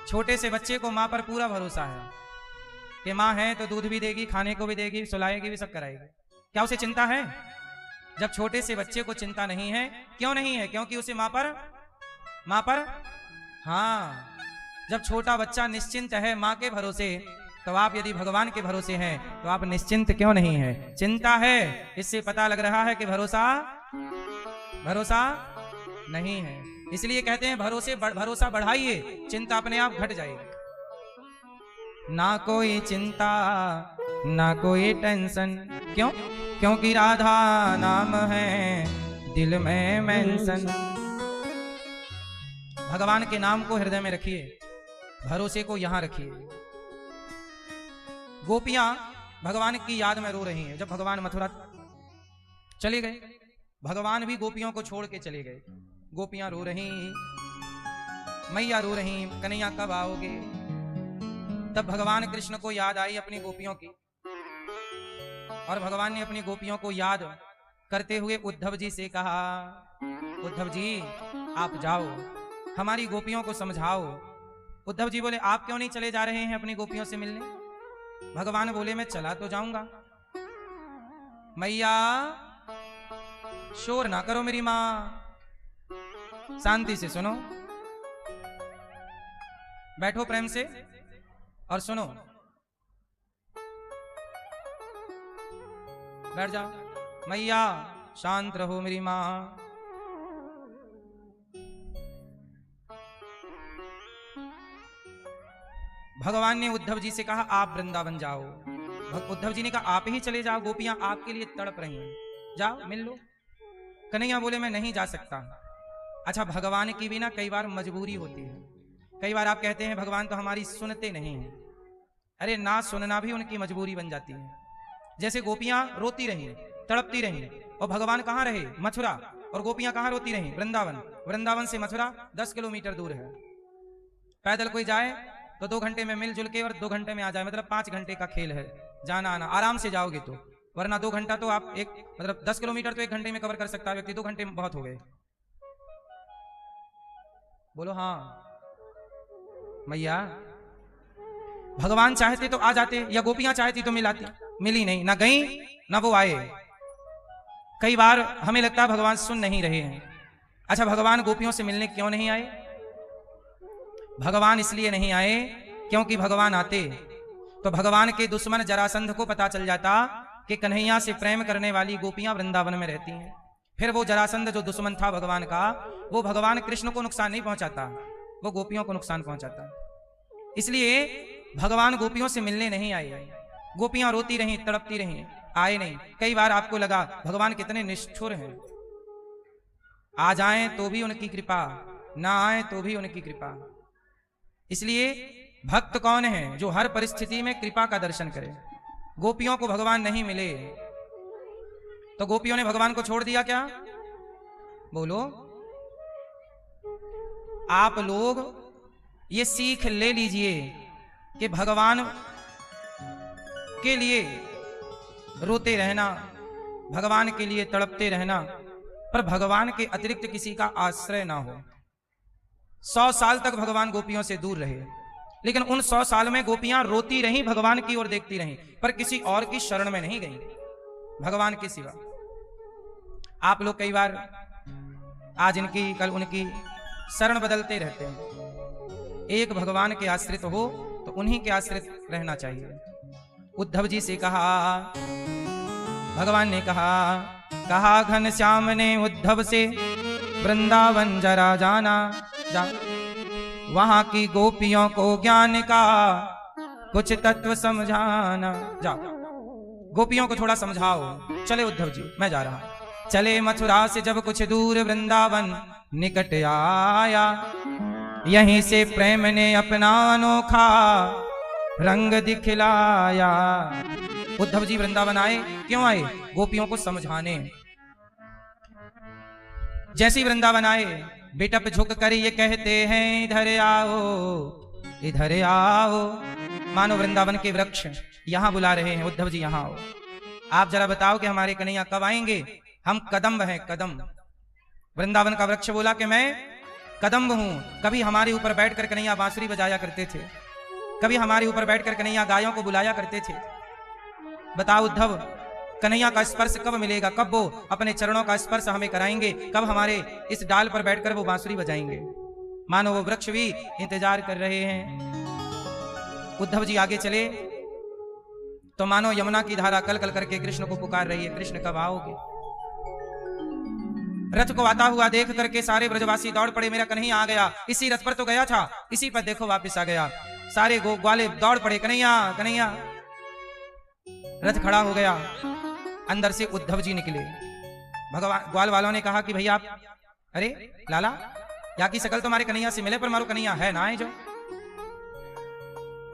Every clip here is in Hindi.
छोटे से बच्चे को माँ पर पूरा भरोसा है कि माँ है तो दूध भी देगी, खाने को भी देगी, सुलाएगी भी, सब कराएगी। क्या उसे चिंता है? जब छोटे से बच्चे को चिंता नहीं है, क्यों नहीं है? क्योंकि उसे माँ पर हाँ, जब छोटा बच्चा निश्चिंत है माँ के भरोसे, तो आप यदि भगवान के भरोसे हैं तो आप निश्चिंत क्यों नहीं है? चिंता है। इससे पता लग रहा है कि भरोसा नहीं है। इसलिए कहते हैं भरोसा बढ़ाइए, चिंता अपने आप घट जाएगी। ना कोई चिंता ना कोई टेंशन, क्यों? क्योंकि राधा नाम है दिल में मेंशन। भगवान के नाम को हृदय में रखिए, भरोसे को यहां रखिए। गोपियां भगवान की याद में रो रही हैं। जब भगवान मथुरा चले गए, भगवान भी गोपियों को छोड़ के चले गए। गोपियां रो रही, मैया रो रही, कन्हैया कब आओगे? तब भगवान कृष्ण को याद आई अपनी गोपियों की, और भगवान ने अपनी गोपियों को याद करते हुए उद्धव जी से कहा, उद्धव जी आप जाओ, हमारी गोपियों को समझाओ। उद्धव जी बोले, आप क्यों नहीं चले जा रहे हैं अपनी गोपियों से मिलने? भगवान बोले, मैं चला तो जाऊंगा। मैया शोर ना करो, मेरी मां शांति से सुनो, बैठो प्रेम से और सुनो, बैठ जाओ। मैया शांत रहो मेरी मां। भगवान ने उद्धव जी से कहा, आप वृंदावन जाओ। उद्धव जी ने कहा, आप ही चले जाओ, गोपियां आपके लिए तड़प रही हैं, जाओ मिल लो। कन्हैया बोले, मैं नहीं जा सकता। अच्छा, भगवान की भी ना कई बार मजबूरी होती है। कई बार आप कहते हैं भगवान तो हमारी सुनते नहीं हैं। अरे ना सुनना भी उनकी मजबूरी बन जाती है। जैसे गोपियां रोती रही, तड़पती रही, और भगवान कहाँ रहे? मथुरा। और गोपियां कहाँ रोती रही? वृंदावन। वृंदावन से मथुरा 10 किलोमीटर दूर है। पैदल कोई जाए तो 2 घंटे में मिलजुल के और 2 घंटे में आ जाए, मतलब 5 घंटे का खेल है जाना आना, आराम से जाओगे तो। वरना 2 घंटा तो आप मतलब 10 किलोमीटर तो 1 घंटे में कवर कर सकता है व्यक्ति, 2 घंटे में बहुत हो गए। बोलो हाँ मैया। भगवान चाहते तो आ जाते, या गोपियां चाहती तो मिलाती, मिली नहीं, ना गई ना वो आए। कई बार हमें लगता है भगवान सुन नहीं रहे हैं। अच्छा, भगवान गोपियों से मिलने क्यों नहीं आए? भगवान इसलिए नहीं आए क्योंकि भगवान आते तो भगवान के दुश्मन जरासंध को पता चल जाता कि कन्हैया से प्रेम करने वाली गोपियां वृंदावन में रहती हैं। फिर वो जरासंध जो दुश्मन था भगवान का, वो भगवान कृष्ण को नुकसान नहीं पहुंचाता, वो गोपियों को नुकसान पहुंचाता। इसलिए भगवान गोपियों से मिलने नहीं आए। गोपियां रोती रहीं, तड़पती रहीं, आए नहीं। कई बार आपको लगा भगवान कितने निष्ठुर हैं, आ जाएं तो भी उनकी कृपा, ना आए तो भी उनकी कृपा। इसलिए भक्त कौन है? जो हर परिस्थिति में कृपा का दर्शन करे। गोपियों को भगवान नहीं मिले तो गोपियों ने भगवान को छोड़ दिया क्या? बोलो। आप लोग ये सीख ले लीजिए कि भगवान के लिए रोते रहना, भगवान के लिए तड़पते रहना, पर भगवान के अतिरिक्त किसी का आश्रय ना हो। 100 साल तक भगवान गोपियों से दूर रहे, लेकिन उन 100 साल में गोपियां रोती रहीं, भगवान की ओर देखती रहीं, पर किसी और की शरण में नहीं गई भगवान के सिवा। आप लोग कई बार आज इनकी कल उनकी शरण बदलते रहते हैं। एक भगवान के आश्रित हो तो उन्हीं के आश्रित रहना चाहिए। उद्धव जी से कहा, भगवान ने कहा घनश्याम ने उद्धव से, वृंदावन जरा जाना, जा वहां की गोपियों को ज्ञान का कुछ तत्व समझाना। जाओ गोपियों को थोड़ा समझाओ। चले उद्धव जी, मैं जा रहा। चले मथुरा से जब कुछ दूर, वृंदावन निकट आया, यहीं से प्रेम ने अपना अनोखा रंग दिखलाया। उद्धव जी वृंदावन आए, क्यों आए? गोपियों को समझाने। जैसे ही वृंदावन आए, बिटप झुक कर ये कहते हैं, इधर आओ इधर आओ। मानो वृंदावन के वृक्ष यहां बुला रहे हैं, उद्धव जी यहां आओ। आप जरा बताओ कि हमारे कन्हैया कब आएंगे? हम कदम हैं, कदम। वृंदावन का वृक्ष बोला कि मैं कदम्ब हूं। कभी हमारे ऊपर बैठकर कन्हैया बांसुरी बजाया करते थे, कभी हमारे ऊपर बैठकर कन्हैया गायों को बुलाया करते थे। बताओ उद्धव, कन्हैया का स्पर्श कब मिलेगा? कब वो अपने चरणों का स्पर्श हमें कराएंगे? कब हमारे इस डाल पर बैठकर वो बांसुरी बजाएंगे? मानो वो वृक्ष भी इंतजार कर रहे हैं। उद्धव जी आगे चले तो मानो यमुना की धारा कल कल करके कृष्ण को पुकार रही है, कृष्ण कब आओगे? रथ को आता हुआ देख करके सारे ब्रजवासी दौड़ पड़े, मेरा कन्हैया आ गया। इसी रथ पर तो गया था, इसी पर देखो वापस आ गया। सारे ग्वाले दौड़ पड़े, कन्हैया कन्हैया। रथ खड़ा हो गया, अंदर से उद्धव जी निकले। भगवान ग्वाल वालों ने कहा कि भैया आप, अरे लाला, या की शकल तुम्हारे कन्हैया से मिले पर मारो कन्हैया है ना है जो।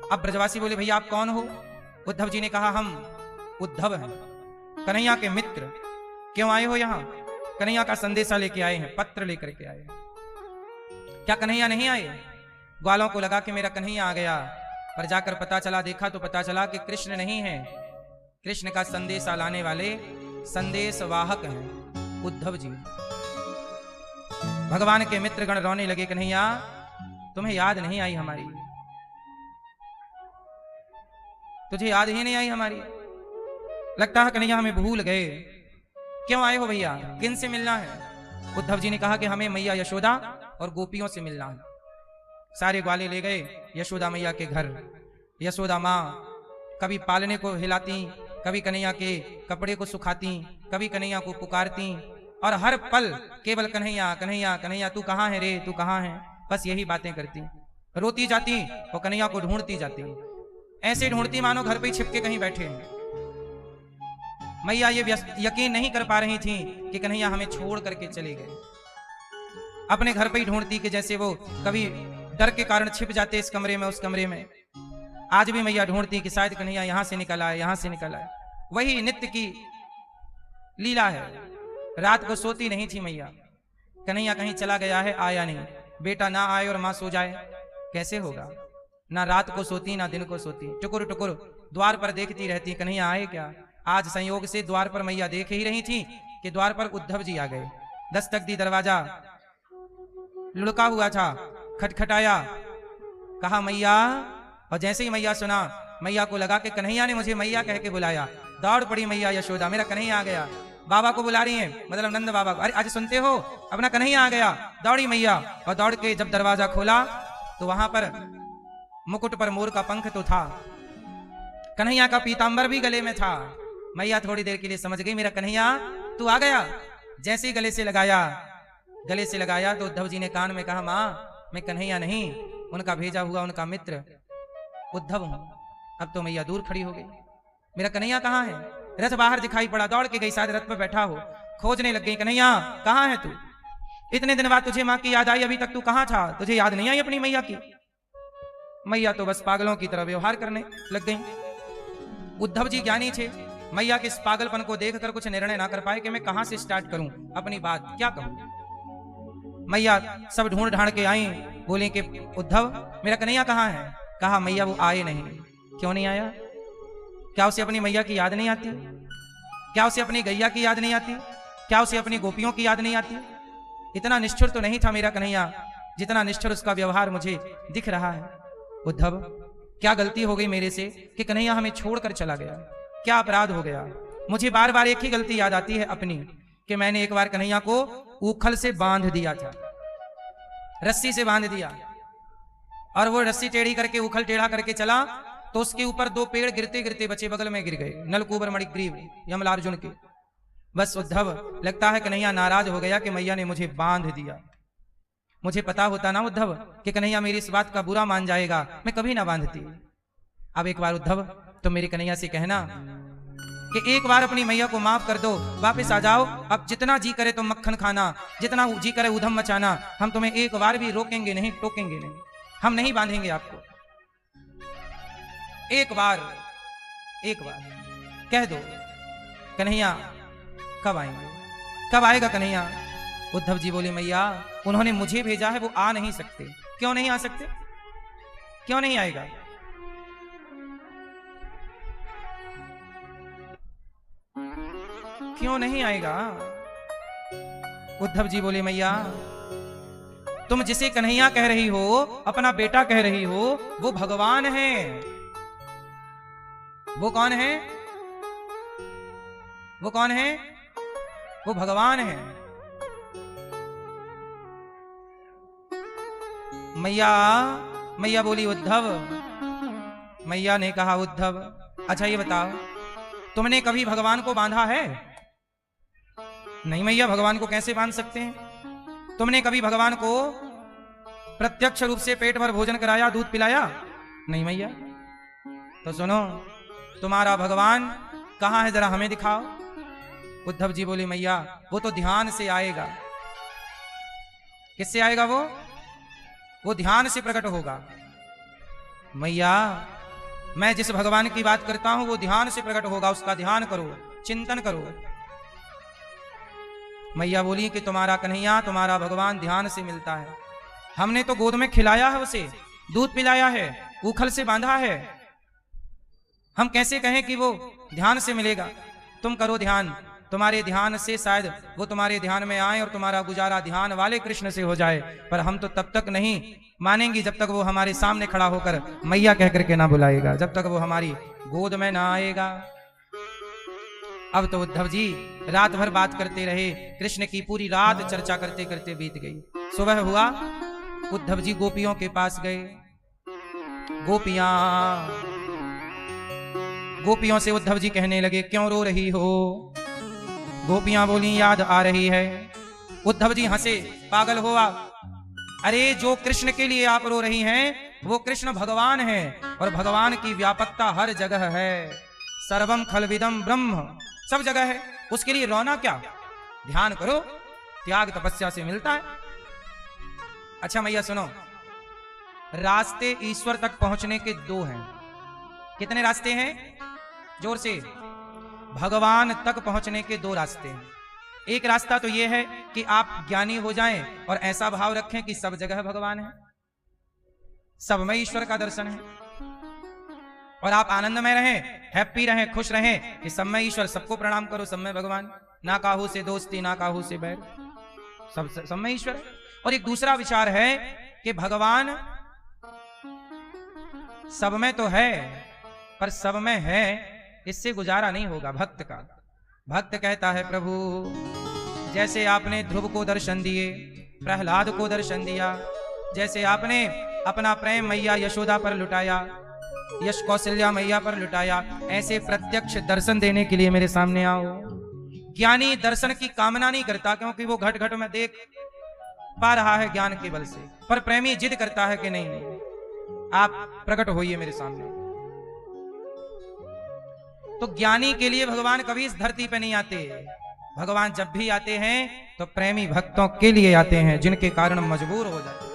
अब ब्रजवासी बोले भैया आप कौन हो? उद्धव जी ने कहा हम उद्धव हैं, कन्हैया के मित्र। क्यों आए हो यहाँ? कन्हैया का संदेशा लेके आए हैं, पत्र लेकर के आए हैं। क्या कन्हैया नहीं आए? ग्वालों को लगा कि मेरा कन्हैया आ गया, पर जाकर पता चला, देखा तो पता चला कि कृष्ण नहीं है, कृष्ण का संदेशा लाने वाले संदेश वाहक हैं उद्धव जी। भगवान के मित्रगण रोने लगे, कन्हैया तुम्हें याद नहीं आई हमारी, तुझे याद ही नहीं आई हमारी, लगता है कन्हैया हमें भूल गए। क्यों आए हो भैया, किन से मिलना है? उद्धव जी ने कहा कि हमें मैया यशोदा और गोपियों से मिलना है। सारे ग्वाले ले गए यशोदा मैया के घर। यशोदा माँ कभी पालने को हिलाती, कभी कन्हैया के कपड़े को सुखाती, कभी कन्हैया को पुकारती, और हर पल केवल कन्हैया कन्हैया कन्हैया, तू कहाँ है रे, तू कहाँ है, बस यही बातें करती। रोती जाती और कन्हैया को ढूंढती जाती, ऐसे ढूंढती मानो घर पे छिपके कहीं बैठे हैं। मैया ये यकीन नहीं कर पा रही थी कि कन्हैया हमें छोड़ करके चले गए। अपने घर पे ही ढूंढती कि जैसे वो कभी डर के कारण छिप जाते इस कमरे में उस कमरे में। आज भी मैया ढूंढती कि शायद कन्हैया यहां से निकल आए, यहां से निकल आए। वही नित्य की लीला है। रात को सोती नहीं थी मैया, कन्हैया कहीं चला गया है, आया नहीं। बेटा ना आए और मां सो जाए, कैसे होगा? ना रात को सोती ना दिन को सोती, टुकुर टुकुर द्वार पर देखती रहती, कन्हैया आए क्या। आज संयोग से द्वार पर मैया देख ही रही थी कि द्वार पर उद्धव जी आ गए। दस्तक दी, दरवाजा लुढ़का हुआ था, खटखटाया, कहा मैया, और जैसे ही मैया सुना, मैया को लगा कि कन्हैया ने मुझे मैया कह के बुलाया। दौड़ पड़ी मैया यशोदा, मेरा कन्हैया आ गया। बाबा को बुला रही हैं, मतलब नंद बाबा को, अरे आज सुनते हो अपना कन्हैया आ गया। दौड़ी मैया और दौड़ के जब दरवाजा खोला तो वहां पर मुकुट पर मोर का पंख तो था, कन्हैया का पीतांबर भी गले में था। मैया थोड़ी देर के लिए समझ गई, मेरा कन्हैया तू आ गया। जैसे ही गले से लगाया तो उद्धव जी ने कान में कहा, माँ मैं कन्हैया नहीं, उनका भेजा हुआ उनका मित्र उद्धव हूं। अब तो मैया दूर खड़ी हो गई, मेरा कन्हैया कहाँ है? रथ बाहर दिखाई पड़ा, दौड़ के गई, शायद रथ पर बैठा हो। खोजने लग गई, कन्हैया कहाँ है तू? इतने दिन बाद तुझे माँ की याद आई, अभी तक तू कहाँ था? तुझे याद नहीं आई अपनी मैया की? मैया तो बस पागलों की तरह व्यवहार करने लग गई। उद्धव जी ज्ञानी थे, मैया के इस पागलपन को देखकर कुछ निर्णय ना कर पाए कि मैं कहां से स्टार्ट करूं अपनी बात, क्या कहूं। मैया सब ढूंढ ढांड के आई, बोले कि उद्धव मेरा कन्हैया कहाँ है? कहा मैया वो आए नहीं। क्यों नहीं आया? क्या उसे अपनी मैया की याद नहीं आती? क्या उसे अपनी गैया की याद नहीं आती? क्या उसे अपनी गोपियों की याद नहीं आती? इतना निष्ठुर तो नहीं था मेरा कन्हैया जितना निष्ठुर उसका व्यवहार मुझे दिख रहा है। उद्धव क्या गलती हो गई मेरे से कि कन्हैया हमें छोड़कर चला गया? क्या अपराध हो गया? मुझे बार बार एक ही गलती याद आती है अपनी, कि मैंने एक बार कन्हैया को ऊखल से बांध दिया था, रस्सी से बांध दिया, और वो रस्सी टेढ़ी करके ऊखल टेढ़ा करके चला तो उसके ऊपर दो पेड़ गिरते गिरते बचे बगल में गिर गए, नलकूबर मणिग्रीव यमलार्जुन के। बस उद्धव लगता है कन्हैया नाराज हो गया कि मैया ने मुझे बांध दिया। मुझे पता होता ना उद्धव कि कन्हैया मेरी इस बात का बुरा मान जाएगा, मैं कभी ना बांधती। अब एक बार उद्धव तो मेरे कन्हैया से कहना कि एक बार अपनी मैया को माफ कर दो, वापस आ जाओ, अब जितना जी करे तुम मक्खन खाना, जितना जी करे उधम मचाना, हम तुम्हें एक बार भी रोकेंगे नहीं, टोकेंगे नहीं, हम नहीं बांधेंगे आपको। एक बार कह दो कन्हैया कब आएंगे, कब आएगा कन्हैया? उद्धव जी बोले मैया उन्होंने मुझे भेजा है, वो आ नहीं सकते। क्यों नहीं आ सकते? क्यों नहीं आएगा? क्यों नहीं आएगा? उद्धव जी बोले मैया तुम जिसे कन्हैया कह रही हो, अपना बेटा कह रही हो, वो भगवान है। वो कौन है? वो कौन है? वो भगवान है। मैया बोली उद्धव। मैया ने कहा उद्धव, अच्छा ये बताओ, तुमने कभी भगवान को बांधा है? नहीं मैया, भगवान को कैसे बांध सकते हैं? तुमने कभी भगवान को प्रत्यक्ष रूप से पेट भर भोजन कराया, दूध पिलाया? नहीं मैया। तो सुनो, तुम्हारा भगवान कहां है, जरा हमें दिखाओ। उद्धव जी बोले मैया, वो तो ध्यान से आएगा। किससे आएगा वो ध्यान से प्रकट होगा। मैया, मैं जिस भगवान की बात करता हूं वो ध्यान से प्रकट होगा, उसका ध्यान करो, चिंतन करो। मैया बोली कि तुम्हारा कन्हैया, तुम्हारा भगवान ध्यान से मिलता है। हमने तो गोद में खिलाया है उसे, दूध पिलाया है, ऊखल से बांधा है। हम कैसे कहें कि वो ध्यान से मिलेगा? तुम करो ध्यान, तुम्हारे ध्यान से शायद वो तुम्हारे ध्यान में आए और तुम्हारा गुजारा ध्यान वाले कृष्ण से हो जाए। पर हम तो तब तक नहीं मानेंगे जब तक वो हमारे सामने खड़ा होकर मैया कह करके ना बुलाएगा, जब तक वो हमारी गोद में ना आएगा। अब तो उद्धव जी रात भर बात करते रहे, कृष्ण की पूरी रात चर्चा करते करते बीत गई। सुबह हुआ, उद्धव जी गोपियों के पास गए। गोपियों से उद्धव जी कहने लगे, क्यों रो रही हो? गोपियां बोली, याद आ रही है। उद्धव जी हंसे, पागल हो आप? अरे जो कृष्ण के लिए आप रो रही हैं वो कृष्ण भगवान है, और भगवान की व्यापकता हर जगह है। सर्वम खलविदम ब्रह्म, सब जगह है, उसके लिए रोना क्या? ध्यान करो, त्याग तपस्या से मिलता है। अच्छा मैया सुनो, रास्ते ईश्वर तक पहुंचने के दो हैं। कितने रास्ते हैं? जोर से। भगवान तक पहुंचने के दो रास्ते हैं। एक रास्ता तो यह है कि आप ज्ञानी हो जाएं और ऐसा भाव रखें कि सब जगह भगवान है, सब में ईश्वर का दर्शन है, और आप आनंद में रहें, हैप्पी रहें, खुश रहें कि सब में ईश्वर, सबको प्रणाम करो, सब में भगवान, ना काहू से दोस्ती, ना काहू से बैर, सब में ईश्वर है। और एक दूसरा विचार है कि भगवान सब में तो है, पर सब में है इससे गुजारा नहीं होगा भक्त का। भक्त कहता है, प्रभु जैसे आपने ध्रुव को दर्शन दिए, प्रहलाद को दर्शन दिया, जैसे आपने अपना प्रेम मैया यशोदा पर लुटाया, यश कौशल्या मैया पर लुटाया, ऐसे प्रत्यक्ष दर्शन देने के लिए मेरे सामने आओ। ज्ञानी दर्शन की कामना नहीं करता, क्योंकि वो घट घट में देख पा रहा है ज्ञान के बल से, पर प्रेमी जिद करता है कि नहीं, आप प्रकट होइए मेरे सामने। तो ज्ञानी के लिए भगवान कभी इस धरती पे नहीं आते। भगवान जब भी आते हैं तो प्रेमी भक्तों के लिए आते हैं, जिनके कारण मजबूर हो जाते हैं।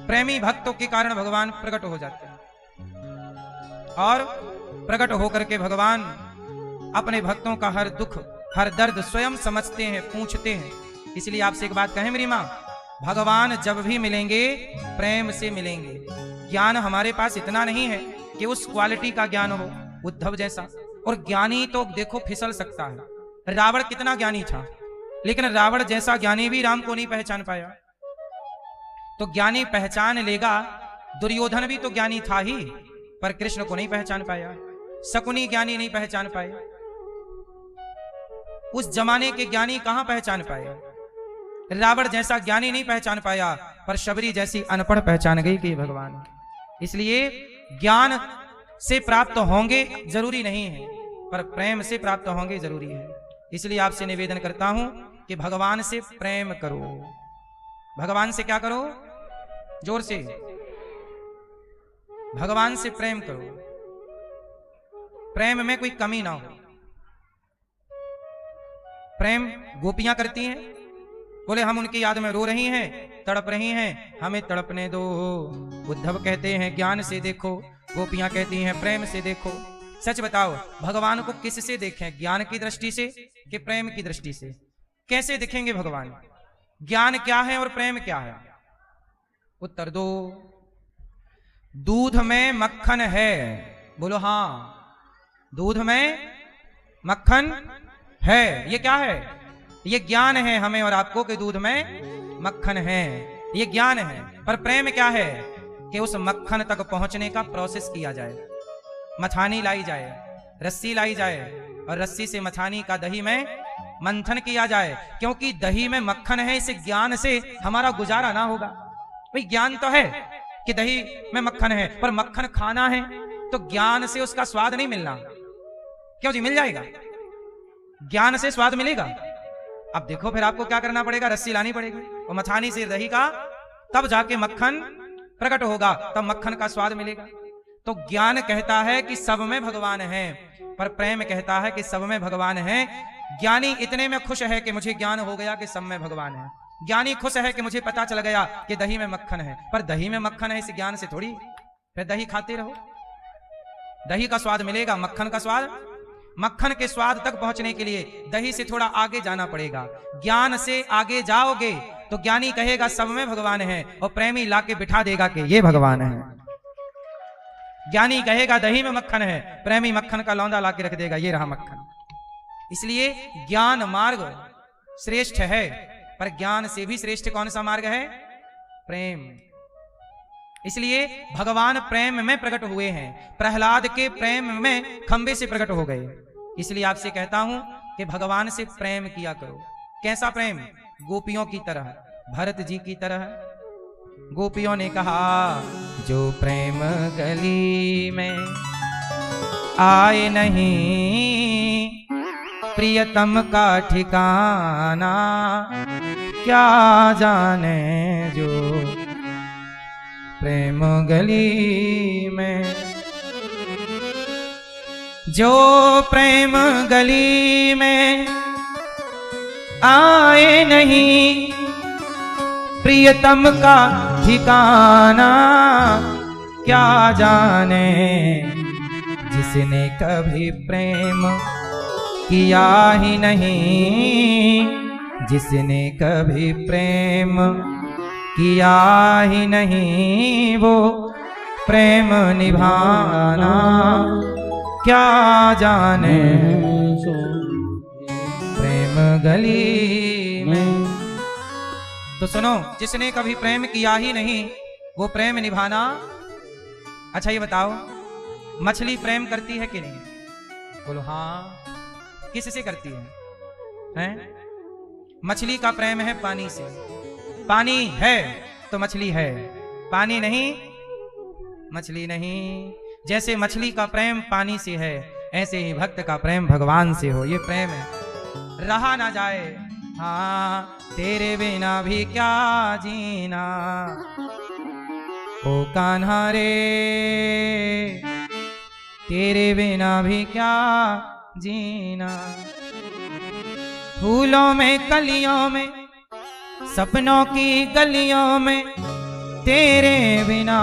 प्रेमी भक्तों के कारण भगवान प्रकट हो जाते हैं, और प्रकट होकर के भगवान अपने भक्तों का हर दुख, हर दर्द स्वयं समझते हैं, पूछते हैं। इसलिए आपसे एक बात कहें मेरी मां, भगवान जब भी मिलेंगे प्रेम से मिलेंगे। ज्ञान हमारे पास इतना नहीं है कि उस क्वालिटी का ज्ञान हो उद्धव जैसा, और ज्ञानी तो देखो फिसल सकता है। रावण कितना ज्ञानी था, लेकिन रावण जैसा ज्ञानी भी राम को नहीं पहचान पाया। तो ज्ञानी पहचान लेगा, दुर्योधन भी तो ज्ञानी था ही, पर कृष्ण को नहीं पहचान पाया। शकुनी ज्ञानी नहीं पहचान पाए, उस जमाने के ज्ञानी कहां पहचान पाए। रावण जैसा ज्ञानी नहीं पहचान पाया, पर शबरी जैसी अनपढ़ पहचान गई कि भगवान। इसलिए ज्ञान से प्राप्त होंगे जरूरी नहीं है, पर प्रेम से प्राप्त होंगे जरूरी है। इसलिए आपसे निवेदन करता हूं कि भगवान से प्रेम करो। भगवान से क्या करो? जोर से, भगवान से प्रेम करो। प्रेम में कोई कमी ना हो। प्रेम गोपियां करती हैं, बोले हम उनकी याद में रो रही हैं, तड़प रही हैं, हमें तड़पने दो। उद्धव कहते हैं ज्ञान से देखो, गोपियां कहती हैं प्रेम से देखो। सच बताओ, भगवान को किससे देखें, ज्ञान की दृष्टि से कि प्रेम की दृष्टि से? कैसे दिखेंगे भगवान? ज्ञान क्या है और प्रेम क्या है? उत्तर दो। दूध में मक्खन है, बोलो हाँ, दूध में मक्खन है। ये क्या है? ये ज्ञान है हमें और आपको कि दूध में मक्खन है, ये ज्ञान है। पर प्रेम क्या है कि उस मक्खन तक पहुंचने का प्रोसेस किया जाए। मथानी लाई जाए, रस्सी लाई जाए और रस्सी से मथानी का दही में मंथन किया जाए, क्योंकि दही में मक्खन है। इस ज्ञान से हमारा गुजारा ना होगा। भाई ज्ञान तो है कि दही में मक्खन है, पर मक्खन खाना है तो ज्ञान से उसका स्वाद नहीं मिलना। क्यों जी? मिल जाएगा, ज्ञान से स्वाद मिलेगा। अब देखो फिर आपको क्या करना पड़ेगा, रस्सी लानी पड़ेगी और मथानी से दही का, तब जाके मक्खन प्रकट होगा, तब मक्खन का स्वाद मिलेगा। तो ज्ञान कहता है कि सब में भगवान है, पर प्रेम कहता है कि सब में भगवान है। ज्ञानी इतने में खुश है कि मुझे ज्ञान हो गया कि सब में भगवान है। ज्ञानी खुश है कि मुझे पता चल गया कि दही में मक्खन है, पर दही में मक्खन है इस ज्ञान से थोड़ी। फिर दही खाते रहो, दही का स्वाद मिलेगा, मक्खन का स्वाद। मक्खन के स्वाद तक पहुंचने के लिए दही से थोड़ा आगे जाना पड़ेगा। ज्ञान से आगे जाओगे तो ज्ञानी कहेगा सब में भगवान है, और प्रेमी लाके बिठा देगा कि ये भगवान है। ज्ञानी कहेगा दही में मक्खन है, प्रेमी मक्खन का लौंदा लाके रख देगा, ये रहा मक्खन। इसलिए ज्ञान मार्ग श्रेष्ठ है, पर ज्ञान से भी श्रेष्ठ कौन सा मार्ग है? प्रेम। इसलिए भगवान प्रेम में प्रकट हुए हैं। प्रहलाद के प्रेम में खंबे से प्रकट हो गए। इसलिए आपसे कहता हूं कि भगवान से प्रेम किया करो। कैसा प्रेम? गोपियों की तरह, भरत जी की तरह। गोपियों ने कहा जो प्रेम गली में आए नहीं, प्रियतम का ठिकाना क्या जाने जो प्रेम गली में। जो प्रेम गली में आए नहीं, प्रियतम का ठिकाना क्या जाने। जिसने कभी प्रेम किया ही नहीं, जिसने कभी प्रेम किया ही नहीं, वो प्रेम निभाना क्या जाने। प्रेम गली में। तो सुनो, जिसने कभी प्रेम किया ही नहीं वो प्रेम निभाना। अच्छा ये बताओ, मछली प्रेम करती है कि नहीं? बोलो हाँ। किससे करती है? हैं? मछली का प्रेम है पानी से। पानी है तो मछली है, पानी नहीं मछली नहीं। जैसे मछली का प्रेम पानी से है, ऐसे ही भक्त का प्रेम भगवान से हो। ये प्रेम है, रहा ना जाए। हाँ, तेरे बिना भी क्या जीना ओ कान्हा रे, तेरे बिना भी क्या जीना। फूलों में कलियों में, सपनों की गलियों में, तेरे बिना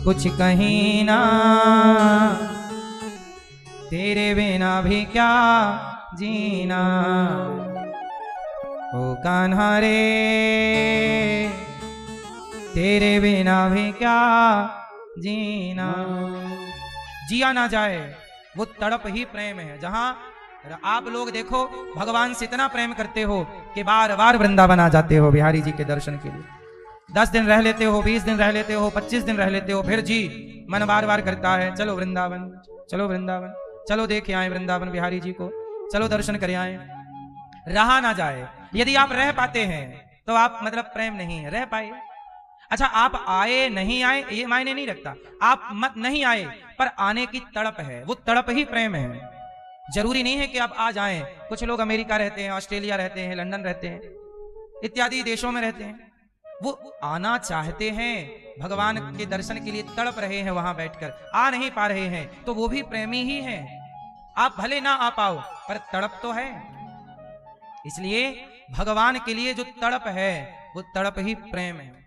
कुछ कहीं ना, तेरे बिना भी क्या जीना ओ कान्हा रे, तेरे बिना भी क्या जीना। जिया ना जाए, वो तड़प ही प्रेम है। जहां आप लोग देखो भगवान से इतना प्रेम करते हो कि बार बार वृंदावन आ जाते हो बिहारी जी के दर्शन के लिए। 10 दिन रह लेते हो, 20 दिन रह लेते हो, 25 दिन रह लेते हो, फिर जी मन बार बार करता है चलो वृंदावन, चलो वृंदावन, चलो देखे आए वृंदावन बिहारी जी को, चलो दर्शन कर आए। रहा ना जाए। यदि आप रह पाते हैं तो आप मतलब प्रेम नहीं है, रह पाए। अच्छा आप आए नहीं आए ये मायने नहीं रखता, आप मत नहीं आए पर आने की तड़प है, वो तड़प ही प्रेम है। जरूरी नहीं है कि आप आ जाएं। कुछ लोग अमेरिका रहते हैं, ऑस्ट्रेलिया रहते हैं, लंदन रहते हैं, इत्यादि देशों में रहते हैं, वो आना चाहते हैं भगवान के दर्शन के लिए, तड़प रहे हैं वहां बैठकर, आ नहीं पा रहे हैं, तो वो भी प्रेमी ही है। आप भले ना आ पाओ पर तड़प तो है। इसलिए भगवान के लिए जो तड़प है वो तड़प ही प्रेम है।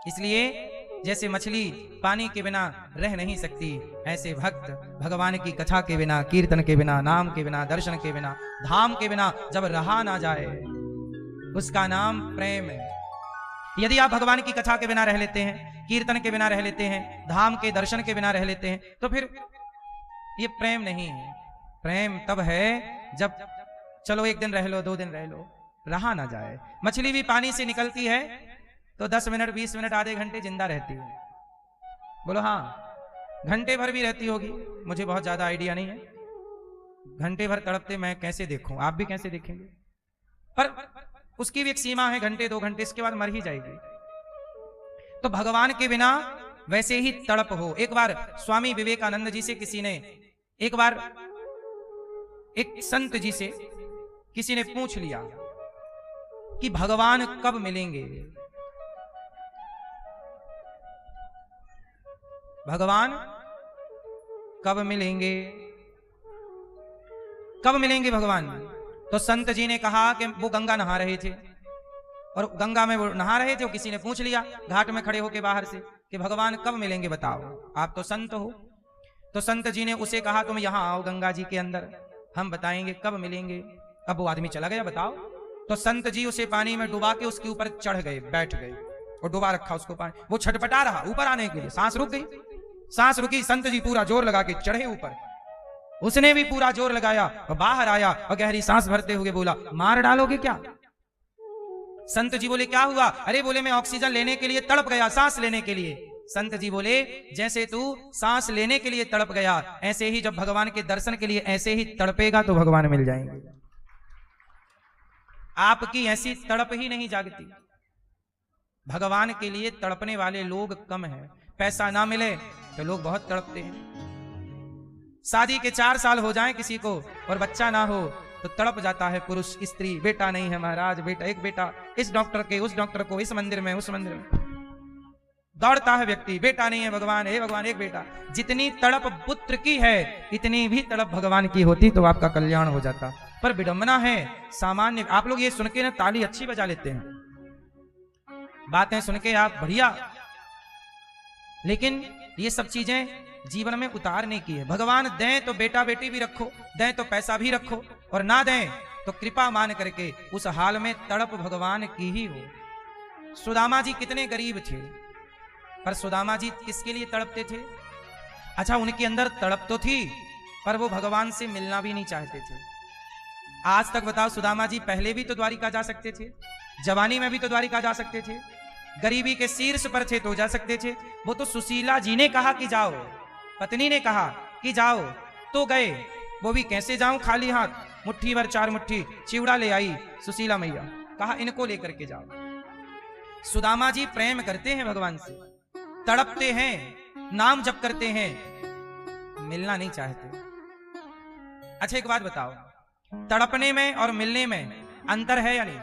इसलिए जैसे मछली पानी के बिना रह नहीं सकती, ऐसे भक्त भगवान की कथा के बिना, कीर्तन के बिना, नाम के बिना, दर्शन के बिना, धाम के बिना जब रहा ना जाए, उसका नाम प्रेम है। यदि आप भगवान की कथा के बिना रह लेते हैं, कीर्तन के बिना रह लेते हैं, धाम के दर्शन के बिना रह लेते हैं, तो फिर ये प्रेम नहीं है। प्रेम तब है जब चलो 1 दिन रह लो, 2 दिन रह लो, रहा ना जाए। मछली भी पानी से निकलती है तो 10 मिनट 20 मिनट आधे घंटे जिंदा रहती है। बोलो हाँ, घंटे भर भी रहती होगी, मुझे बहुत ज्यादा आइडिया नहीं है। घंटे भर तड़पते मैं कैसे देखूं, आप भी कैसे देखेंगे? पर उसकी भी एक सीमा है, घंटे 2 घंटे, इसके बाद मर ही जाएगी। तो भगवान के बिना वैसे ही तड़प हो। एक बार स्वामी विवेकानंद जी से किसी ने, एक बार एक संत जी से किसी ने पूछ लिया कि भगवान कब मिलेंगे, भगवान कब मिलेंगे, कब मिलेंगे भगवान? तो संत जी ने कहा कि वो गंगा नहा रहे थे, और गंगा में वो नहा रहे थे, किसी ने पूछ लिया घाट में खड़े होके बाहर से कि भगवान कब मिलेंगे बताओ, आप तो संत हो। तो संत जी ने उसे कहा तुम यहां आओ गंगा जी के अंदर, हम बताएंगे कब मिलेंगे। अब वो आदमी चला गया, बताओ। तो संत जी उसे पानी में डुबा के उसके ऊपर चढ़ गए, बैठ गए और डुबा रखा उसको पानी। वो छटपटा रहा ऊपर आने के लिए, सांस रुक गई, सांस रुकी, संत जी पूरा जोर लगा के चढ़े ऊपर, उसने भी पूरा जोर लगाया और बाहर आया और गहरी सांस भरते हुए बोला मार डालोगे क्या? संत जी बोले क्या हुआ? अरे बोले मैं ऑक्सीजन लेने के लिए तड़प गया, सांस लेने के लिए। संत जी बोले जैसे तू सांस लेने के लिए तड़प गया, ऐसे ही जब भगवान के दर्शन के लिए ऐसे ही तड़पेगा तो भगवान मिल जाएंगे। आपकी ऐसी तड़प ही नहीं जागती। भगवान के लिए तड़पने वाले लोग कम हैं। पैसा ना मिले तो लोग बहुत तड़पते हैं। शादी के 4 साल हो जाएं किसी को और बच्चा ना हो तो तड़प जाता है पुरुष स्त्री। बेटा नहीं है महाराज, बेटा एक बेटा, इस डॉक्टर के उस डॉक्टर को, इस मंदिर में उस मंदिर में दौड़ता है व्यक्ति। बेटा नहीं है भगवान, हे भगवान एक बेटा। जितनी तड़प पुत्र की है इतनी भी तड़प भगवान की होती तो आपका कल्याण हो जाता। पर विडंबना है सामान्य, आप लोग ये सुन के ना ताली अच्छी बजा लेते हैं, बातें सुन के आप बढ़िया, लेकिन ये सब चीजें जीवन में उतारने की है। भगवान दें तो बेटा बेटी भी रखो, दें तो पैसा भी रखो, और ना दें तो कृपा मान करके उस हाल में तड़प भगवान की ही हो। सुदामा जी कितने गरीब थे, पर सुदामा जी किसके लिए तड़पते थे? अच्छा उनके अंदर तड़प तो थी पर वो भगवान से मिलना भी नहीं चाहते थे। आज तक बताओ, सुदामा जी पहले भी तो द्वारिका जा सकते थे, जवानी में भी तो द्वारिका जा सकते थे, गरीबी के शीर्ष पर थे तो जा सकते थे। वो तो सुशीला जी ने कहा कि जाओ, पत्नी ने कहा कि जाओ तो गए। वो भी कैसे जाऊं खाली हाथ, मुट्ठी भर 4 मुट्ठी चिवड़ा ले आई सुशीला मैया, कहा इनको लेकर के जाओ। सुदामा जी प्रेम करते हैं भगवान से, तड़पते हैं, नाम जप करते हैं, मिलना नहीं चाहते। अच्छा एक बात बताओ, तड़पने में और मिलने में अंतर है या नहीं?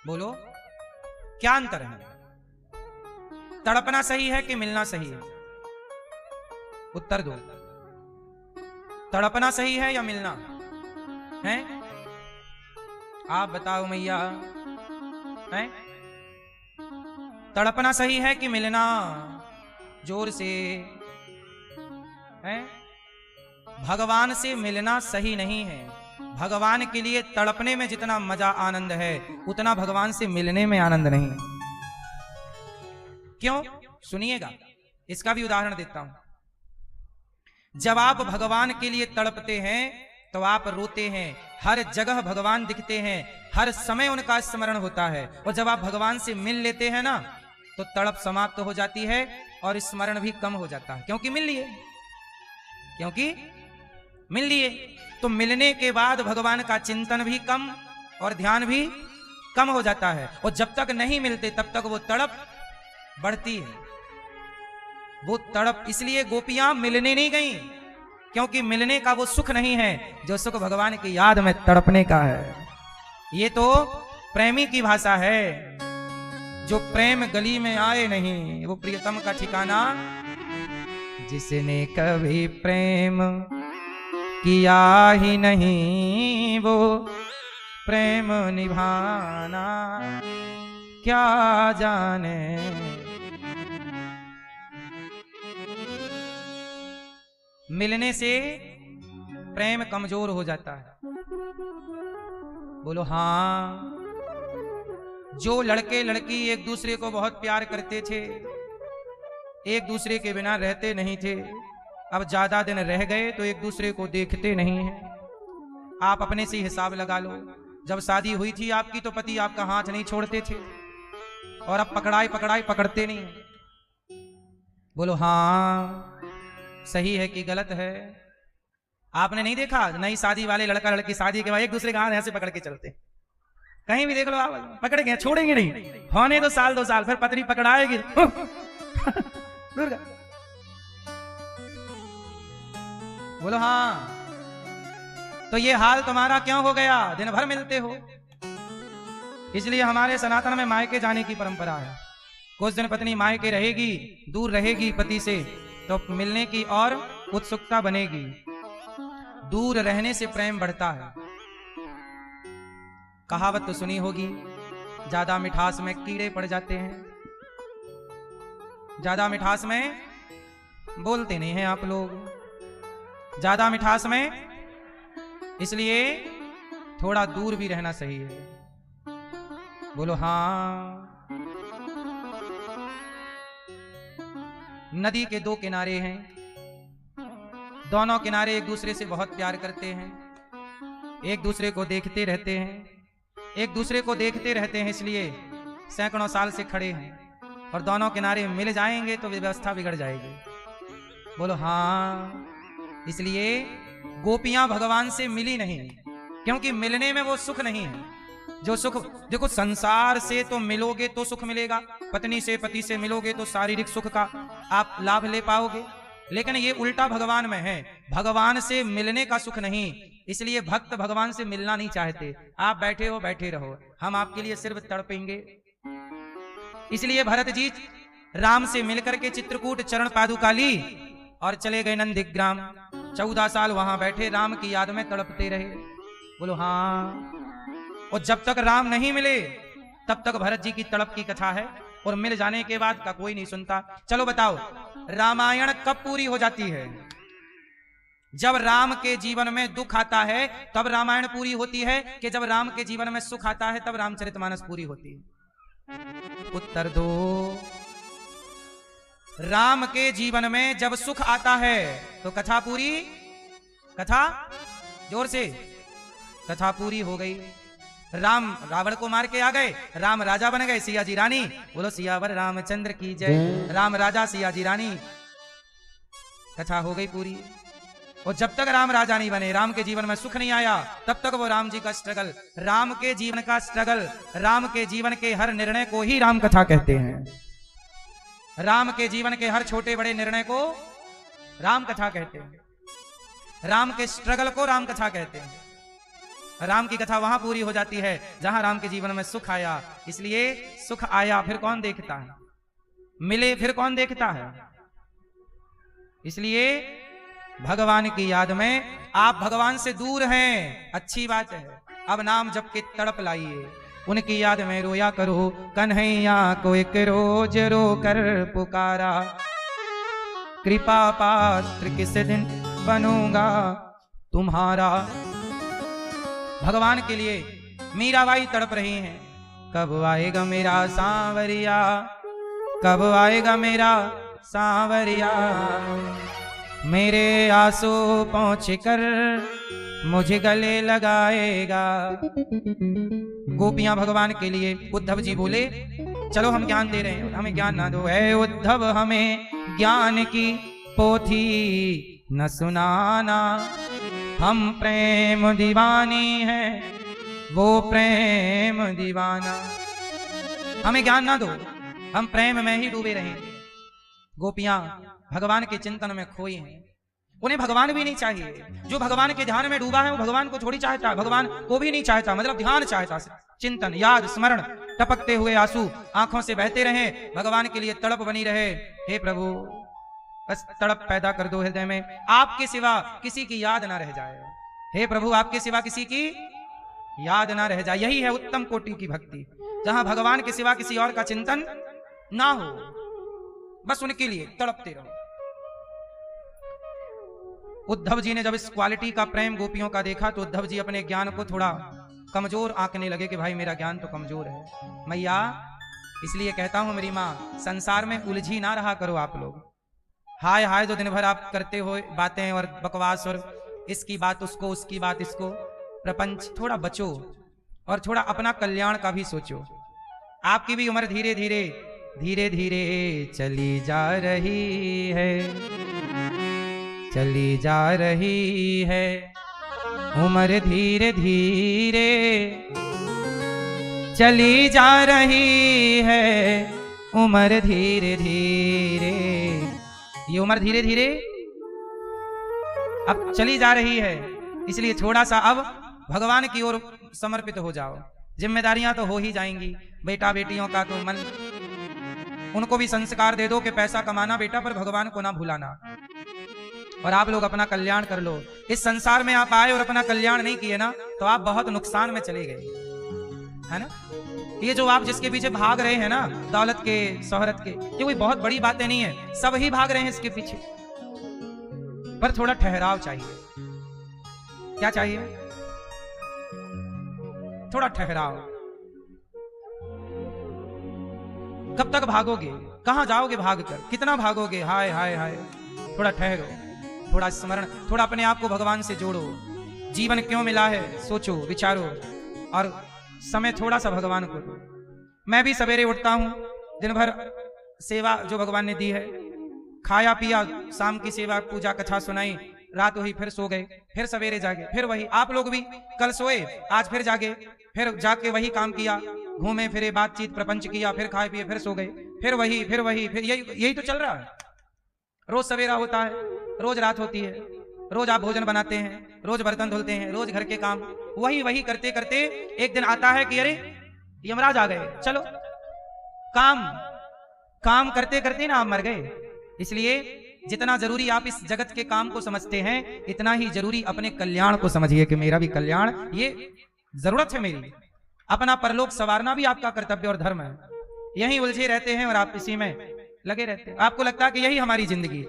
बोलो क्या अंतर है? तड़पना सही है कि मिलना सही है? उत्तर दो। तड़पना सही है या मिलना है? आप बताओ मैया, है तड़पना सही है कि मिलना? जोर से है। भगवान से मिलना सही नहीं है। भगवान के लिए तड़पने में जितना मजा आनंद है उतना भगवान से मिलने में आनंद नहीं। क्यों? सुनिएगा, इसका भी उदाहरण देता हूं। जब आप भगवान के लिए तड़पते हैं तो आप रोते हैं, हर जगह भगवान दिखते हैं, हर समय उनका स्मरण होता है। और जब आप भगवान से मिल लेते हैं ना तो तड़प समाप्त हो जाती है और स्मरण भी कम हो जाता है, क्योंकि मिल लिए, क्योंकि मिल लिए। तो मिलने के बाद भगवान का चिंतन भी कम और ध्यान भी कम हो जाता है। और जब तक नहीं मिलते तब तक वो तड़प बढ़ती है। वो तड़प इसलिए गोपियां मिलने नहीं गई, क्योंकि मिलने का वो सुख नहीं है जो सुख भगवान की याद में तड़पने का है। ये तो प्रेमी की भाषा है। जो प्रेम गली में आए नहीं वो प्रियतम का ठिकाना। जिसने कभी प्रेम किया ही नहीं वो प्रेम निभाना क्या जाने। मिलने से प्रेम कमजोर हो जाता है। बोलो हाँ। जो लड़के लड़की एक दूसरे को बहुत प्यार करते थे, एक दूसरे के बिना रहते नहीं थे, अब ज्यादा दिन रह गए तो एक दूसरे को देखते नहीं हैं। आप अपने से हिसाब लगा लो, जब शादी हुई थी आपकी तो पति आपका हाथ नहीं छोड़ते थे, और अब पकड़ाई पकड़ाई पकड़ते नहीं। बोलो हाँ, सही है कि गलत है? आपने नहीं देखा नई शादी वाले लड़का लड़की शादी के बाद एक दूसरे का हाथ ऐसे पकड़ के चलते, कहीं भी देख लो आप, पकड़ के छोड़ेंगे नहीं, होने दो साल 2 साल, फिर पत्नी पकड़ाएगी बोलो हाँ। तो ये हाल तुम्हारा क्यों हो गया? दिन भर मिलते हो। इसलिए हमारे सनातन में मायके जाने की परंपरा है। कुछ दिन पत्नी मायके रहेगी, दूर रहेगी पति से, तो मिलने की और उत्सुकता बनेगी। दूर रहने से प्रेम बढ़ता है। कहावत तो सुनी होगी, ज्यादा मिठास में कीड़े पड़ जाते हैं। ज्यादा मिठास में बोलते नहीं हैं आप लोग, ज्यादा मिठास में, इसलिए थोड़ा दूर भी रहना सही है। बोलो हाँ। नदी के 2 किनारे हैं, दोनों किनारे एक दूसरे से बहुत प्यार करते हैं, एक दूसरे को देखते रहते हैं, एक दूसरे को देखते रहते हैं, इसलिए सैकड़ों साल से खड़े हैं, और दोनों किनारे मिल जाएंगे तो व्यवस्था बिगड़ जाएगी। बोलो हाँ। इसलिए गोपियां भगवान से मिली नहीं, क्योंकि मिलने में वो सुख नहीं है जो सुख, देखो संसार से तो मिलोगे तो सुख मिलेगा, पत्नी से पति से मिलोगे तो शारीरिक सुख का आप लाभ ले पाओगे, लेकिन ये उल्टा भगवान में है, भगवान से मिलने का सुख नहीं। इसलिए भक्त भगवान से मिलना नहीं चाहते। आप बैठे हो बैठे रहो, हम आपके लिए सिर्फ तड़पेंगे। इसलिए भरत जी राम से मिलकर के चित्रकूट चरण पादुका ली और चले गए नंदीग्राम। 14 साल वहां बैठे, राम की याद में तड़पते रहे। बोलो हाँ। और जब तक राम नहीं मिले तब तक भरत जी की तड़प की कथा है, और मिल जाने के बाद का कोई नहीं सुनता। चलो बताओ, रामायण कब पूरी हो जाती है? जब राम के जीवन में दुख आता है तब रामायण पूरी होती है, कि जब राम के जीवन में सुख आता है तब रामचरितमानस पूरी होती है? उत्तर दो। राम के जीवन में जब सुख आता है तो कथा पूरी, कथा जोर से, कथा पूरी हो गई। राम रावण को मार के आ गए, राम राजा बन गए, सिया जी रानी। बोलो सियावर रामचंद्र की जय। राम राजा सिया जी रानी, कथा हो गई पूरी। और जब तक राम राजा नहीं बने, राम के जीवन में सुख नहीं आया, तब तक वो राम जी का स्ट्रगल, राम के जीवन का स्ट्रगल, राम के जीवन के हर निर्णय को ही राम कथा कहते हैं। राम के जीवन के हर छोटे बड़े निर्णय को राम कथा कहते हैं। राम के स्ट्रगल को राम कथा कहते हैं। राम की कथा वहां पूरी हो जाती है जहां राम के जीवन में सुख आया। इसलिए सुख आया फिर कौन देखता है, मिले फिर कौन देखता है। इसलिए भगवान की याद में आप भगवान से दूर हैं, अच्छी बात है, अब नाम जप के तड़प लाइए, उनकी याद में रोया करो। कन्हैया को एक रोज रो कर पुकारा, कृपा पात्र किस दिन बनूंगा तुम्हारा। भगवान के लिए मीराबाई तड़प रही हैं, कब आएगा मेरा सांवरिया, कब आएगा मेरा सांवरिया, मेरे आंसू पहुंच कर मुझे गले लगाएगा। गोपियां भगवान के लिए, उद्धव जी बोले चलो हम ज्ञान दे रहे हैं, हमें ज्ञान ना दो। है उद्धव हमें ज्ञान की पोथी न सुनाना, हम प्रेम दीवानी हैं वो प्रेम दीवाना। हमें ज्ञान ना दो, हम प्रेम में ही डूबे रहेंगे। गोपियां भगवान के चिंतन में खोई हैं, उन्हें भगवान भी नहीं चाहिए। जो भगवान के ध्यान में डूबा है वो भगवान को थोड़ी चाहता, भगवान को भी नहीं चाहता, मतलब ध्यान चाहता, चिंतन, याद, स्मरण, टपकते हुए आंसू आंखों से बहते रहे, भगवान के लिए तड़प बनी रहे। हे प्रभु बस तड़प पैदा कर दो हृदय में, आपके सिवा किसी की याद ना रह जाए। हे प्रभु आपके सिवा किसी की याद ना रह जाए। यही है उत्तम कोटि की भक्ति, जहां भगवान के सिवा किसी और का चिंतन ना हो, बस उनके लिए तड़पते रहो। उद्धव जी ने जब इस क्वालिटी का प्रेम गोपियों का देखा तो उद्धव जी अपने ज्ञान को थोड़ा कमजोर आंकने लगे कि भाई मेरा ज्ञान तो कमजोर है। मैया इसलिए कहता हूं मेरी मां, संसार में उलझी ना रहा करो आप लोग। हाय हाय जो दिन भर आप करते हो बातें और बकवास और इसकी बात उसको उसकी बात इसको, प्रपंच, थोड़ा बचो। और थोड़ा अपना कल्याण का भी सोचो। आपकी भी उम्र धीरे धीरे धीरे धीरे चली जा रही है, चली जा रही है। उम्र धीरे धीरे चली जा रही है, उम्र धीरे धीरे। ये उम्र धीरे धीरे अब चली जा रही है, इसलिए थोड़ा सा अब भगवान की ओर समर्पित हो जाओ। जिम्मेदारियां तो हो ही जाएंगी, बेटा बेटियों का तो मन, उनको भी संस्कार दे दो कि पैसा कमाना बेटा, पर भगवान को ना भुलाना। और आप लोग अपना कल्याण कर लो। इस संसार में आप आए और अपना कल्याण नहीं किए ना, तो आप बहुत नुकसान में चले गए, है ना। ये जो आप जिसके पीछे भाग रहे हैं ना, दौलत के, शोहरत के, ये कोई बहुत बड़ी बातें नहीं है, सब ही भाग रहे हैं इसके पीछे। पर थोड़ा ठहराव चाहिए। क्या चाहिए? थोड़ा ठहराव। कब तक भागोगे? कहां जाओगे भागकर? कितना भागोगे? हाय हाय हाय। थोड़ा ठहरो, थोड़ा स्मरण, थोड़ा अपने आप को भगवान से जोड़ो। जीवन क्यों मिला है सोचो, विचारो, और समय थोड़ा सा भगवान को दो। मैं भी सवेरे उठता हूं, दिन भर सेवा जो भगवान ने दी है, खाया पिया, शाम की सेवा, पूजा कथा सुनाई, रात हुई फिर सो गए, फिर सवेरे जागे, फिर वही। आप लोग भी कल सोए, आज फिर जागे, फिर जाके वही काम किया, घूमे फिरे, बातचीत, प्रपंच किया, फिर खाए पिए, फिर सो गए, फिर वही, फिर वही, फिर यही तो चल रहा है। रोज सवेरा होता है, रोज रात होती है, रोज आप भोजन बनाते हैं, रोज बर्तन धुलते हैं, रोज घर के काम, वही वही करते करते एक दिन आता है कि अरे यमराज आ गए, चलो काम काम करते करते ना आप मर गए। इसलिए जितना जरूरी आप इस जगत के काम को समझते हैं, इतना ही जरूरी अपने कल्याण को समझिए कि मेरा भी कल्याण, ये जरूरत है मेरी। अपना परलोक संवारना भी आपका कर्तव्य और धर्म है। यही उलझे रहते हैं और आप इसी में लगे रहते हैं। आपको लगता है कि यही हमारी जिंदगी।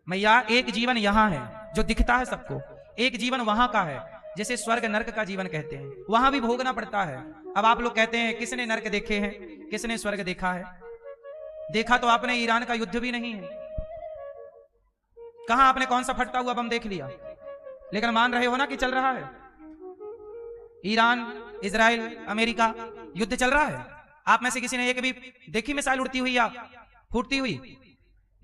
मैया, एक जीवन यहाँ है जो दिखता है सबको, एक जीवन वहां का है, जैसे स्वर्ग नर्क का जीवन कहते हैं, वहां भी भोगना पड़ता है। अब आप लोग कहते हैं किसने नर्क देखे हैं, किसने स्वर्ग देखा है? देखा तो आपने ईरान का युद्ध भी नहीं है। कहां आपने कौन सा फटता हुआ बम देख लिया? लेकिन मान रहे हो ना कि चल रहा है। ईरान, इजराइल, अमेरिका युद्ध चल रहा है। आप में से किसी ने एक भी देखी मिसाइल उड़ती हुई या फूटती हुई?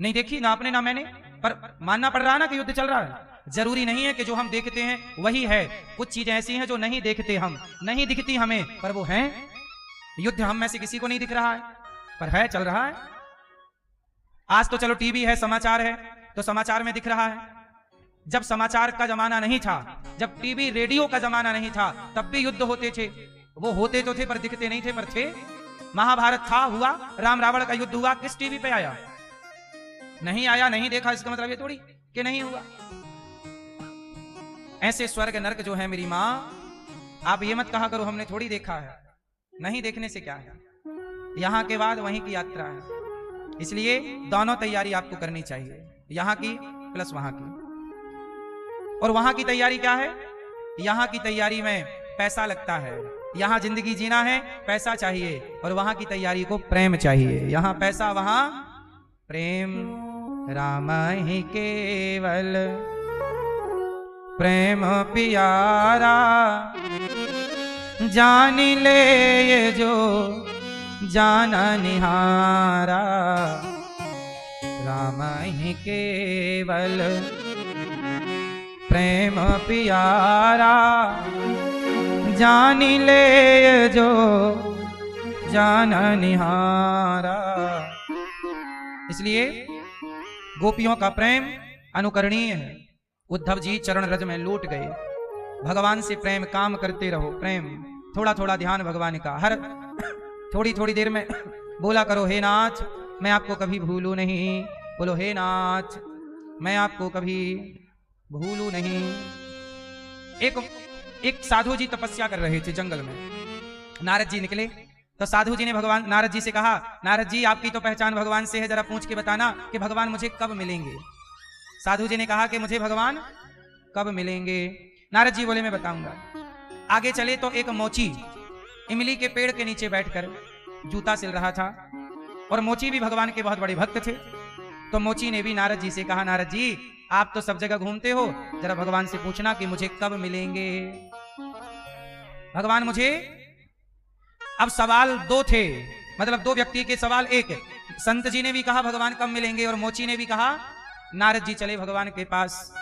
नहीं देखी ना आपने ना मैंने, पर मानना पड़ रहा है ना कि युद्ध चल रहा है। जरूरी नहीं है कि जो हम देखते हैं वही है, कुछ चीजें ऐसी हैं जो नहीं देखते हम, नहीं दिखती हमें, पर वो हैं। युद्ध हम में से किसी को नहीं दिख रहा है, पर है, चल रहा है। आज तो चलो टीवी है, समाचार है, तो समाचार में दिख रहा है। जब समाचार का जमाना नहीं था, जब टीवी रेडियो का जमाना नहीं था, तब भी युद्ध होते थे। वो होते तो थे पर दिखते नहीं थे, पर थे। महाभारत था, हुआ, राम रावण का युद्ध हुआ, किस टीवी पे आया? नहीं आया, नहीं देखा, इसका मतलब ये थोड़ी कि नहीं हुआ। ऐसे स्वर्ग नरक जो है मेरी माँ, आप ये मत कहा करो हमने थोड़ी देखा है। नहीं देखने से क्या है, यहां के बाद वहीं की यात्रा है। इसलिए दोनों तैयारी आपको करनी चाहिए, यहां की प्लस वहां की। और वहां की तैयारी क्या है? यहां की तैयारी में पैसा लगता है। यहां जिंदगी जीना है, पैसा चाहिए, और वहां की तैयारी को प्रेम चाहिए। यहां पैसा, वहां प्रेम। राम ही केवल प्रेम प्यारा, जान ले ये जो जाना निहारा। राम ही केवल प्रेम प्यारा, जान ले ये जो जाना निहारा। इसलिए गोपियों का प्रेम अनुकरणीय है। उद्धव जी चरण रज में लूट गए। भगवान से प्रेम, काम करते रहो, प्रेम, थोड़ा थोड़ा ध्यान भगवान का, हर थोड़ी थोड़ी देर में बोला करो, हे नाथ मैं आपको कभी भूलू नहीं। बोलो, हे नाथ मैं आपको कभी भूलू नहीं। एक साधु जी तपस्या कर रहे थे जंगल में। नारद जी निकले तो साधु जी ने भगवान नारद जी से कहा, नारद जी आपकी तो पहचान भगवान से है, जरा पूछ के बताना कि भगवान मुझे कब मिलेंगे। साधु जी ने कहा कि मुझे भगवान कब मिलेंगे। नारद जी बोले मैं बताऊंगा। आगे चले तो एक मोची इमली के पेड़ के नीचे बैठकर जूता सिल रहा था, और मोची भी भगवान के बहुत बड़े भक्त थे। तो मोची ने भी नारद जी से कहा, नारद जी आप तो सब जगह घूमते हो, जरा भगवान से पूछना कि मुझे कब मिलेंगे, भगवान मुझे अब सवाल दो थे, मतलब दो व्यक्ति के सवाल एक। संत जी ने भी कहा भगवान कब मिलेंगे, और मोची ने भी कहा। नारद जी चले भगवान के पास,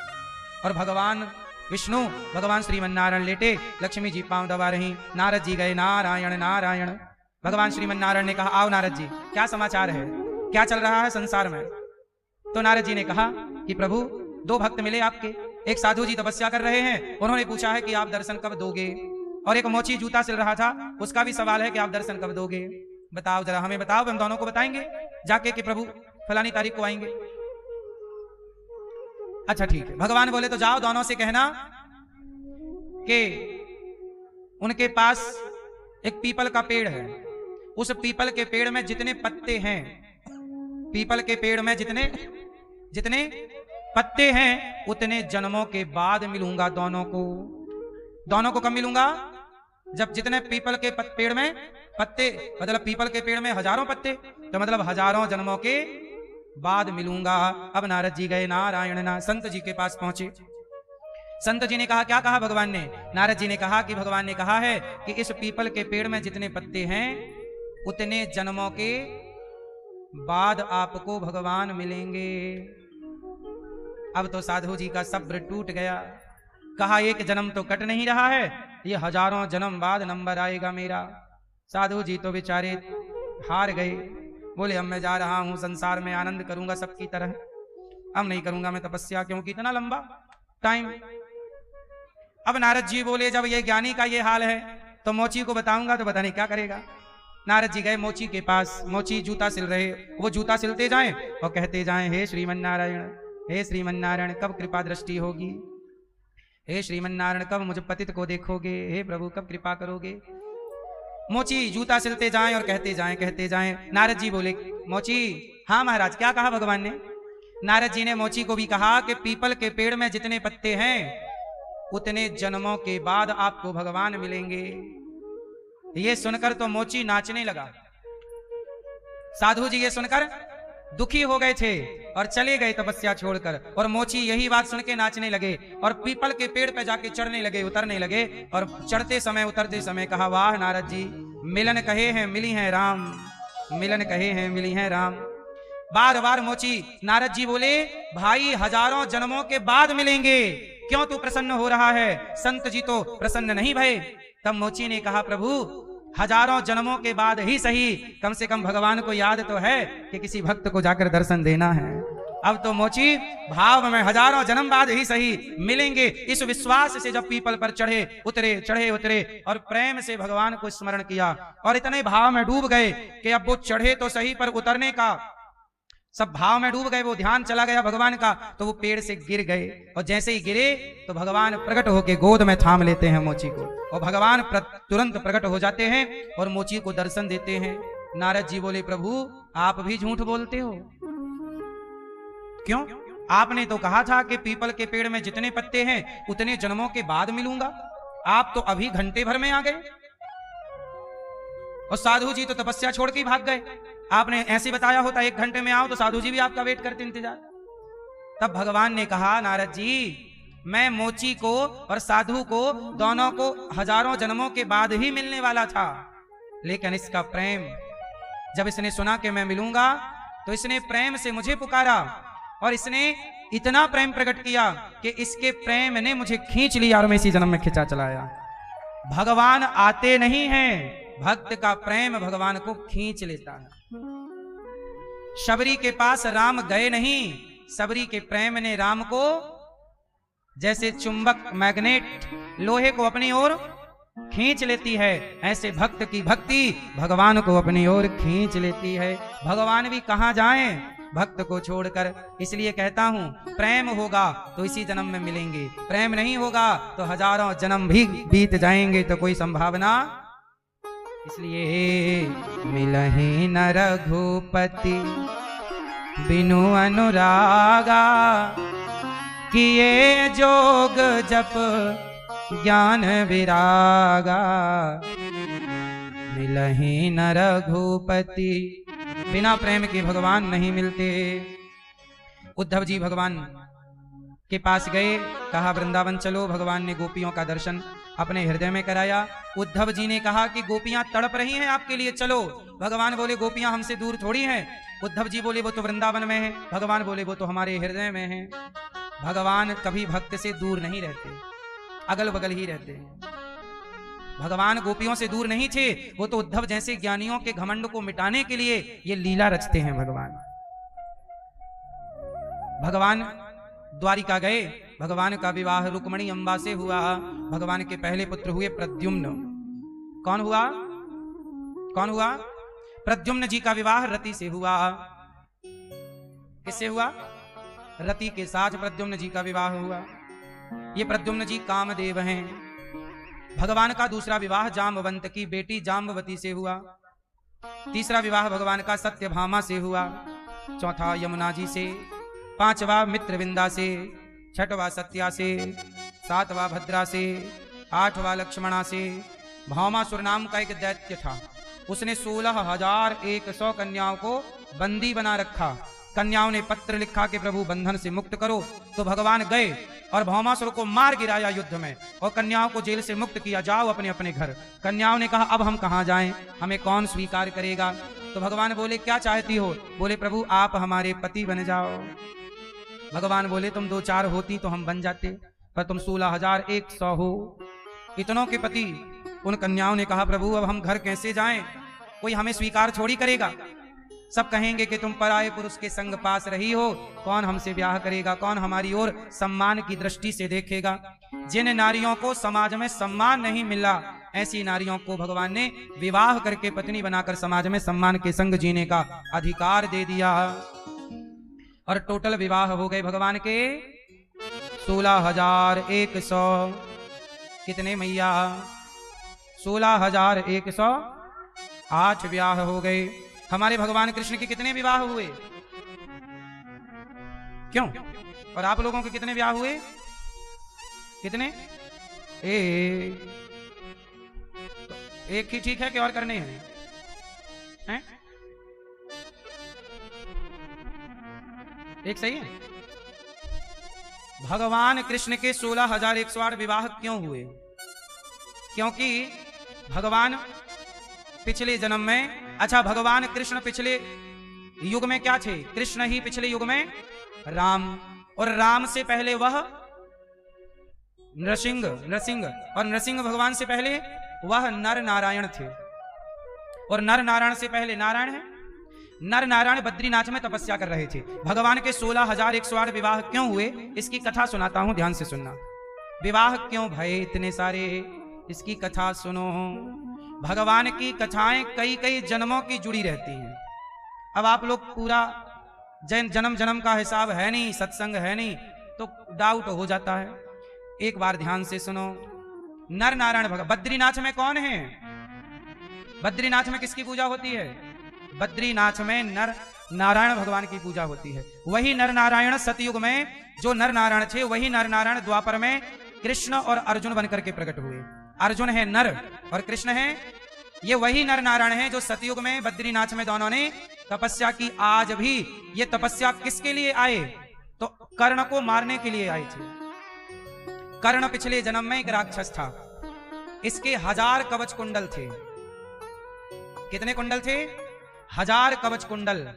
और भगवान विष्णु, भगवान श्रीमन्नारायण लेटे, लक्ष्मी जी पांव दबा रही। नारद जी गए, नारायण नारायण। भगवान श्रीमन्नारायण ने कहा, आओ नारद जी, क्या समाचार है, क्या चल रहा है संसार में। तो नारद जी ने कहा कि प्रभु, दो भक्त मिले आपके, एक साधु जी तपस्या कर रहे हैं, उन्होंने पूछा है कि आप दर्शन कब दोगे, और एक मोची जूता सिल रहा था, उसका भी सवाल है कि आप दर्शन कब दोगे। बताओ जरा, हमें बताओ, हम दोनों को बताएंगे जाके कि प्रभु फलानी तारीख को आएंगे। अच्छा ठीक है। भगवान बोले तो जाओ, दोनों से कहना कि उनके पास एक पीपल का पेड़ है, उस पीपल के पेड़ में जितने पत्ते हैं, पीपल के पेड़ में जितने जितने पत्ते हैं, उतने जन्मों के बाद मिलूंगा दोनों को। दोनों को कब मिलूंगा, जब जितने पीपल के पेड़ में पत्ते, मतलब पीपल के पेड़ में हजारों पत्ते, तो मतलब हजारों जन्मों के बाद मिलूंगा। अब नारद जी गए, नारायण ना, संत जी के पास पहुंचे। संत जी ने कहा, क्या कहा भगवान ने। नारद जी ने कहा कि भगवान ने कहा है कि इस पीपल के पेड़ में जितने पत्ते हैं, उतने जन्मों के बाद आपको भगवान मिलेंगे। अब तो साधु जी का सब्र टूट गया। कहा, एक जन्म तो कट नहीं रहा है, ये हजारों जन्म बाद नंबर आएगा मेरा। साधु जी तो बेचारे हार गए, बोले अब मैं जा रहा हूं, संसार में आनंद करूंगा सबकी तरह, अब नहीं करूंगा मैं तपस्या, क्योंकि इतना लंबा टाइम। अब नारद जी बोले, जब ये ज्ञानी का ये हाल है तो मोची को बताऊंगा तो पता नहीं क्या करेगा। नारद जी गए मोची के पास, मोची जूता सिल रहे, वो जूता सिलते जाएं और कहते जाएं, हे श्रीमन्नारायण, हे श्रीमन्नारायण, कब कृपा दृष्टि होगी, हे श्रीमन्नारायण, कब मुझे पतित को देखोगे, हे प्रभु कब कृपा करोगे। मोची जूता सिलते जाएं और कहते जाएं, कहते जाएं। नारद जी बोले, मोची, हाँ महाराज, क्या कहा भगवान ने। नारद जी ने मोची को भी कहा कि पीपल के पेड़ में जितने पत्ते हैं, उतने जन्मों के बाद आपको भगवान मिलेंगे। ये सुनकर तो मोची नाचने लगा। साधु जी ये सुनकर दुखी हो गए थे और चले गए तपस्या छोड़कर, और मोची यही बात सुन के नाचने लगे और पीपल के पेड़ पे जाके चढ़ने लगे, उतरने लगे। और चढ़ते समय उतरते समय कहा, वाह नारद जी, मिलन कहे हैं मिली हैं राम, मिलन कहे हैं मिली हैं राम। बार बार मोची। नारद जी बोले, भाई हजारों जन्मों के बाद मिलेंगे, क्यों तू प्रसन्न हो रहा है, संत जी तो प्रसन्न नहीं भये। तब मोची ने कहा, प्रभु हजारों जन्मों के बाद ही सही, कम से कम भगवान को याद तो है कि किसी भक्त को जाकर दर्शन देना है। अब तो मोची भाव में हजारों जन्म बाद ही सही मिलेंगे, इस विश्वास से जब पीपल पर चढ़े उतरे, चढ़े उतरे और प्रेम से भगवान को स्मरण किया, और इतने भाव में डूब गए कि अब वो चढ़े तो सही पर उतरने का सब भाव में डूब गए, वो ध्यान चला गया भगवान का, तो वो पेड़ से गिर गए। और जैसे ही गिरे तो भगवान प्रकट होके गोद में थाम लेते हैं मोची को, और भगवान तुरंत प्रकट हो जाते हैं और मोची को दर्शन देते हैं। नारद जी बोले, प्रभु आप भी झूठ बोलते हो, क्यों? आपने तो कहा था कि पीपल के पेड़ में जितने पत्ते हैं उतने जन्मों के बाद मिलूंगा, आप तो अभी घंटे भर में आ गए। और साधु जी तो तपस्या छोड़ के भाग गए। आपने ऐसे बताया होता 1 घंटे में आओ, तो साधु जी भी आपका वेट करते इंतजार। तब भगवान ने कहा, नारद जी, मैं मोची को और साधु को दोनों को हजारों जन्मों के बाद ही मिलने वाला था, लेकिन इसका प्रेम, जब इसने सुना कि मैं मिलूंगा तो इसने प्रेम से मुझे पुकारा, और इसने इतना प्रेम प्रकट किया कि इसके प्रेम ने मुझे खींच लिया और मैं इसी जन्म में खिंचा चलाया। भगवान आते नहीं हैं, भक्त का प्रेम भगवान को खींच लेता है। शबरी के पास राम गए नहीं, शबरी के प्रेम ने राम को, जैसे चुंबक मैग्नेट लोहे को अपनी ओर खींच लेती है, ऐसे भक्त की भक्ति भगवान को अपनी ओर खींच लेती है। भगवान भी कहां जाएं भक्त को छोड़कर। इसलिए कहता हूं, प्रेम होगा तो इसी जन्म में मिलेंगे, प्रेम नहीं होगा तो हजारों जन्म भी बीत जाएंगे, तो कोई संभावना। इसलिए मिलहि न रघुपति बिनु अनुरागा, किए जोग जप ज्ञान विरागा। मिलहि न रघुपति, बिना प्रेम के भगवान नहीं मिलते। उद्धव जी भगवान के पास गए, कहा वृंदावन चलो। भगवान ने गोपियों का दर्शन अपने हृदय में कराया। उद्धव जी ने कहा कि गोपियां तड़प रही हैं आपके लिए, चलो। भगवान बोले गोपियां हमसे दूर थोड़ी हैं। उद्धव जी बोले वो तो वृंदावन में है। भगवान बोले वो तो हमारे हृदय में है। भगवान कभी भक्त से दूर नहीं रहते, अगल बगल ही रहते हैं। भगवान गोपियों से दूर नहीं थे, वो तो उद्धव जैसे ज्ञानियों के घमंड को मिटाने के लिए ये लीला रचते हैं। भगवान द्वारिका गए। भगवान का विवाह रुक्मणी अंबा से हुआ। भगवान के पहले पुत्र हुए प्रद्युम्न। कौन हुआ? कौन हुआ? प्रद्युम्न जी का विवाह रति से हुआ। किससे हुआ? रति के साथ प्रद्युम्न जी का विवाह हुआ। ये प्रद्युम्न जी कामदेव हैं। भगवान का दूसरा विवाह जाम्बवंत की बेटी जाम्बवती से हुआ। तीसरा विवाह भगवान का सत्यभामा से हुआ। चौथा यमुना जी से। पांचवा मित्रविंदा से। छठवा सत्या से। सातवां भद्रा से। आठवां लक्ष्मणा से। भामासुर नाम का एक दैत्य था, उसने 16,100 कन्याओं को बंदी बना रखा। कन्याओं ने पत्र लिखा कि प्रभु बंधन से मुक्त करो, तो भगवान गए और भामासुर को मार गिराया युद्ध में और कन्याओं को जेल से मुक्त किया, जाओ अपने अपने घर। कन्याओं ने कहा अब हम कहाँ जाएं, हमें कौन स्वीकार करेगा? तो भगवान बोले क्या चाहती हो? बोले प्रभु आप हमारे पति बन जाओ। भगवान बोले तुम 2-4 होती तो हम बन जाते, पर तुम 16,100 हो, इतनों के पति। उन कन्याओं ने कहा प्रभु अब हम घर कैसे जाएं, कोई हमें स्वीकार थोड़ी करेगा। सब कहेंगे कि तुम पराये पुरुष के संग पास रही हो, कौन हमसे ब्याह करेगा, कौन हमारी ओर सम्मान की दृष्टि से देखेगा। जिन नारियों को समाज में सम्मान नहीं मिला, ऐसी नारियों को भगवान ने विवाह करके पत्नी बनाकर समाज में सम्मान के संग जीने का अधिकार दे दिया। और टोटल विवाह हो गए भगवान के 16,100। कितने मैया? 16,108 विवाह हो गए। हमारे भगवान कृष्ण के कितने विवाह हुए? क्यों? और आप लोगों के कितने विवाह हुए? कितने? एक ही ठीक है कि और करने हैं? एक सही है। भगवान कृष्ण के 16,108 विवाह क्यों हुए? क्योंकि भगवान पिछले जन्म में, अच्छा भगवान कृष्ण पिछले युग में क्या थे? कृष्ण ही पिछले युग में राम, और राम से पहले वह नृसिंह, और नृसिंह भगवान से पहले वह नर नारायण थे, और नर नारायण से पहले नारायण है। नर नारायण बद्रीनाथ में तपस्या कर रहे थे। भगवान के 16,108 विवाह क्यों हुए, इसकी कथा सुनाता हूं, ध्यान से सुनना। विवाह क्यों भये इतने सारे, इसकी कथा सुनो। भगवान की कथाएं कई कई जन्मों की जुड़ी रहती हैं। अब आप लोग पूरा जन्म जन्म का हिसाब है नहीं, सत्संग है नहीं, तो डाउट हो जाता है। एक बार ध्यान से सुनो। नर नारायण बद्रीनाथ में कौन है? बद्रीनाथ में किसकी पूजा होती है? बद्रीनाथ में नर नारायण भगवान की पूजा होती है। वही नर नारायण सतयुग में जो नर नारायण थे, वही नर नारायण द्वापर में कृष्ण और अर्जुन बनकर के प्रकट हुए। अर्जुन है नर और कृष्ण है, ये वही नर नारायण है जो सतयुग में बद्रीनाथ में दोनों ने तपस्या की। आज भी ये तपस्या किसके लिए आए? तो कर्ण को मारने के लिए आए थे। कर्ण पिछले जन्म में एक राक्षस था, इसके 1000 कवच कुंडल थे। कितने कुंडल थे? 1000 कवच कुंडल।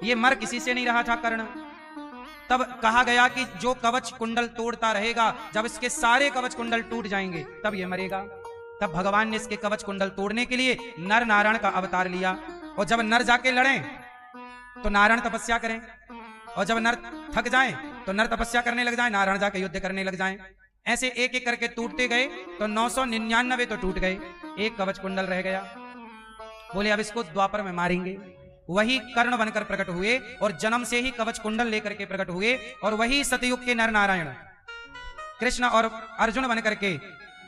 ये मर किसी से नहीं रहा था कर्ण। तब कहा गया कि जो कवच कुंडल तोड़ता रहेगा, जब इसके सारे कवच कुंडल टूट जाएंगे तब ये मरेगा। तब भगवान ने इसके कवच कुंडल तोड़ने के लिए नर नारायण का अवतार लिया। और जब नर जाके लड़ें तो नारायण तपस्या करें, और जब नर थक जाएं तो नर तपस्या करने लग जाएं, नारायण जाके युद्ध करने लग जाएं। ऐसे एक एक करके टूटते गए तो 999 तो टूट गए, एक कवच कुंडल रह गया। बोले अब इसको द्वापर में मारेंगे। वही कर्ण बनकर प्रकट हुए और जन्म से ही कवच कुंडल लेकर के प्रकट हुए, और वही सतयुग के नर नारायण कृष्ण और अर्जुन बनकर के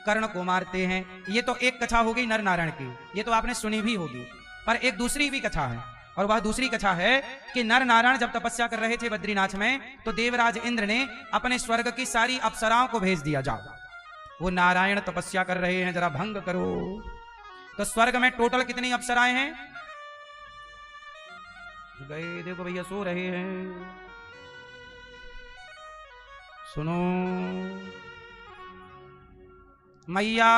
कर्ण को मारते हैं। ये तो एक कथा हो गई नर नारायण की, ये तो आपने सुनी भी होगी। पर एक दूसरी भी कथा है, और वह दूसरी कथा है कि नर नारायण जब तपस्या कर रहे थे बद्रीनाथ में, तो देवराज इंद्र ने अपने स्वर्ग की सारी अप्सराओं को भेज दिया, जाओ वो नारायण तपस्या कर रहे हैं, जरा भंग करो। तो स्वर्ग में टोटल कितनी अप्सराएं हैं? गए देखो भैया, सो रहे हैं। सुनो मैया,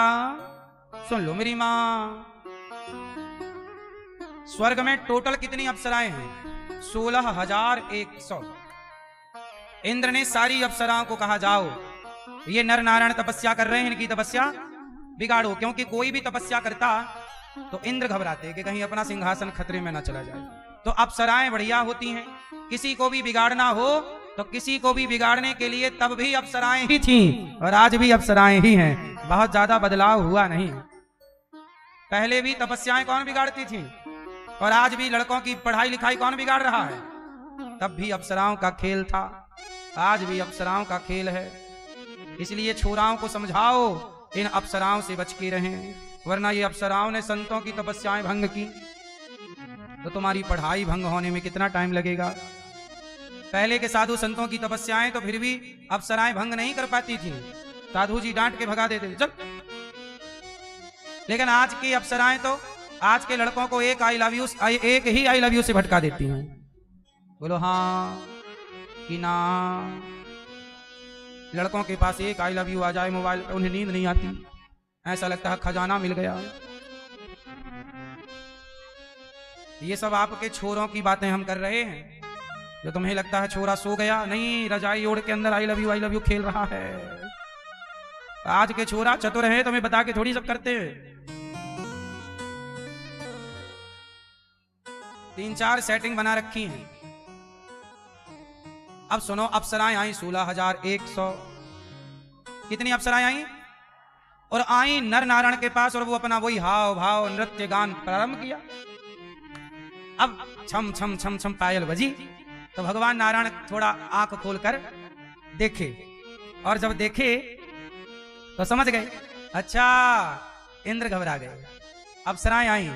सुन लो मेरी मां। स्वर्ग में टोटल कितनी अप्सराएं हैं? 16,100। इंद्र ने सारी अप्सराओं को कहा जाओ, ये नर नारायण तपस्या कर रहे हैं, इनकी तपस्या बिगाड़ो। क्योंकि कोई भी तपस्या करता तो इंद्र घबराते कि कहीं अपना सिंहासन खतरे में ना चला जाए। तो अप्सराएं बढ़िया होती हैं, किसी को भी बिगाड़ना हो तो किसी को भी बिगाड़ने के लिए तब भी अप्सराएं ही थीं और आज भी अप्सराएं ही हैं। बहुत ज्यादा बदलाव हुआ नहीं। पहले भी तपस्याएं कौन बिगाड़ती थी और आज भी लड़कों की पढ़ाई लिखाई कौन बिगाड़ रहा है? तब भी अप्सराओं का खेल था, आज भी अप्सराओं का खेल है। इसलिए छोराओं को समझाओ इन अप्सराओं से बच के रहें, वरना ये अप्सराओं ने संतों की तपस्याएं भंग की तो तुम्हारी पढ़ाई भंग होने में कितना टाइम लगेगा। पहले के साधु संतों की तपस्याएं तो फिर भी अप्सराएं भंग नहीं कर पाती थी, साधु जी डांट के भगा देते चल। लेकिन आज की अप्सराएं तो आज के लड़कों को एक ही आई लव यू से भटका देती हैं। बोलो हाँ कि ना? लड़कों के पास एक आई लव यू आ जाए मोबाइल पे, उन्हें नींद नहीं आती, ऐसा लगता है खजाना मिल गया। ये सब आपके छोरों की बातें हम कर रहे हैं। जो तुम्हें लगता है छोरा सो गया, नहीं, रजाई ओढ़ के अंदर आई लव यू खेल रहा है। आज के छोरा चतुर है, तुम्हें बता के थोड़ी सब करते हैं। 3-4 सेटिंग बना रखी हैं। अब सुनो, अप्सराएं आई 16,100। कितनी अप्सराएं आई? और आई नर नारायण के पास और वो अपना वही हाव भाव नृत्य गान प्रारंभ किया। अब छम छम छम छम पायल बजी तो भगवान नारायण थोड़ा आंख खोलकर देखे, और जब देखे तो समझ गए, अच्छा इंद्र घबरा गए। अप्सराएं आई,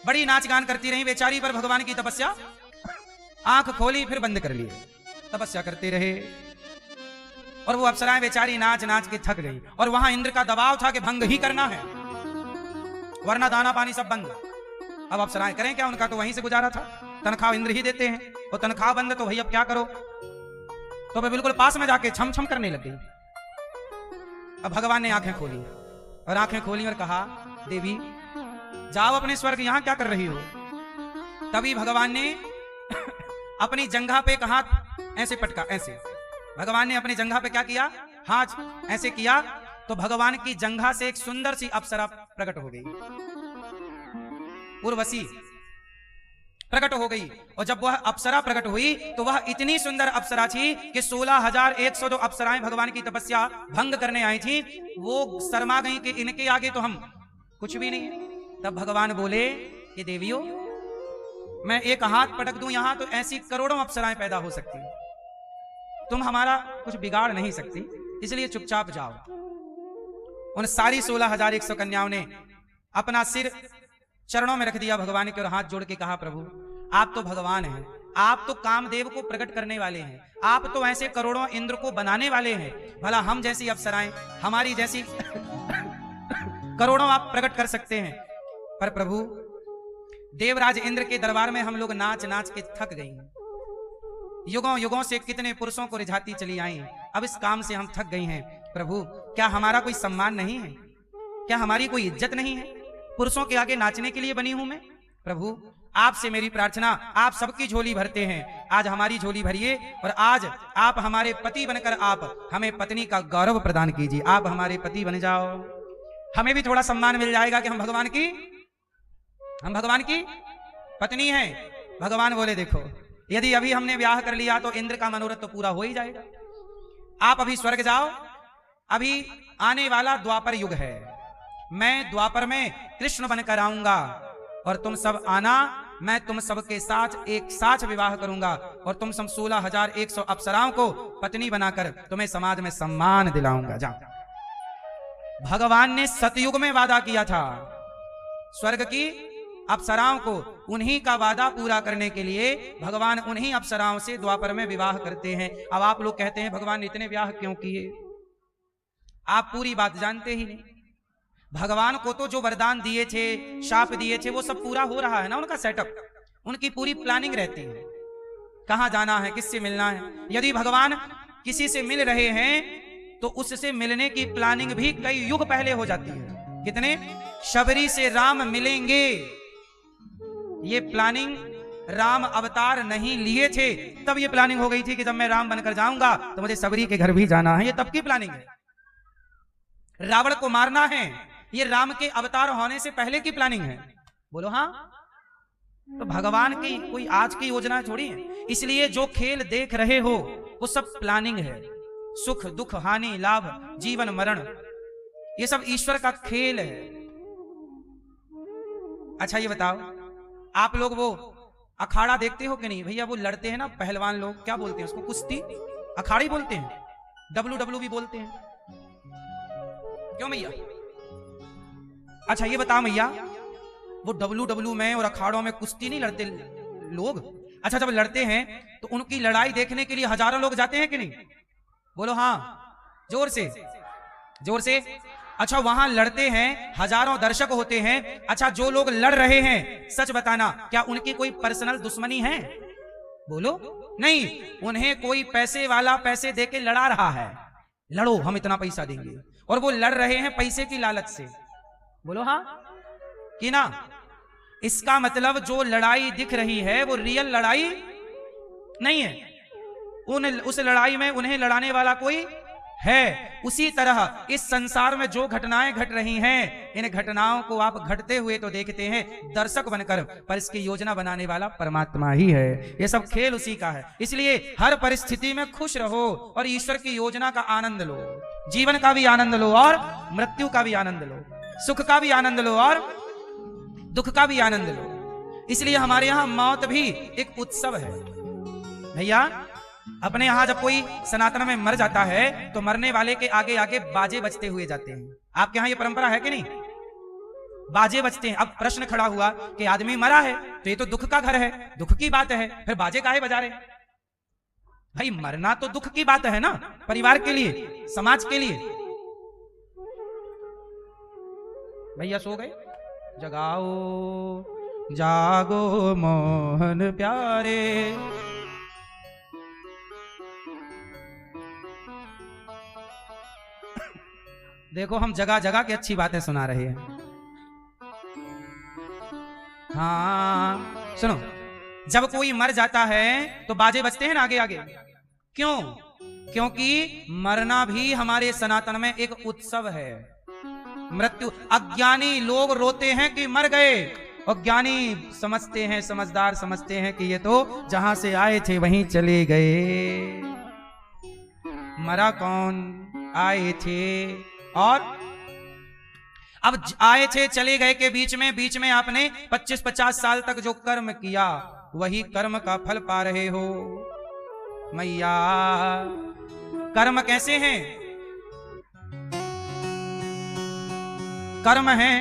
बड़ी नाच गान करती रही बेचारी पर भगवान की तपस्या। आंख खोली फिर बंद कर लिए, तपस्या करते रहे। और वो अप्सराएं बेचारी नाच नाच के थक गई। और वहां इंद्र का दबाव था कि भंग ही करना है, वरना दाना पानी सब बंद। अब अप्सराएं करें क्या, उनका तो वहीं से गुजारा था, तनख्वाह इंद्र ही देते हैं, और तनख्वाह बंद तो भाई अब क्या करो। तो वे बिल्कुल पास में जाके छम छम करने लग गई। अब भगवान ने आंखें खोली, और आंखें खोली और कहा, देवी जाओ अपने स्वर्ग, यहां क्या कर रही हो? तभी भगवान ने अपनी जंघा पे कहा, ऐसे पटका, ऐसे। भगवान ने अपनी जंघा पे क्या किया? हाथ ऐसे किया तो भगवान की जंघा से एक सुंदर सी अप्सरा प्रकट हो गई, उर्वशी प्रकट हो गई। और जब वह अप्सरा प्रकट हुई तो वह इतनी सुंदर अप्सरा थी कि 16,100 जो अप्सराएं भगवान की तपस्या भंग करने आई थी वो शर्मा गई कि इनके आगे तो हम कुछ भी नहीं है। तब भगवान बोले कि देवियों, मैं एक हाथ पटक दूं यहां तो ऐसी करोड़ों अप्सराएं पैदा हो सकती हैं, तुम हमारा कुछ बिगाड़ नहीं सकती, इसलिए चुपचाप जाओ। उन सारी 16,100 कन्याओं ने अपना सिर चरणों में रख दिया भगवान के और हाथ जोड़ के कहा, प्रभु आप तो भगवान हैं, आप तो कामदेव को प्रकट करने वाले हैं, आप तो ऐसे करोड़ों इंद्र को बनाने वाले हैं, भला हम जैसी अप्सराएं, हमारी जैसी करोड़ों आप प्रकट कर सकते हैं। पर प्रभु देवराज इंद्र के दरबार में हम लोग नाच नाच के थक गई हैं, युगों युगों से कितने पुरुषों को रिझाती चली आई, अब इस काम से हम थक गई हैं। प्रभु क्या हमारा कोई सम्मान नहीं है? क्या हमारी कोई इज्जत नहीं है? पुरुषों के आगे नाचने के लिए बनी हूं मैं? प्रभु आपसे मेरी प्रार्थना, आप सबकी झोली भरते हैं, आज हमारी झोली भरिए और आज आप हमारे पति बनकर आप हमें पत्नी का गौरव प्रदान कीजिए। आप हमारे पति बन जाओ, हमें भी थोड़ा सम्मान मिल जाएगा कि हम भगवान की पत्नी हैं। भगवान बोले, देखो यदि अभी हमने ब्याह कर लिया तो इंद्र का मनोरथ तो पूरा हो ही जाएगा। आप अभी स्वर्ग जाओ, अभी आने वाला द्वापर युग है, मैं द्वापर में कृष्ण बनकर आऊंगा और तुम सब आना, मैं तुम सबके साथ एक साथ विवाह करूंगा और तुम सब 16,100 अप्सराओं को पत्नी बनाकर तुम्हें समाज में सम्मान दिलाऊंगा। जाओ। भगवान ने सतयुग में वादा किया था स्वर्ग की अप्सराओं को, उन्हीं का वादा पूरा करने के लिए भगवान उन्हीं अप्सराओं से द्वापर में विवाह करते हैं। अब आप लोग कहते हैं भगवान ने इतने विवाह क्यों किए? आप पूरी बात जानते ही नहीं। भगवान को तो जो वरदान दिए थे, शाप दिए थे, वो सब पूरा हो रहा है ना, उनका सेटअप, उनकी पूरी प्लानिंग रहती है, कहां जाना है, किससे मिलना है। यदि भगवान किसी से मिल रहे हैं तो उससे मिलने की प्लानिंग भी कई युग पहले हो जाती है। कितने? शबरी से राम मिलेंगे, ये प्लानिंग राम अवतार नहीं लिए थे तब ये प्लानिंग हो गई थी कि जब मैं राम बनकर जाऊंगा तो मुझे सबरी के घर भी जाना है, ये तब की प्लानिंग है। रावण को मारना है, ये राम के अवतार होने से पहले की प्लानिंग है। बोलो हाँ। तो भगवान की कोई आज की योजना थोड़ी है। इसलिए जो खेल देख रहे हो वो सब प्लानिंग है। सुख दुख हानि लाभ जीवन मरण ये सब ईश्वर का खेल है। अच्छा ये बताओ, आप लोग वो अखाड़ा देखते हो कि नहीं भैया? वो लड़ते हैं ना पहलवान लोग, क्या बोलते हैं उसको? कुश्ती अखाड़ी बोलते हैं, WWE भी बोलते हैं, क्यों भैया? अच्छा ये बताओ भैया, वो WWE में और अखाड़ों में कुश्ती नहीं लड़ते लोग? अच्छा जब लड़ते हैं तो उनकी लड़ाई देखने के लिए हजारों लोग जाते हैं कि नहीं? बोलो हाँ, जोर से जोर से। अच्छा वहां लड़ते हैं, हजारों दर्शक होते हैं। अच्छा जो लोग लड़ रहे हैं सच बताना, क्या उनकी कोई पर्सनल दुश्मनी है? बोलो नहीं, उन्हें कोई पैसे वाला पैसे देके लड़ा रहा है, लड़ो हम इतना पैसा देंगे, और वो लड़ रहे हैं पैसे की लालच से। बोलो हाँ कि ना? इसका मतलब जो लड़ाई दिख रही है वो रियल लड़ाई नहीं है, उस लड़ाई में उन्हें लड़ाने वाला कोई है। उसी तरह इस संसार में जो घटनाएं घट रही हैं, इन घटनाओं को आप घटते हुए तो देखते हैं दर्शक बनकर, पर इसकी योजना बनाने वाला परमात्मा ही है। ये सब खेल उसी का है। इसलिए हर परिस्थिति में खुश रहो और ईश्वर की योजना का आनंद लो। जीवन का भी आनंद लो और मृत्यु का भी आनंद लो, सुख का भी आनंद लो और दुख का भी आनंद लो। इसलिए हमारे यहाँ मौत भी एक उत्सव है भैया। अपने यहां जब कोई सनातन में मर जाता है तो मरने वाले के आगे आगे बाजे बजते हुए जाते हैं। आपके यहां ये परंपरा है कि नहीं? बाजे बजते हैं। अब प्रश्न खड़ा हुआ कि आदमी मरा है तो ये तो दुख का घर है, दुख की बात है, फिर बाजे काहे बजा रहे? भाई मरना तो दुख की बात है ना, परिवार के लिए, समाज के लिए। भैया सो गए? जगाओ जागो मोहन प्यारे, देखो हम जगह जगह की अच्छी बातें सुना रहे हैं। हाँ सुनो, जब कोई मर जाता है तो बाजे बजते हैं ना आगे आगे। क्यों? क्योंकि मरना भी हमारे सनातन में एक उत्सव है। मृत्यु, अज्ञानी लोग रोते हैं कि मर गए, और ज्ञानी समझते हैं, समझदार समझते हैं कि ये तो जहां से आए थे वहीं चले गए। मरा कौन? आए थे, और अब आए थे चले गए के बीच में आपने 25-50 साल तक जो कर्म किया वही कर्म का फल पा रहे हो। मैया कर्म कैसे हैं? कर्म है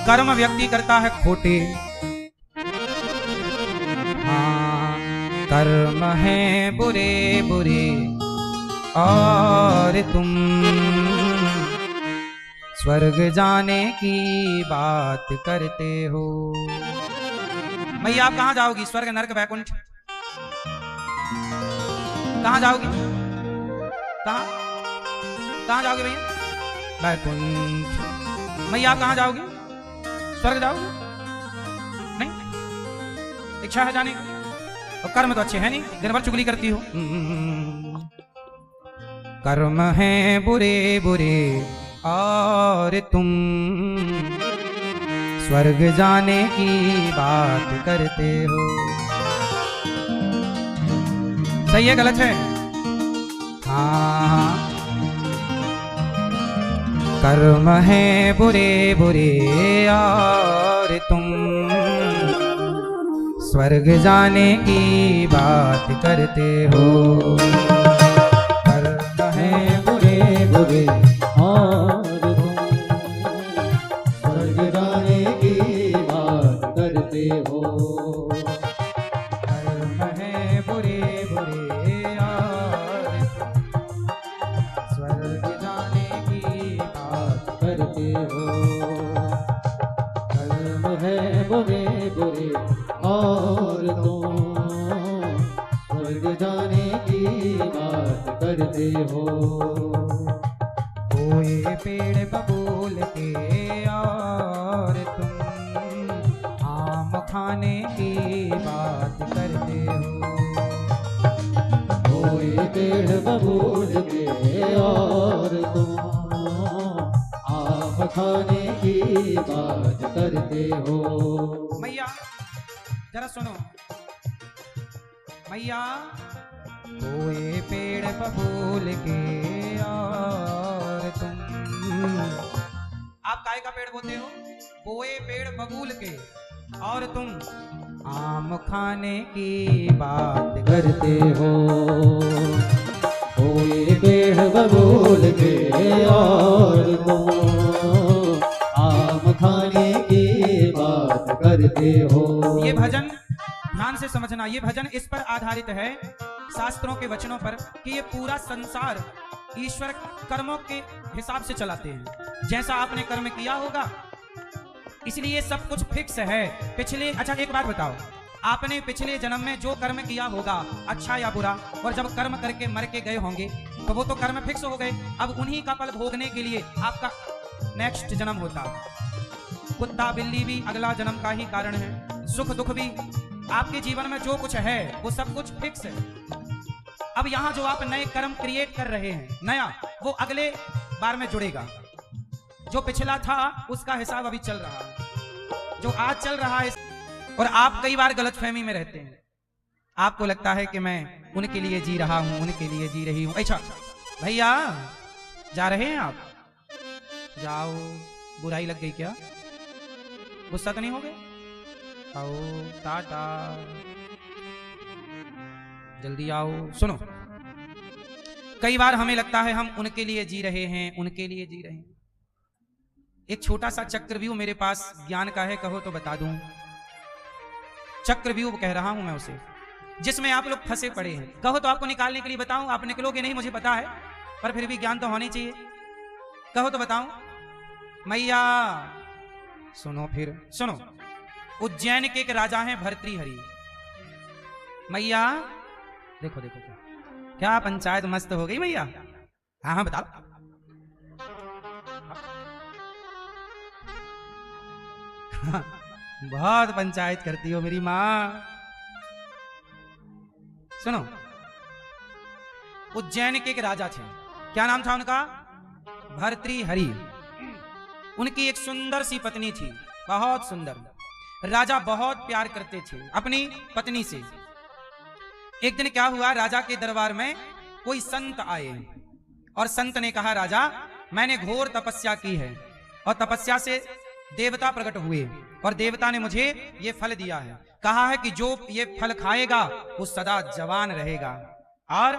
कर्म व्यक्ति करता है खोटे, कर्म है बुरे बुरे और तुम स्वर्ग जाने की बात करते हो। भैया आप कहां जाओगी? स्वर्ग नरक वैकुंठ कहां जाओगी? कहां जाओगे भैया? वैकुंठ। भैया आप कहां जाओगी? स्वर्ग जाओगे? नहीं, इच्छा है जाने की, और कर्म तो अच्छे है नहीं, दिन भर चुगली करती हो। कर्म है बुरे बुरे और तुम स्वर्ग जाने की बात करते हो। सही है गलत है? हाँ, कर्म है बुरे बुरे और तुम स्वर्ग जाने की बात करते हो। कर्म है बुरे बुरे और स्वर्ग जाने की बात करते हो। कर्म है बुरे बुरे और स्वर्ग जाने की बात करते हो। कर्म है बुरे बुरे और तुम स्वर्ग जाने की बात करते हो। कोई पेड़ बबूल के और तुम आम खाने की बात करते हो। कोई पेड़ बबूल के और तुम आम खाने की बात करते हो। मैया जरा सुनो, मैया कोई पेड़ बबूल के और तुम, आप काय का पेड़ बोलते हो? कोई पेड़ बबूल के और तुम आम खाने की बात करते हो। कोई पेड़ बबूल के और तुम आम खाने की बात करते हो। ये भजन ध्यान से समझना, ये भजन इस पर आधारित है, शास्त्रों के वचनों पर, कि ये पूरा संसार ईश्वर कर्मों के हिसाब से चलाते हैं, जैसा आपने कर्म किया होगा इसलिए सब कुछ फिक्स है। पिछले, अच्छा एक बात बताओ, आपने पिछले जन्म में जो कर्म किया होगा अच्छा या बुरा, और जब कर्म करके मर के गए होंगे तो वो तो कर्म फिक्स हो गए। अब उन्हीं का फल भोगने के लिए आपका नेक्स्ट जन्म होता। कुत्ता बिल्ली भी अगला जन्म का ही कारण है, सुख दुख भी, आपके जीवन में जो कुछ है वो सब कुछ फिक्स है। अब यहाँ जो आप नए कर्म क्रिएट कर रहे हैं नया, वो अगले बार में जुड़ेगा। जो पिछला था उसका हिसाब अभी चल रहा है, जो आज चल रहा है। और आप कई बार गलतफहमी में रहते हैं, आपको लगता है कि मैं उनके लिए जी रहा हूं, उनके लिए जी रही हूं। अच्छा भैया जा रहे हैं आप? जाओ, बुराई लग गई क्या? गुस्सा तो नहीं हो गए? आओ, टाटा, जल्दी आओ। सुनो, कई बार हमें लगता है हम उनके लिए जी रहे हैं, उनके लिए जी रहे हैं। एक छोटा सा चक्रव्यूह मेरे पास ज्ञान का है, कहो तो बता दूं। चक्रव्यूह कह रहा हूं मैं उसे, जिसमें आप लोग फंसे पड़े हैं। कहो तो आपको निकालने के लिए बताऊं, आप निकलोगे नहीं मुझे पता है, पर फिर भी ज्ञान तो होनी चाहिए। कहो तो बताऊं। मैया सुनो, फिर सुनो। उज्जैन के एक राजा हैं भर्तृहरि। मैया देखो देखो, क्या पंचायत मस्त हो गई मैया? हाँ हाँ बताओ। बहुत पंचायत करती हो मेरी माँ। सुनो, उज्जैन के एक राजा थे, क्या नाम था उनका? भर्तृहरि। उनकी एक सुंदर सी पत्नी थी, बहुत सुंदर। राजा बहुत प्यार करते थे अपनी पत्नी से। एक दिन क्या हुआ, राजा के दरबार में कोई संत आए और संत ने कहा, राजा मैंने घोर तपस्या की है और तपस्या से देवता प्रकट हुए और देवता ने मुझे ये फल दिया है। कहा है कि जो ये फल खाएगा वो सदा जवान रहेगा और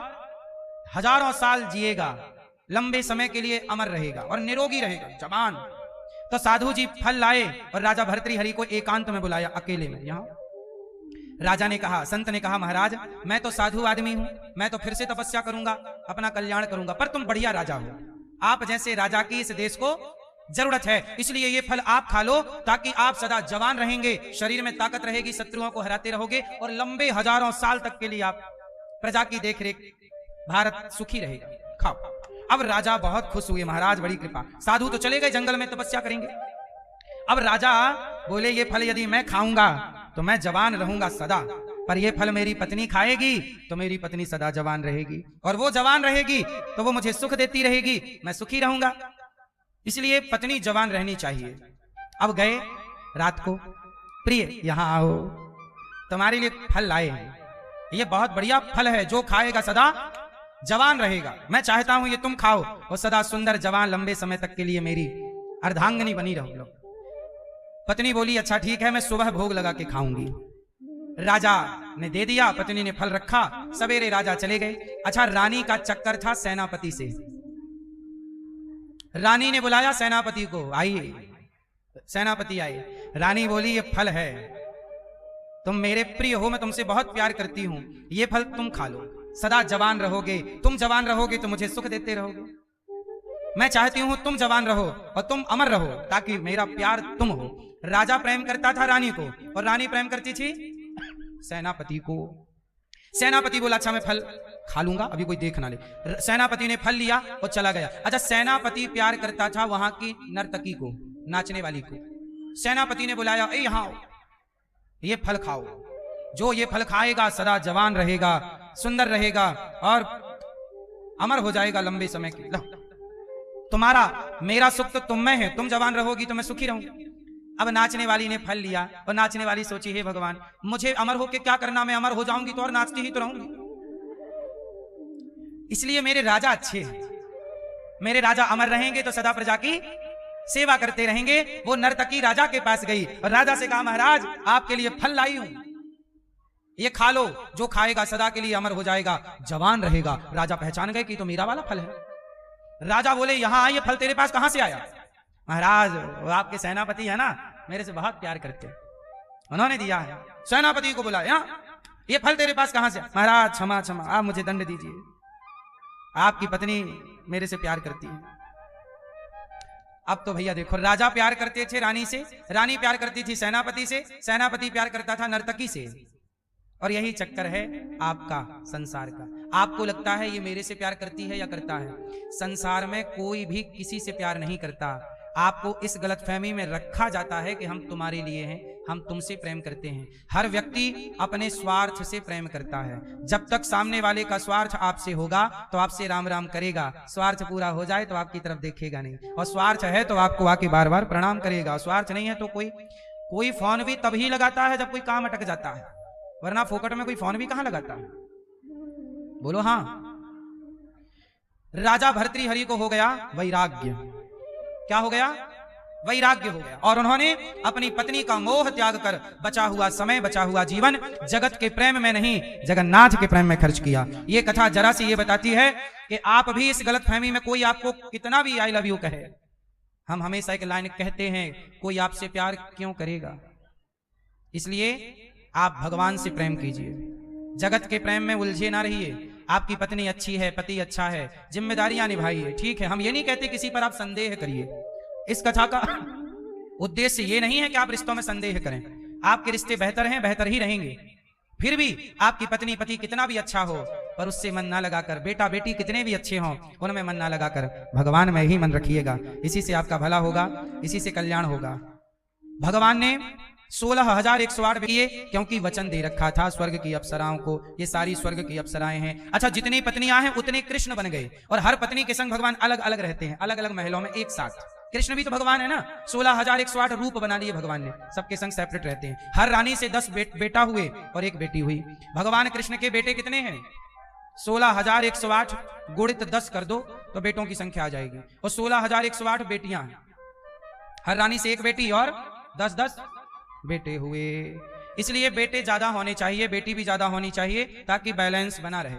हजारों साल जिएगा, लंबे समय के लिए अमर रहेगा और निरोगी रहेगा, जवान। तो साधु जी फल लाए और राजा भर्तृहरि को एकांत में बुलाया, अकेले में। यहाँ राजा ने कहा, संत ने कहा, महाराज मैं तो साधु आदमी हूं, मैं तो फिर से तपस्या करूंगा, अपना कल्याण करूंगा, पर तुम बढ़िया राजा हो, आप जैसे राजा की इस देश को जरूरत है, इसलिए ये फल आप खा लो, ताकि आप सदा जवान रहेंगे, शरीर में ताकत रहेगी, शत्रुओं को हराते रहोगे और लंबे हजारों साल तक के लिए आप प्रजा की देखरेख, भारत सुखी रहेगा, खाओ। अब राजा बहुत खुश हुए, महाराज बड़ी कृपा। साधु तो चले गए जंगल में तपस्या करेंगे। अब राजा बोले, ये फल यदि मैं खाऊंगा तो मैं जवान रहूंगा सदा, पर ये फल मेरी पत्नी खाएगी तो मेरी पत्नी सदा जवान रहेगी, और वो जवान रहेगी तो वो मुझे सुख देती रहेगी, मैं सुखी रहूंगा, इसलिए पत्नी जवान रहनी चाहिए। अब गए रात को, प्रिय यहाँ आओ, तुम्हारे लिए फल लाए हैं, ये बहुत बढ़िया फल है, जो खाएगा सदा जवान रहेगा, मैं चाहता हूं ये तुम खाओ और सदा सुंदर जवान लंबे समय तक के लिए मेरी अर्धांगिनी बनी रहो लो। पत्नी बोली, अच्छा ठीक है, मैं सुबह भोग लगा के खाऊंगी। राजा ने दे दिया, पत्नी ने फल रखा, सवेरे राजा चले गए। अच्छा, रानी का चक्कर था सेनापति से। रानी ने बुलाया सेनापति को, आइए। सेनापति आए, रानी बोली, ये फल है, तुम मेरे प्रिय हो, मैं तुमसे बहुत प्यार करती हूं, ये फल तुम खा लो, सदा जवान रहोगे, तुम जवान रहोगे तो मुझे सुख देते रहोगे। मैं चाहती हूं तुम जवान रहो और तुम अमर रहो, ताकि मेरा प्यार तुम हो। राजा प्रेम करता था रानी को और रानी प्रेम करती थी सेनापति को। सेनापति बोला अच्छा मैं फल खा लूंगा, अभी कोई देख ना ले। सेनापति ने फल लिया और चला गया। अच्छा, सेनापति प्यार करता था वहां की नर्तकी को, नाचने वाली को। सेनापति ने बुलाया, ए यहां आओ, ये फल खाओ, जो ये फल खाएगा सदा जवान रहेगा, सुंदर रहेगा और अमर हो जाएगा लंबे समय के। लो, तुम्हारा मेरा सुख तो तुम में है, तुम जवान रहोगी तो मैं सुखी रहूंगी। अब नाचने वाली ने फल लिया और नाचने वाली सोची, हे भगवान मुझे अमर होके क्या करना, मैं अमर हो जाऊंगी तो और नाचती ही तो रहूंगी, इसलिए मेरे राजा अच्छे हैं, मेरे राजा अमर रहेंगे तो सदा प्रजा की सेवा करते रहेंगे। वो नर्तकी राजा के पास गई और राजा से कहा, महाराज आपके लिए फल लाई हूं, ये खा लो, जो खाएगा सदा के लिए अमर हो जाएगा, जवान रहेगा। राजा पहचान गए कि तो मेरा वाला फल है। राजा बोले, यहां ये फल तेरे पास कहां से आया? महाराज वो आपके सेनापति है ना, मेरे से बहुत प्यार करते हैं, उन्होंने दिया है। सेनापति को बुलाया, ये फल तेरे पास कहां से? महाराज क्षमा क्षमा, आप मुझे दंड दीजिए, आपकी पत्नी मेरे से प्यार करती है। अब तो भैया देखो, राजा प्यार करते थे रानी से, रानी प्यार करती थी सेनापति से, सेनापति प्यार करता था नर्तकी से। और यही चक्कर है आपका संसार का। आपको लगता है ये मेरे से प्यार करती है या करता है? संसार में कोई भी किसी से प्यार नहीं करता। आपको इस गलतफहमी में रखा जाता है कि हम तुम्हारे लिए हैं, हम तुमसे प्रेम करते हैं। हर व्यक्ति अपने स्वार्थ से प्रेम करता है। जब तक सामने वाले का स्वार्थ आपसे होगा तो आपसे राम राम करेगा, स्वार्थ पूरा हो जाए तो आपकी तरफ देखेगा नहीं, और स्वार्थ है तो आपको आके बार बार प्रणाम करेगा। स्वार्थ नहीं है तो कोई फोन भी तभी लगाता है जब कोई काम अटक जाता है, वरना फोकट में कोई फोन भी कहां लगाता है? बोलो हाँ। राजा भर्तृहरि को हो गया वैराग्य। क्या हो गया? वैराग्य हो गया। और उन्होंने अपनी पत्नी का मोह त्याग कर बचा हुआ समय, बचा हुआ जीवन जगत के प्रेम में नहीं, जगन्नाथ के प्रेम में खर्च किया। ये कथा जरा सी ये बताती है कि आप भी इस गलतफहमी में, कोई आपको कितना भी आई लव यू कहे, हम हमेशा एक लाइन कहते हैं, कोई आपसे प्यार क्यों करेगा? इसलिए आप भगवान से प्रेम कीजिए, जगत के प्रेम में उलझे ना रहिए। आपकी पत्नी अच्छी है, पति अच्छा है, जिम्मेदारियां निभाइए, ठीक है। हम ये नहीं कहते किसी पर आप संदेह करिए। इस कथा का उद्देश्य ये नहीं है कि आप रिश्तों में संदेह करें। आपके रिश्ते बेहतर हैं, बेहतर ही रहेंगे। फिर भी आपकी पत्नी पति कितना भी अच्छा हो, पर उससे मन ना लगाकर, बेटा बेटी कितने भी अच्छे हों, उनमें मन ना लगाकर भगवान में ही मन रखिएगा। इसी से आपका भला होगा, इसी से कल्याण होगा। भगवान ने 16,108 किए, क्योंकि वचन दे रखा था स्वर्ग की अप्सराओं को। ये सारी स्वर्ग की अप्सराएं हैं। अच्छा, जितनी पत्नियां हैं उतने कृष्ण बन गए, और हर पत्नी के संग भगवान अलग अलग रहते हैं, अलग अलग महलों में एक साथ। कृष्ण भी तो भगवान है ना। 16,108 रूप बना लिए भगवान ने, सबके संग सेपरेट रहते हैं। हर रानी से 10 बेटा हुए और एक बेटी हुई। भगवान कृष्ण के बेटे कितने हैं? 16,108 गुणित 10 कर दो तो बेटों की संख्या आ जाएगी। और 16,108 बेटियां हैं, हर रानी से एक बेटी और 10-10 बेटे हुए। इसलिए बेटे ज्यादा होने चाहिए, बेटी भी ज्यादा होनी चाहिए, ताकि बैलेंस बना रहे।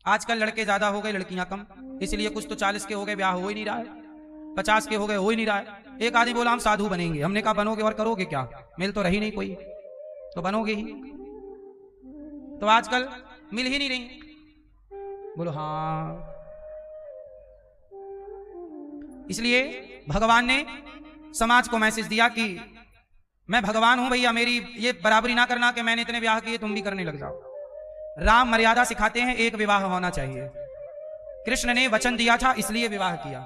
आजकल लड़के ज्यादा हो गए, लड़कियां कम, इसलिए कुछ तो 40 के हो गए, ब्याह हो ही नहीं रहा है, 50 के हो गए, हो ही नहीं रहा है। एक आदमी बोला हम साधु बनेंगे, हमने कहा बनोगे और करोगे क्या? मिल तो रही नहीं कोई, तो बनोगे ही। तो आजकल मिल ही नहीं रही। बोलो हाँ। इसलिए भगवान ने समाज को मैसेज दिया कि मैं भगवान हूं भैया, मेरी ये बराबरी ना करना कि मैंने इतने विवाह किए तुम भी करने लग जाओ। राम मर्यादा सिखाते हैं, एक विवाह होना चाहिए। कृष्ण ने वचन दिया था इसलिए विवाह किया।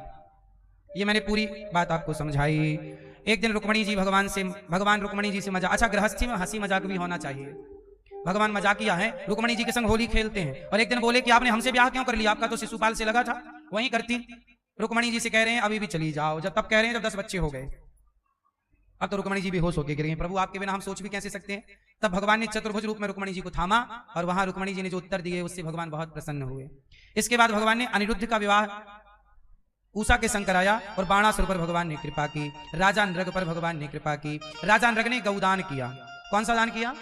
ये मैंने पूरी बात आपको समझाई। एक दिन रुक्मणी जी भगवान रुक्मणी जी से मजाक, अच्छा गृहस्थी में हंसी मजाक भी होना चाहिए। भगवान मजाकिया है, रुक्मणी जी के संग होली खेलते हैं, और एक दिन बोले कि आपने हमसे ब्याह क्यों कर लिया, आपका तो शिशुपाल से लगा था, वहीं करती। रुक्मणी जी से कह रहे हैं अभी भी चली जाओ। जब तब कह रहे हैं जब 10 बच्चे हो गए। अब तो रुक्मणी जी भी होश होकर गिर गई, प्रभु आपके बिना हम सोच भी कैसे सकते हैं। तब भगवान ने चतुर्भुज रूप में रुक्मणी जी को थामा, और वहां रुक्मणी जी ने जो उत्तर दिए उससे भगवान बहुत प्रसन्न हुए। इसके बाद भगवान ने अनिरुद्ध का विवाह उषा के संग कराया, और बाणासुर पर भगवान ने कृपा की, राजा नृग पर भगवान ने कृपा की। राजा नृग ने गौदान किया। कौन सा दान किया?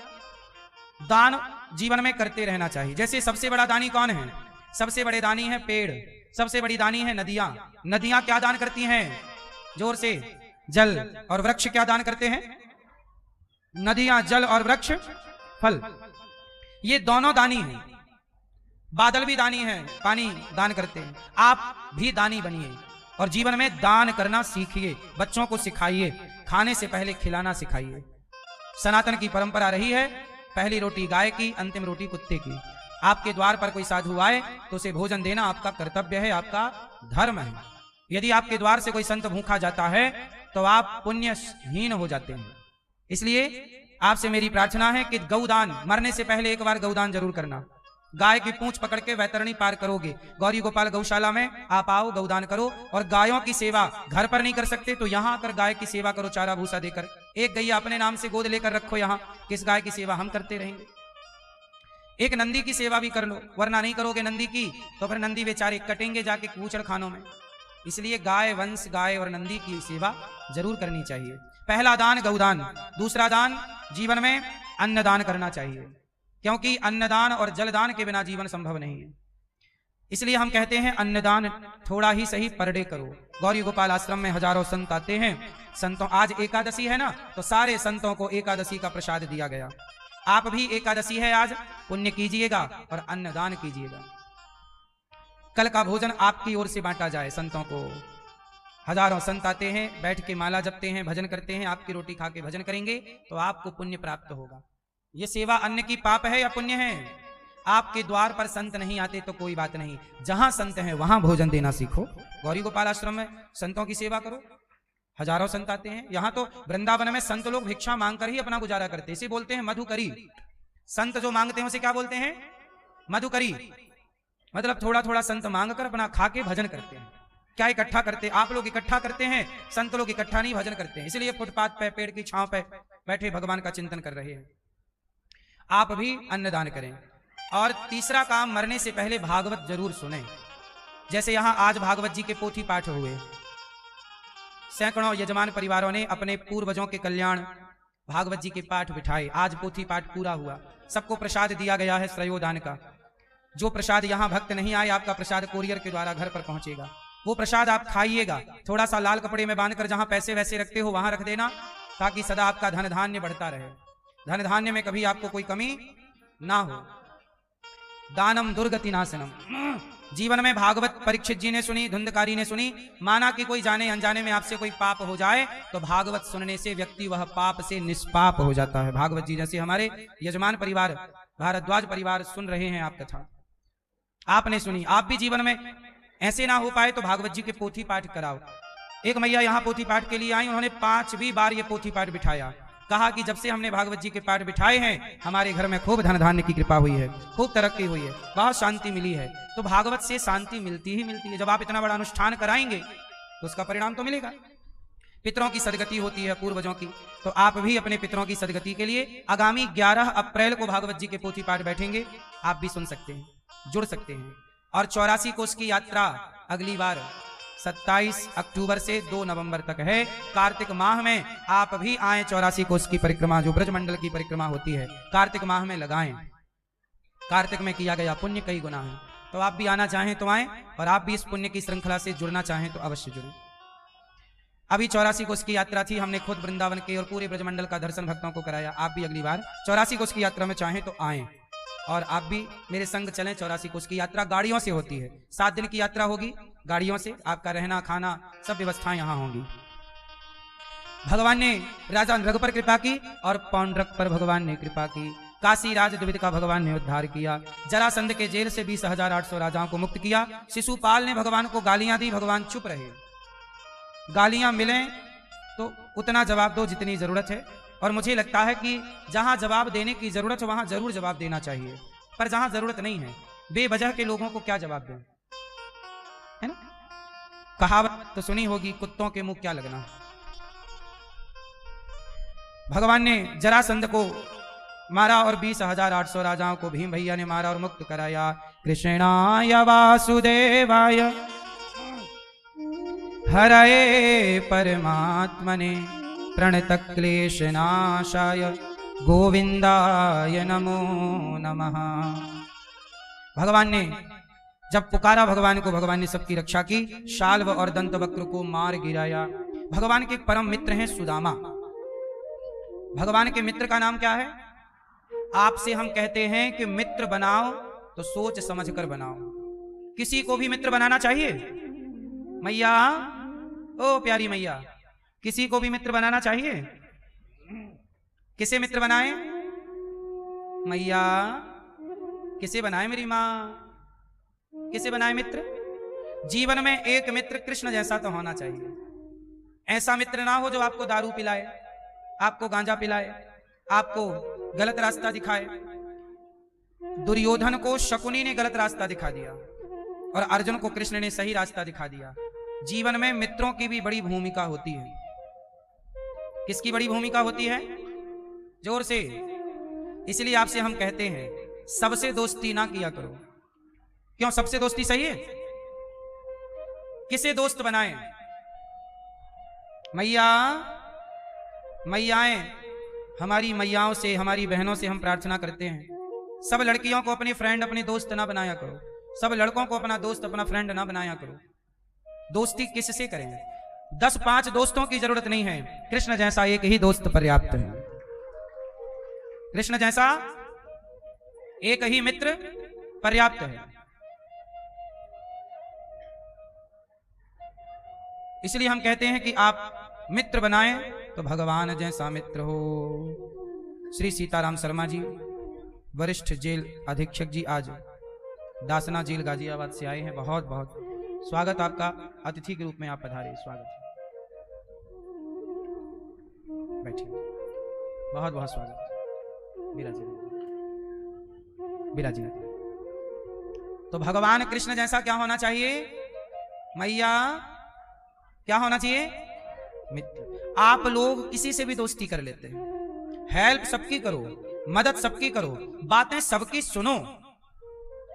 दान जीवन में करते रहना चाहिए। जैसे सबसे बड़ा दानी कौन है? सबसे बड़े दानी है पेड़, सबसे बड़ी दानी है नदियां। नदियां क्या दान करती हैं? जोर से, जल। और वृक्ष क्या दान करते हैं? नदियां जल और वृक्ष फल। ये दोनों दानी हैं। बादल भी दानी है, पानी दान करते हैं। आप भी दानी बनिए, और जीवन में दान करना सीखिए, बच्चों को सिखाइए, खाने से पहले खिलाना सिखाइए। सनातन की परंपरा रही है, पहली रोटी गाय की, अंतिम रोटी कुत्ते की। आपके द्वार पर कोई साधु आए तो उसे भोजन देना आपका कर्तव्य है, आपका धर्म है। यदि आपके द्वार से कोई संत भूखा जाता है तो आप पुण्यहीन हो जाते हैं। इसलिए आपसे मेरी प्रार्थना है कि गौदान, मरने से पहले एक बार गौदान जरूर करना। गाय की पूंछ पकड़ के वैतरणी पार करोगे, गौरी गोपाल गौशाला में आप आओ, गौदान करो। और गायों की सेवा घर पर नहीं कर सकते तो यहां आकर गाय की सेवा करो, चारा भूसा देकर। एक गैया अपने नाम से गोद लेकर रखो यहां, किस गाय की सेवा हम करते रहेंगे। एक नंदी की सेवा भी कर लो, वरना नहीं करोगे नंदी की तो फिर नंदी बेचारे कटेंगे जाके कूचड़ खानों में। इसलिए गाय वंश, गाय और नंदी की सेवा जरूर करनी चाहिए। पहला दान गौदान। दूसरा दान जीवन में अन्नदान करना चाहिए, क्योंकि अन्नदान और जलदान के बिना जीवन संभव नहीं है। इसलिए हम कहते हैं अन्नदान थोड़ा ही सही पर डे करो। गौरी गोपाल आश्रम में हजारों संत आते हैं। संतों, आज एकादशी है ना, तो सारे संतों को एकादशी का प्रसाद दिया गया। आप भी एकादशी है आज, पुण्य कीजिएगा और अन्नदान कीजिएगा। कल का भोजन आपकी ओर से बांटा जाए संतों को। हजारों संत आते हैं, बैठ के माला जपते हैं, भजन करते हैं। आपकी रोटी खा के भजन करेंगे तो आपको पुण्य प्राप्त होगा। ये सेवा अन्न की पाप है या पुण्य है? आपके द्वार पर संत नहीं आते तो कोई बात नहीं, जहां संत हैं वहां भोजन देना सीखो। गौरी गोपाल आश्रम में संतों की सेवा करो, हजारों संत आते हैं। यहां तो वृंदावन में संत लोग भिक्षा मांगकर ही अपना गुजारा करते हैं, इसे बोलते हैं मधुकरी। संत जो मांगते हैं उसे क्या बोलते हैं? मधुकरी। मतलब थोड़ा थोड़ा संत मांग कर अपना खा के भजन करते हैं। क्या इकट्ठा करते? आप लोग इकट्ठा करते हैं, संत लोग इकट्ठा नहीं भजन करते हैं। इसलिए फुटपाथ पे, पेड़ की छांव पे बैठे भगवान का चिंतन कर रहे हैं। आप भी अन्नदान करें। और तीसरा काम, मरने से पहले भागवत जरूर सुने। जैसे यहां आज भागवत जी के पोथी पाठ हुए, सैकड़ों यजमान परिवारों ने अपने पूर्वजों के कल्याण भागवत जी के पाठ बिठाए। आज पोथी पाठ पूरा हुआ, सबको प्रसाद दिया गया है श्रेयोदान का। जो प्रसाद यहां भक्त नहीं आए, आपका प्रसाद कोरियर के द्वारा घर पर पहुंचेगा। वो प्रसाद आप खाइएगा, थोड़ा सा लाल कपड़े में बांधकर जहां पैसे वैसे रखते हो वहां रख देना, ताकि सदा आपका धन धान्य बढ़ता रहे, धन धान्य में कभी आपको कोई कमी ना हो। दानम दुर्गति नाशनम। जीवन में भागवत परीक्षित जी ने सुनी, धुंधकारी ने सुनी। माना कि कोई जाने अनजाने में आपसे कोई पाप हो जाए तो भागवत सुनने से व्यक्ति वह पाप से निष्पाप हो जाता है। भागवत जी जैसे हमारे यजमान परिवार, भारद्वाज परिवार सुन रहे हैं आप कथा, आपने सुनी। आप भी जीवन में ऐसे ना हो पाए तो भागवत जी के पोथी पाठ कराओ। एक मैया यहाँ पोथी पाठ के लिए आई, उन्होंने 5वीं बार ये पोथी पाठ बिठाया। कहा कि जब से हमने भागवत जी के पाठ बिठाए हैं हमारे घर में खूब धन धान्य की कृपा हुई है, खूब तरक्की हुई है, बहुत शांति मिली है। तो भागवत से शांति मिलती ही मिलती है। जब आप इतना बड़ा अनुष्ठान कराएंगे तो उसका परिणाम तो मिलेगा। पितरों की सदगति होती है, पूर्वजों की। तो आप भी अपने पितरों की सदगति के लिए आगामी 11 अप्रैल को भागवत जी के पोथी पाठ बैठेंगे। आप भी सुन सकते हैं, जुड़ सकते हैं। और 84 कोष की यात्रा अगली बार 27 अक्टूबर से 2 नवंबर तक है। कार्तिक माह में आप भी आए। 84 कोष की परिक्रमा, जो ब्रजमंडल की परिक्रमा होती है, कार्तिक माह में लगाएं। कार्तिक में किया गया पुण्य कई गुना है। तो आप भी आना चाहें तो आएं, और आप भी इस पुण्य की श्रृंखला से जुड़ना चाहें तो अवश्य जुड़ें। अभी 84 कोष की यात्रा थी, हमने खुद वृंदावन के और पूरे ब्रजमंडल का दर्शन भक्तों को कराया। आप भी अगली बार 84 कोष की यात्रा में चाहें तो आएं, और आप भी मेरे संग चलें। 84 कोष की यात्रा गाड़ियों से होती है, 7 दिन की यात्रा होगी गाड़ियों से। आपका रहना खाना सब व्यवस्थाएं यहां होंगी। भगवान ने राजा रघु पर कृपा की और पौंड्रक पर भगवान ने कृपा की। काशी राज द्विविद का भगवान ने उद्धार किया। जरासंध के जेल से 20,800 राजाओं को मुक्त किया। शिशुपाल ने भगवान को गालियां दी, भगवान चुप रहे। गालियां मिलें तो उतना जवाब दो जितनी जरूरत है। और मुझे लगता है कि जहां जवाब देने की जरूरत है वहां जरूर जवाब देना चाहिए, पर जहां जरूरत नहीं है बेवजह के लोगों को क्या जवाब दें, है ना? कहावत तो सुनी होगी, कुत्तों के मुंह क्या लगना। भगवान ने जरासंध को मारा और 20,800 राजाओं को भीम भैया ने मारा और मुक्त कराया। कृष्णाय वासुदेवाय हरये परमात्मने प्रणतक्लेशनाशाय गोविंदाय नमो नमः। भगवान ने जब पुकारा भगवान को, भगवान ने सबकी रक्षा की। शाल्व और दंतवक्र को मार गिराया। भगवान के परम मित्र हैं सुदामा। भगवान के मित्र का नाम क्या है? आपसे हम कहते हैं कि मित्र बनाओ तो सोच समझ कर बनाओ। किसी को भी मित्र बनाना चाहिए, मैया, ओ प्यारी मैया, किसी को भी मित्र बनाना चाहिए। किसे मित्र बनाए? मैया, किसे बनाए मेरी मां? किसे बनाए मित्र? जीवन में एक मित्र कृष्ण जैसा तो होना चाहिए। ऐसा मित्र ना हो जो आपको दारू पिलाए, आपको गांजा पिलाए, आपको गलत रास्ता दिखाए। दुर्योधन को शकुनी ने गलत रास्ता दिखा दिया और अर्जुन को कृष्ण ने सही रास्ता दिखा दिया। जीवन में मित्रों की भी बड़ी भूमिका होती है। किसकी बड़ी भूमिका होती है? जोर से। इसलिए आपसे हम कहते हैं, सबसे दोस्ती ना किया करो। क्यों? सबसे दोस्ती सही है? किसे दोस्त बनाएं? मैया, मैयाएं, हमारी मैयाओं से, हमारी बहनों से हम प्रार्थना करते हैं, सब लड़कियों को अपनी फ्रेंड, अपनी दोस्त ना बनाया करो। सब लड़कों को अपना दोस्त, अपना फ्रेंड ना बनाया करो। दोस्ती किससे करें? 10-5 दोस्तों की जरूरत नहीं है। कृष्ण जैसा एक ही दोस्त पर्याप्त है। कृष्ण जैसा एक ही मित्र पर्याप्त है। इसलिए हम कहते हैं कि आप मित्र बनाएं तो भगवान जैसा मित्र हो। श्री सीताराम शर्मा जी, वरिष्ठ जेल अधीक्षक जी, आज दासना जेल गाजियाबाद से आए हैं। बहुत बहुत स्वागत आपका, अतिथि के रूप में आप पधारे। स्वागत है, बैठिए। बहुत बहुत स्वागत। विराजिए। तो भगवान कृष्ण जैसा क्या होना चाहिए? मैया, क्या होना चाहिए? मित्र। आप लोग किसी से भी दोस्ती कर लेते हैं, हेल्प सबकी करो, मदद सबकी करो, बातें सबकी सुनो,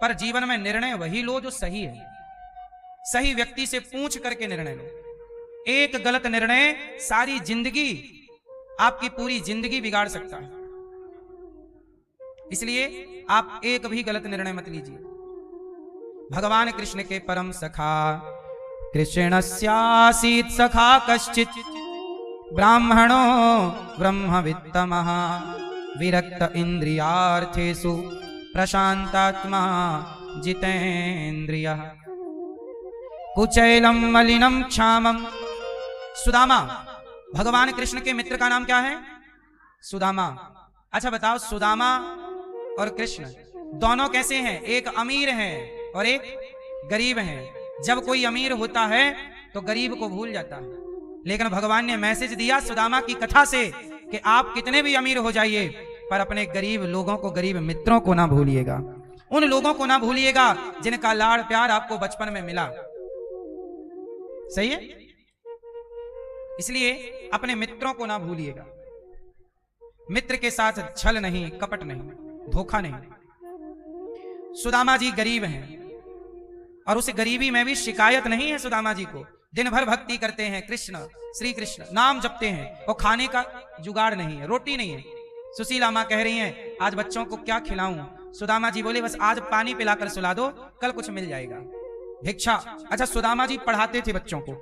पर जीवन में निर्णय वही लो जो सही है। सही व्यक्ति से पूछ करके निर्णय लो। एक गलत निर्णय सारी जिंदगी, आपकी पूरी जिंदगी बिगाड़ सकता है। इसलिए आप एक भी गलत निर्णय मत लीजिए। भगवान कृष्ण के परम सखा कृष्णस्यासीत् सखा कश्चित् ब्राह्मणो ब्रह्मवित्तमः विरक्त इंद्रियार्थेषु प्रशांतात्मा जितेन्द्रियः कुचैलम मलिनम क्षामम। सुदामा, भगवान कृष्ण के मित्र का नाम क्या है? सुदामा। अच्छा बताओ, सुदामा और कृष्ण दोनों कैसे हैं? एक अमीर है और एक गरीब है। जब कोई अमीर होता है तो गरीब को भूल जाता है, लेकिन भगवान ने मैसेज दिया सुदामा की कथा से कि आप कितने भी अमीर हो जाइए, पर अपने गरीब लोगों को, गरीब मित्रों को ना भूलिएगा। उन लोगों को ना भूलिएगा जिनका लाड़ प्यार आपको बचपन में मिला। सही है? इसलिए अपने मित्रों को ना भूलिएगा। मित्र के साथ छल नहीं, कपट नहीं, धोखा नहीं। सुदामा जी गरीब हैं और उस गरीबी में भी शिकायत नहीं है सुदामा जी को। दिन भर भक्ति करते हैं, कृष्ण श्री कृष्ण नाम जपते हैं, और खाने का जुगाड़ नहीं है, रोटी नहीं है। सुशीला माँ कह रही हैं, आज बच्चों को क्या खिलाऊं? सुदामा जी बोले, बस आज पानी पिलाकर सुला दो, कल कुछ मिल जाएगा। भिक्षा। अच्छा, सुदामा जी पढ़ाते थे बच्चों को,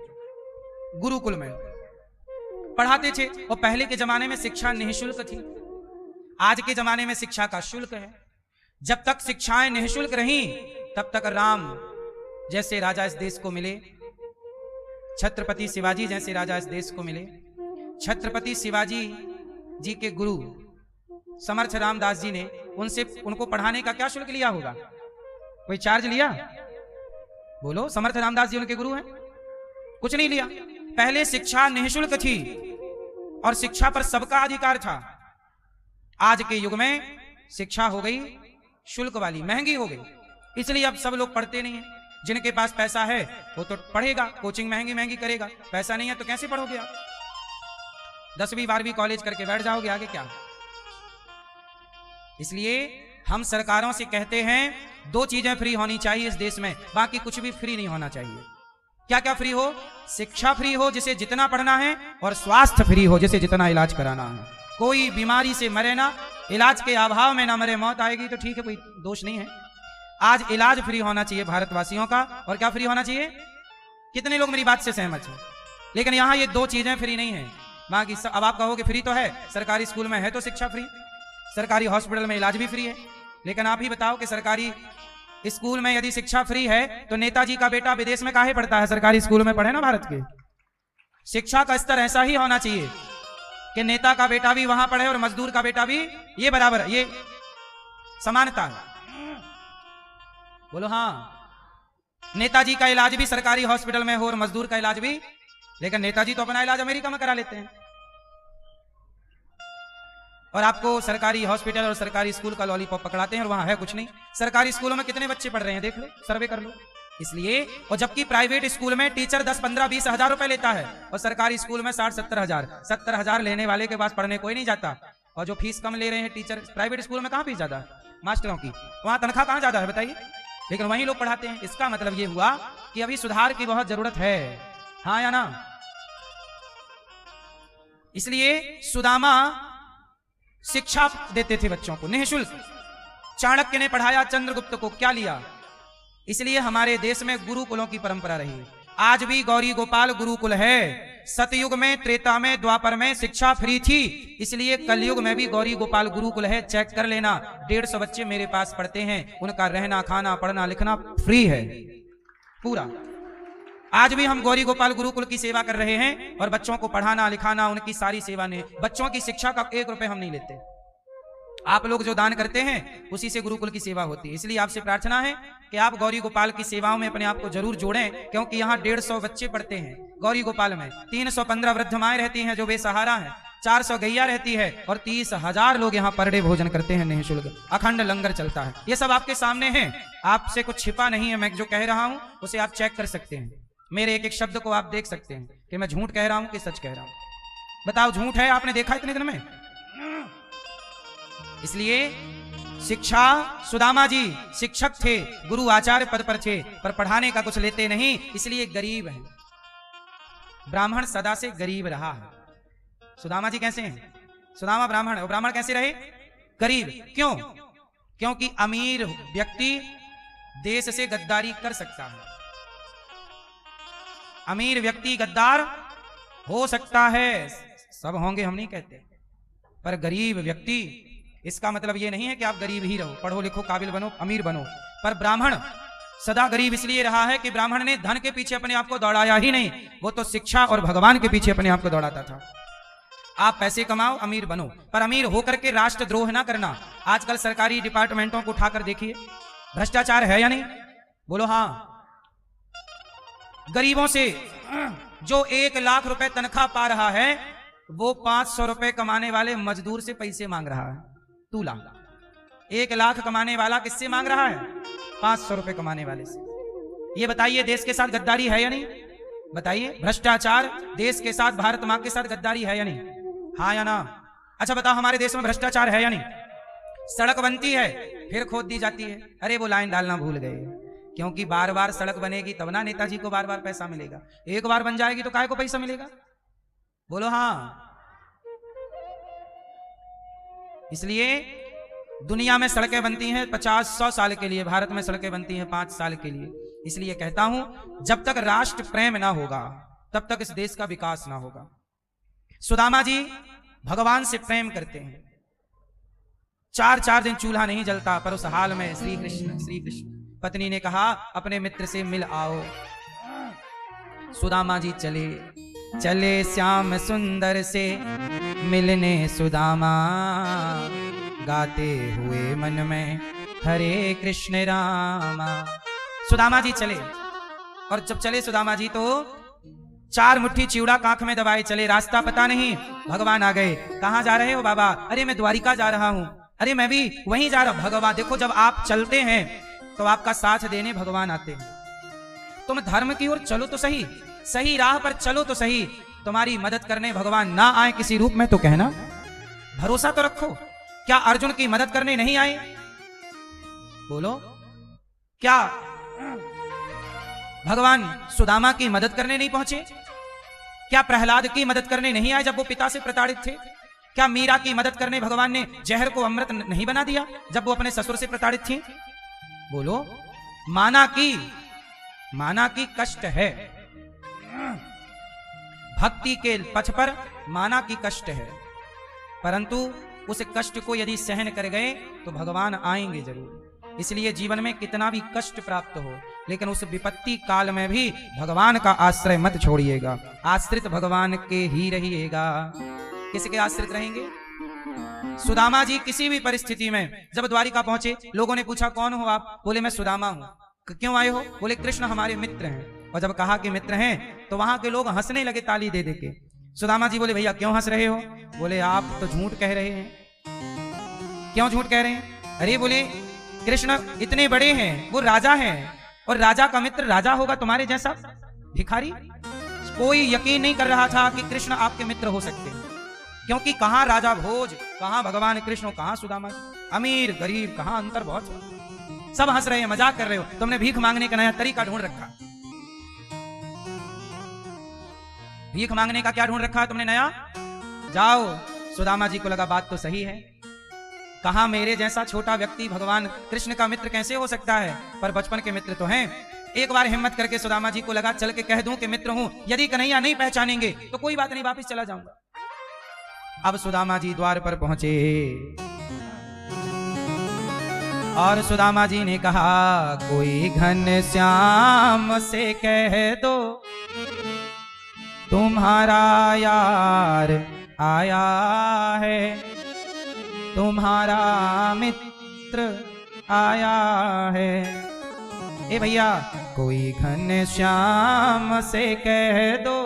गुरुकुल में पढ़ाते थे, और पहले के जमाने में शिक्षा निःशुल्क थी। आज के जमाने में शिक्षा का शुल्क है। जब तक शिक्षाएं निःशुल्क रहीं, तब तक राम जैसे राजा इस देश को मिले, छत्रपति शिवाजी जैसे राजा इस देश को मिले। छत्रपति शिवाजी जी के गुरु समर्थ रामदास जी ने उनको पढ़ाने का क्या शुल्क लिया होगा? कोई चार्ज लिया? बोलो, समर्थ रामदास जी उनके गुरु हैं, कुछ नहीं लिया। पहले शिक्षा निःशुल्क थी और शिक्षा पर सबका अधिकार था। आज के युग में शिक्षा हो गई शुल्क वाली, महंगी हो गई, इसलिए अब सब लोग पढ़ते नहीं हैं। जिनके पास पैसा है वो तो पढ़ेगा, कोचिंग महंगी महंगी करेगा। पैसा नहीं है तो कैसे पढ़ोगे आप? 10वीं 12वीं कॉलेज करके बैठ जाओगे, आगे क्या? इसलिए हम सरकारों से कहते हैं, 2 चीजें फ्री होनी चाहिए इस देश में, बाकी कुछ भी फ्री नहीं होना चाहिए। क्या क्या फ्री हो? शिक्षा फ्री हो जिसे जितना पढ़ना है, और स्वास्थ्य फ्री हो जिसे जितना इलाज कराना है। कोई बीमारी से मरे ना, इलाज के अभाव में ना मरे। मौत आएगी तो ठीक है, कोई दोष नहीं है। आज इलाज फ्री होना चाहिए भारतवासियों का। और क्या फ्री होना चाहिए? कितने लोग मेरी बात से सहमत हैं? लेकिन यहां ये 2 चीजें फ्री नहीं है, बाकी अब आप कहोगे फ्री तो है, सरकारी स्कूल में है तो शिक्षा फ्री, सरकारी हॉस्पिटल में इलाज भी फ्री है। लेकिन आप ही बताओ कि सरकारी स्कूल में यदि शिक्षा फ्री है तो नेताजी का बेटा विदेश में काहे पढ़ता है? सरकारी स्कूल में पढ़े ना भारत के। शिक्षा का स्तर ऐसा ही होना चाहिए कि नेता का बेटा भी वहां पढ़े और मजदूर का बेटा भी, ये बराबर, ये समानता है। बोलो हाँ। नेताजी का इलाज भी सरकारी हॉस्पिटल में हो और मजदूर का इलाज भी, लेकिन नेताजी तो अपना इलाज अमेरिका में करा लेते हैं और आपको सरकारी हॉस्पिटल और सरकारी स्कूल का लॉलीपॉप पकड़ाते हैं और वहां है कुछ नहीं। सरकारी स्कूलों में कितने बच्चे पढ़ रहे हैं देख लो, सर्वे कर लो। इसलिए, और जबकि प्राइवेट स्कूल में टीचर 10, 15, 20 हजार रुपए लेता है और सरकारी स्कूल में 60, 70 हजार। 70 हजार लेने वाले के पास पढ़ने कोई नहीं जाता, और जो फीस कम ले रहे हैं टीचर प्राइवेट स्कूल में, कहाँ फीस ज्यादा है मास्टरों की, वहां तनख्वाह कहाँ ज्यादा है बताइए, लेकिन वहीं लोग पढ़ाते हैं। इसका मतलब ये हुआ कि अभी सुधार की बहुत जरूरत है, हाँ या ना? इसलिए सुदामा शिक्षा देते थे बच्चों को निःशुल्क। चाणक्य ने पढ़ाया चंद्रगुप्त को, क्या लिया? इसलिए हमारे देश में गुरुकुलों की परंपरा रही है। आज भी गौरी गोपाल गुरुकुल है। सतयुग में, त्रेता में, द्वापर में शिक्षा फ्री थी, इसलिए कलयुग में भी गौरी गोपाल गुरुकुल है। चेक कर लेना, 150 बच्चे मेरे पास पढ़ते हैं, उनका रहना, खाना, पढ़ना, लिखना फ्री है पूरा। आज भी हम गौरी गोपाल गुरुकुल की सेवा कर रहे हैं और बच्चों को पढ़ाना, लिखाना, उनकी सारी सेवा ने, बच्चों की शिक्षा का 1 रुपए हम नहीं लेते। आप लोग जो दान करते हैं उसी से गुरुकुल की सेवा होती है। इसलिए आपसे प्रार्थना है कि आप गौरी गोपाल की सेवाओं में अपने आप को जरूर जोड़ें, क्योंकि यहाँ 150 बच्चे पढ़ते हैं गौरी गोपाल में। 315 वृद्ध माएं रहती हैं जो बेसहारा हैं, 400 गैया रहती है और 30,000 लोग यहाँ पर डे भोजन करते हैं निःशुल्क। अखंड लंगर चलता है। ये सब आपके सामने है, आपसे कुछ छिपा नहीं है। मैं जो कह रहा हूं उसे आप चेक कर सकते हैं। मेरे एक एक शब्द को आप देख सकते हैं कि मैं झूठ कह रहा हूं कि सच कह रहा हूं। बताओ, झूठ है? आपने देखा इतने दिन में? इसलिए शिक्षा, सुदामा जी शिक्षक थे, गुरु आचार्य पद पर थे, पर पढ़ाने का कुछ लेते नहीं, इसलिए गरीब हैं। ब्राह्मण सदा से गरीब रहा है। सुदामा जी कैसे हैं? सुदामा ब्राह्मण है, और ब्राह्मण कैसे रहे? गरीब। क्यों? क्योंकि अमीर व्यक्ति देश से गद्दारी कर सकता है। अमीर व्यक्ति गद्दार हो सकता है, सब होंगे हम नहीं कहते, पर गरीब व्यक्ति, इसका मतलब ये नहीं है कि आप गरीब ही रहो, पढ़ो लिखो, काबिल बनो, अमीर बनो। पर ब्राह्मण सदा गरीब इसलिए रहा है कि ब्राह्मण ने धन के पीछे अपने आप को दौड़ाया ही नहीं, वो तो शिक्षा और भगवान के पीछे अपने आप को दौड़ाता था। आप पैसे कमाओ, अमीर बनो, पर अमीर होकर के राष्ट्रद्रोह ना करना। आजकल सरकारी डिपार्टमेंटों को उठाकर देखिए, भ्रष्टाचार है या नहीं? बोलो हाँ। गरीबों से जो 1 लाख रुपए तनख्वाह पा रहा है, वो 500 रुपए कमाने वाले मजदूर से पैसे मांग रहा है। तूला 1 लाख कमाने वाला किससे मांग रहा है? 500 रुपए कमाने वाले से। ये बताइए, देश के साथ गद्दारी है या नहीं? बताइए, भ्रष्टाचार देश के साथ, भारत मां के साथ गद्दारी है या नहीं? हाँ या ना? अच्छा बताओ, हमारे देश में भ्रष्टाचार है या नहीं? सड़क बनती है, फिर खोद दी जाती है। अरे वो लाइन डालना भूल गए, क्योंकि बार बार सड़क बनेगी तब ना नेताजी को बार बार पैसा मिलेगा। एक बार बन जाएगी तो काहे को पैसा मिलेगा? बोलो हाँ। इसलिए दुनिया में सड़कें बनती हैं 50-100 साल के लिए, भारत में सड़कें बनती हैं 5 साल के लिए। इसलिए कहता हूं, जब तक राष्ट्र प्रेम ना होगा तब तक इस देश का विकास ना होगा। सुदामा जी भगवान से प्रेम करते हैं। 4 दिन चूल्हा नहीं जलता, पर उस हाल में श्री कृष्ण पत्नी ने कहा, अपने मित्र से मिल आओ। सुदामा जी चले श्याम सुंदर से मिलने सुदामा, गाते हुए मन में हरे कृष्ण रामा। सुदामा जी चले, और जब चले सुदामा जी तो 4 मुट्ठी चिवड़ा कांख में दबाए चले। रास्ता पता नहीं, भगवान आ गए। कहां जा रहे हो बाबा? अरे मैं द्वारिका जा रहा हूं। अरे मैं भी वहीं जा रहा हूं। भगवान देखो, जब आप चलते हैं तो आपका साथ देने भगवान आते हैं। तुम धर्म की ओर चलो तो सही, सही राह पर चलो तो सही, तुम्हारी मदद करने भगवान ना आए किसी रूप में तो कहना। भरोसा तो रखो। क्या अर्जुन की मदद करने नहीं आए? बोलो, क्या भगवान सुदामा की मदद करने नहीं पहुंचे? क्या प्रहलाद की मदद करने नहीं आए जब वो पिता से प्रताड़ित थे? क्या मीरा की मदद करने भगवान ने जहर को अमृत नहीं बना दिया जब वो अपने ससुर से प्रताड़ित थी? बोलो, माना की कष्ट है, भक्ति के पथ पर माना की कष्ट है, परंतु उस कष्ट को यदि सहन कर गए तो भगवान आएंगे जरूर। इसलिए जीवन में कितना भी कष्ट प्राप्त हो, लेकिन उस विपत्ति काल में भी भगवान का आश्रय मत छोड़िएगा। आश्रित भगवान के ही रहिएगा। किसके आश्रित रहेंगे? सुदामा जी किसी भी परिस्थिति में जब द्वारिका पहुंचे, लोगों ने पूछा कौन हो आप? बोले मैं सुदामा हूं। क्यों आए हो? बोले कृष्ण हमारे मित्र हैं। और जब कहा कि मित्र हैं तो वहां के लोग हंसने लगे ताली दे देके। सुदामा जी बोले भैया क्यों हंस रहे हो? बोले आप तो झूठ कह रहे हैं। क्यों झूठ कह रहे हैं? अरे बोले कृष्ण इतने बड़े हैं, वो राजा हैं, और राजा का मित्र राजा होगा तुम्हारे जैसा भिखारी? कोई यकीन नहीं कर रहा था कि कृष्ण आपके मित्र हो सकते हैं, क्योंकि कहां राजा भोज, कहां भगवान कृष्ण, कहां सुदामा जी, अमीर गरीब, कहां अंतर बहुत। सब हंस रहे हैं, मजाक कर रहे हो। तुमने भीख मांगने का नया तरीका ढूंढ रखा। भीख मांगने का क्या ढूंढ रखा है तुमने नया? जाओ। सुदामा जी को लगा बात तो सही है, कहा मेरे जैसा छोटा व्यक्ति भगवान कृष्ण का मित्र कैसे हो सकता है, पर बचपन के मित्र तो हैं। एक बार हिम्मत करके सुदामा जी को लगा चल के कह दूं कि मित्र हूं, यदि कन्हैया नहीं पहचानेंगे तो कोई बात नहीं, वापस चला जाऊंगा। अब सुदामा जी द्वार पर पहुंचे और सुदामा जी ने कहा कोई घनश्याम से कह दो तुम्हारा यार आया है, तुम्हारा मित्र आया है। ए भैया कोई घनश्याम से कह दो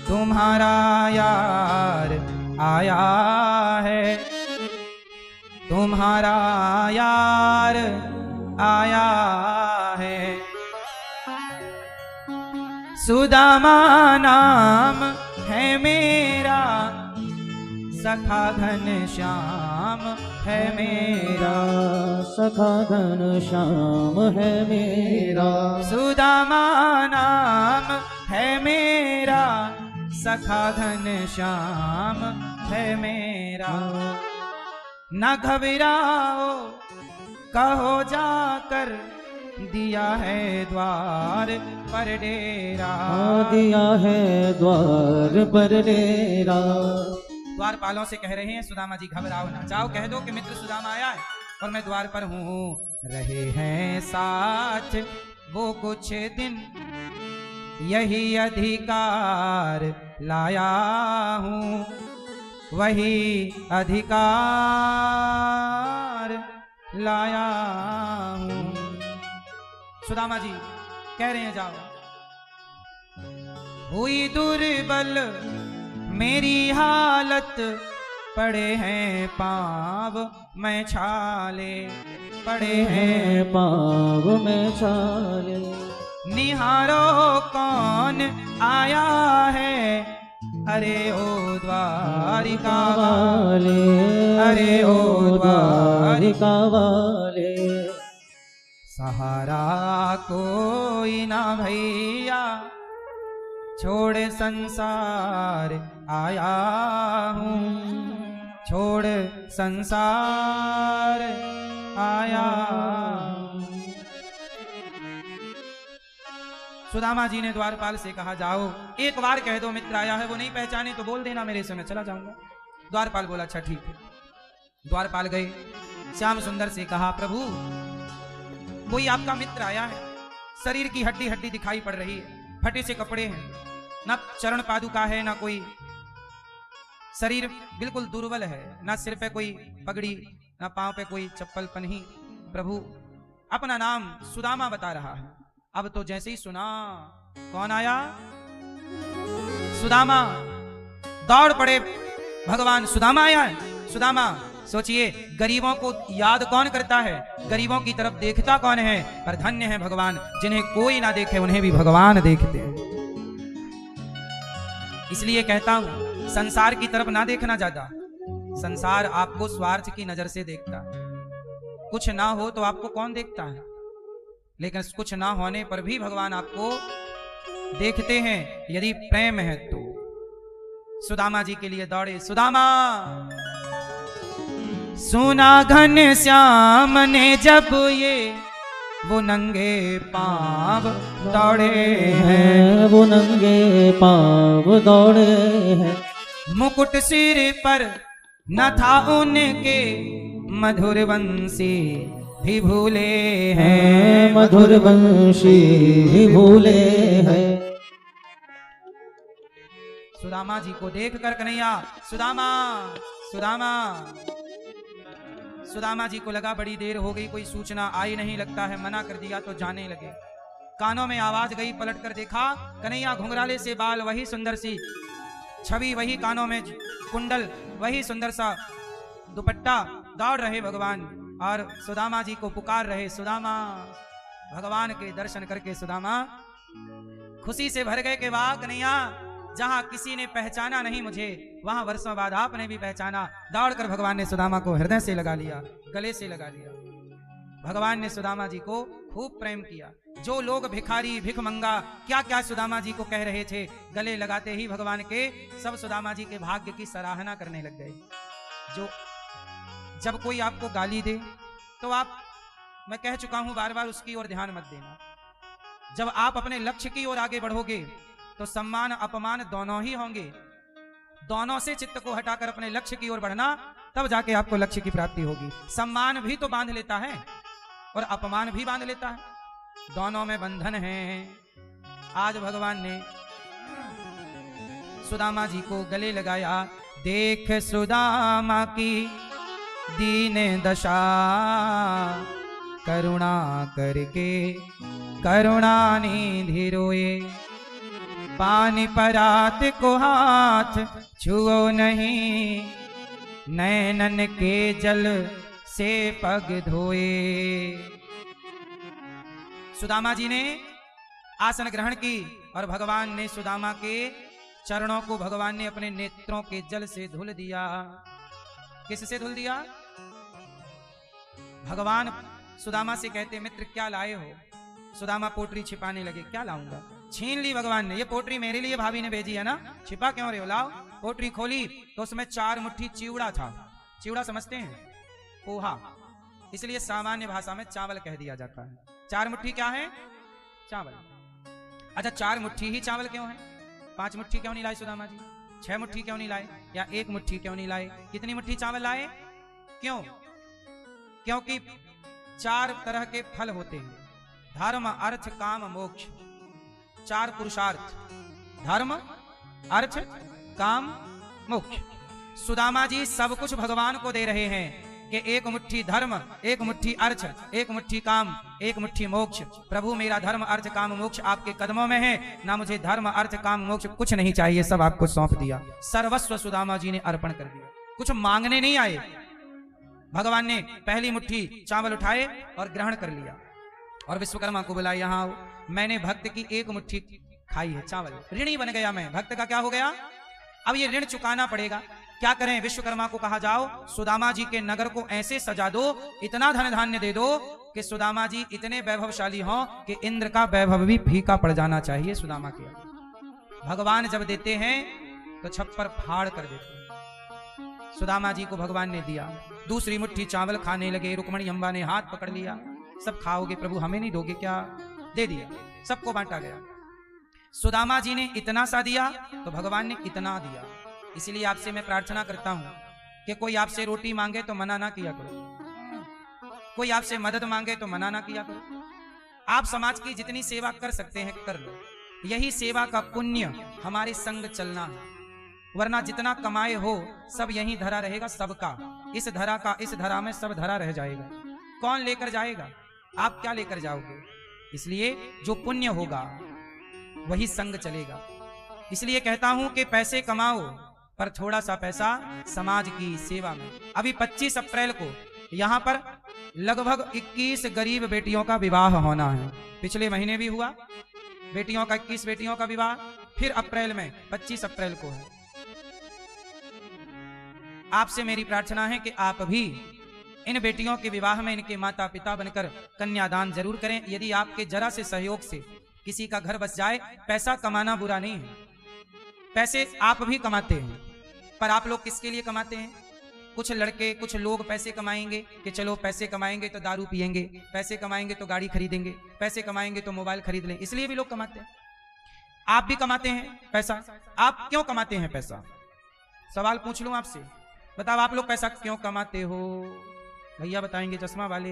तुम्हारा यार आया है, तुम्हारा यार आया है। सुदामा नाम है मेरा, सखा घनश्याम है मेरा, सखा घनश्याम है मेरा। सुदामा नाम है मेरा, सखा घनश्याम है मेरा। न घबराओ कहो जाकर, दिया है द्वार पर डेरा, दिया है द्वार पर डेरा। द्वारपालों से कह रहे हैं सुदामा जी घबराओ ना, जाओ कह दो कि मित्र सुदामा आया है और मैं द्वार पर हूँ। रहे हैं साथ वो कुछ दिन, यही अधिकार लाया हूँ, वही अधिकार लाया हूँ। सुदामा जी कह रहे हैं जाओ। हुई दुर्बल मेरी हालत, पड़े हैं पाँव में छाले, पड़े हैं पाँव में छाले। निहारो कौन आया है, अरे ओ द्वारिका वाले, अरे ओ द्वारिका वाले। सहारा कोई ना भैया, छोड़ संसार आया हूँ, छोड़ संसार आया। सुदामा जी ने द्वारपाल से कहा जाओ एक बार कह दो मित्र आया है, वो नहीं पहचाने तो बोल देना मेरे से, मैं चला जाऊंगा। द्वारपाल बोला अच्छा ठीक है। द्वारपाल गए, श्याम सुंदर से कहा प्रभु कोई आपका मित्र आया है, शरीर की हड्डी हड्डी दिखाई पड़ रही है, फटे से कपड़े हैं, ना चरण पादुका है, ना कोई, शरीर बिल्कुल दुर्बल है, ना सिर पे कोई पगड़ी, ना पांव पे कोई चप्पल पन्ही। प्रभु अपना नाम सुदामा बता रहा है। अब तो जैसे ही सुना कौन आया, सुदामा, दौड़ पड़े भगवान सुदामा आया है। सुदामा सोचिए गरीबों को याद कौन करता है, गरीबों की तरफ देखता कौन है, पर धन्य है भगवान जिन्हें कोई ना देखे उन्हें भी भगवान देखते हैं। इसलिए कहता हूं संसार की तरफ ना देखना ज्यादा, संसार आपको स्वार्थ की नजर से देखता है। कुछ ना हो तो आपको कौन देखता है, लेकिन कुछ ना होने पर भी भगवान आपको देखते हैं यदि प्रेम है तो। सुदामा जी के लिए दौड़े, सुदामा सुना घनश्याम ने जब ये वो नंगे पांव दौड़े हैं, वो नंगे पांव दौड़े हैं। मुकुट सिर पर न था उनके, मधुर बंसी भी भूले हैं मधुर वंशी भी भूले हैं। सुदामा जी को देख कर कन्हैया, सुदामा सुदामा सुदामा जी को लगा बड़ी देर हो गई, कोई सूचना आई नहीं, लगता है मना कर दिया तो जाने लगे। कानों में आवाज गई, पलट कर देखा कन्हैया घुंघराले से बाल, वही सुंदर सी छवि, वही कानों में कुंडल, वही सुंदर सा दुपट्टा, दौड़ रहे भगवान और सुदामा जी को पुकार रहे, सुदामा। भगवान के दर्शन करके सुदामा खुशी से भर गए कि वाह कन्हैया, जहां किसी ने पहचाना नहीं मुझे, वहां वर्षों बाद आपने भी पहचाना। दौड़कर भगवान ने सुदामा को हृदय से लगा लिया, गले से लगा लिया। भगवान ने सुदामा जी को खूब प्रेम किया। जो लोग भिखारी भिखमंगा क्या क्या सुदामा जी को कह रहे थे, गले लगाते ही भगवान के सब सुदामा जी के भाग्य की सराहना करने लग गए। जो जब कोई आपको गाली दे तो आप, मैं कह चुका हूं बार बार, उसकी ओर ध्यान मत देना। जब आप अपने लक्ष्य की ओर आगे बढ़ोगे तो सम्मान अपमान दोनों ही होंगे। दोनों से चित्त को हटाकर अपने लक्ष्य की ओर बढ़ना, तब जाके आपको लक्ष्य की प्राप्ति होगी। सम्मान भी तो बांध लेता है और अपमान भी बांध लेता है, दोनों में बंधन है। आज भगवान ने सुदामा जी को गले लगाया। देख सुदामा की दीन दशा, करुणा करके करुणा निधि रोए। पानी परात को हाथ छुओ नहीं, नैनन के जल से पग धोए। सुदामा जी ने आसन ग्रहण की और भगवान ने सुदामा के चरणों को भगवान ने अपने नेत्रों के जल से धुल दिया। किससे धुल दिया? भगवान सुदामा से कहते, मित्र क्या लाए हो? सुदामा पोटरी छिपाने लगे, क्या लाऊंगा? छीन ली भगवान ने, ये पोटरी मेरे लिए भाभी ने भेजी है ना, छिपा क्यों रहे हो? लाओ। पोटरी खोली तो उसमें 4 मुट्ठी चिवड़ा था। चिवड़ा समझते हैं? पोहा, इसलिए सामान्य भाषा में चावल कह दिया जाता है। 4 मुट्ठी क्या है? चावल। अच्छा, 4 मुट्ठी ही चावल क्यों है? 5 मुट्ठी क्यों नहीं लाए सुदामा जी? 6 मुट्ठी क्यों नहीं लाए? या 1 मुट्ठी क्यों नहीं लाए? कितनी मुट्ठी चावल लाए? क्यों? क्योंकि 4 तरह के फल होते हैं, धर्म अर्थ काम मोक्ष। 4 पुरुषार्थ, धर्म अर्थ काम मोक्ष। सुदामा जी सब कुछ भगवान को दे रहे हैं कि 1 मुट्ठी धर्म, 1 मुट्ठी अर्थ, 1 मुट्ठी काम, 1 मुट्ठी मोक्ष। प्रभु मेरा धर्म अर्थ काम मोक्ष आपके कदमों में है, ना मुझे धर्म अर्थ काम मोक्ष कुछ नहीं चाहिए, सब आपको सौंप दिया। सर्वस्व सुदामा जी ने अर्पण कर दिया, कुछ मांगने नहीं आए। भगवान ने पहली मुट्ठी चावल उठाए और ग्रहण कर लिया और विश्वकर्मा को बुलाया, यहाँ आओ, मैंने भक्त की 1 मुट्ठी खाई है चावल, ऋणी बन गया मैं। भक्त का क्या हो गया? अब ये ऋण चुकाना पड़ेगा। क्या करें? विश्वकर्मा को कहा, जाओ सुदामा जी के नगर को ऐसे सजा दो, इतना धन धान्य दे दो कि सुदामा जी इतने वैभवशाली हों कि इंद्र का वैभव भी फीका पड़ जाना चाहिए सुदामा के। भगवान जब देते हैं तो छप्पर फाड़ कर देते हैं। सुदामा जी को भगवान ने दिया। दूसरी मुट्ठी चावल खाने लगे। रुक्मणी अम्बा ने हाथ पकड़ लिया, सब खाओगे प्रभु, हमें नहीं दोगे क्या? दे दिया, सबको बांटा गया। सुदामा जी ने इतना सा दिया तो भगवान ने इतना दिया। इसलिए आपसे मैं प्रार्थना करता हूं कि कोई आपसे रोटी मांगे तो मना ना किया करो, कोई आपसे मदद मांगे तो मना ना किया करो। आप समाज की जितनी सेवा कर सकते हैं कर लो, यही सेवा का पुण्य हमारे संग चलना है। वरना जितना कमाए हो सब यहीं धरा रहेगा, सबका। इस धरा का, इस धरा में सब धरा रह जाएगा। कौन लेकर जाएगा? आप क्या लेकर जाओगे? इसलिए जो पुण्य होगा वही संग चलेगा। इसलिए कहता हूं कि पैसे कमाओ पर थोड़ा सा पैसा समाज की सेवा में। अभी 25 अप्रैल को यहां पर लगभग 21 गरीब बेटियों का विवाह होना है। पिछले महीने भी हुआ बेटियों का, 21 बेटियों का विवाह। फिर अप्रैल में 25 अप्रैल को है। आपसे मेरी प्रार्थना है कि आप भी इन बेटियों के विवाह में इनके माता पिता बनकर कन्यादान जरूर करें। यदि आपके जरा से सहयोग से किसी का घर बस जाए, पैसा कमाना बुरा नहीं है, पैसे आप भी कमाते हैं, पर आप लोग किसके लिए कमाते हैं? कुछ लड़के, कुछ लोग पैसे कमाएंगे कि चलो पैसे कमाएंगे तो दारू पिएंगे, पैसे कमाएंगे तो गाड़ी खरीदेंगे, पैसे कमाएंगे तो मोबाइल खरीद लें, इसलिए भी लोग कमाते हैं। आप भी कमाते हैं पैसा। आप क्यों कमाते हैं पैसा? सवाल पूछ लूं आपसे, बताओ आप लोग पैसा क्यों कमाते हो? भैया बताएंगे, चश्मा वाले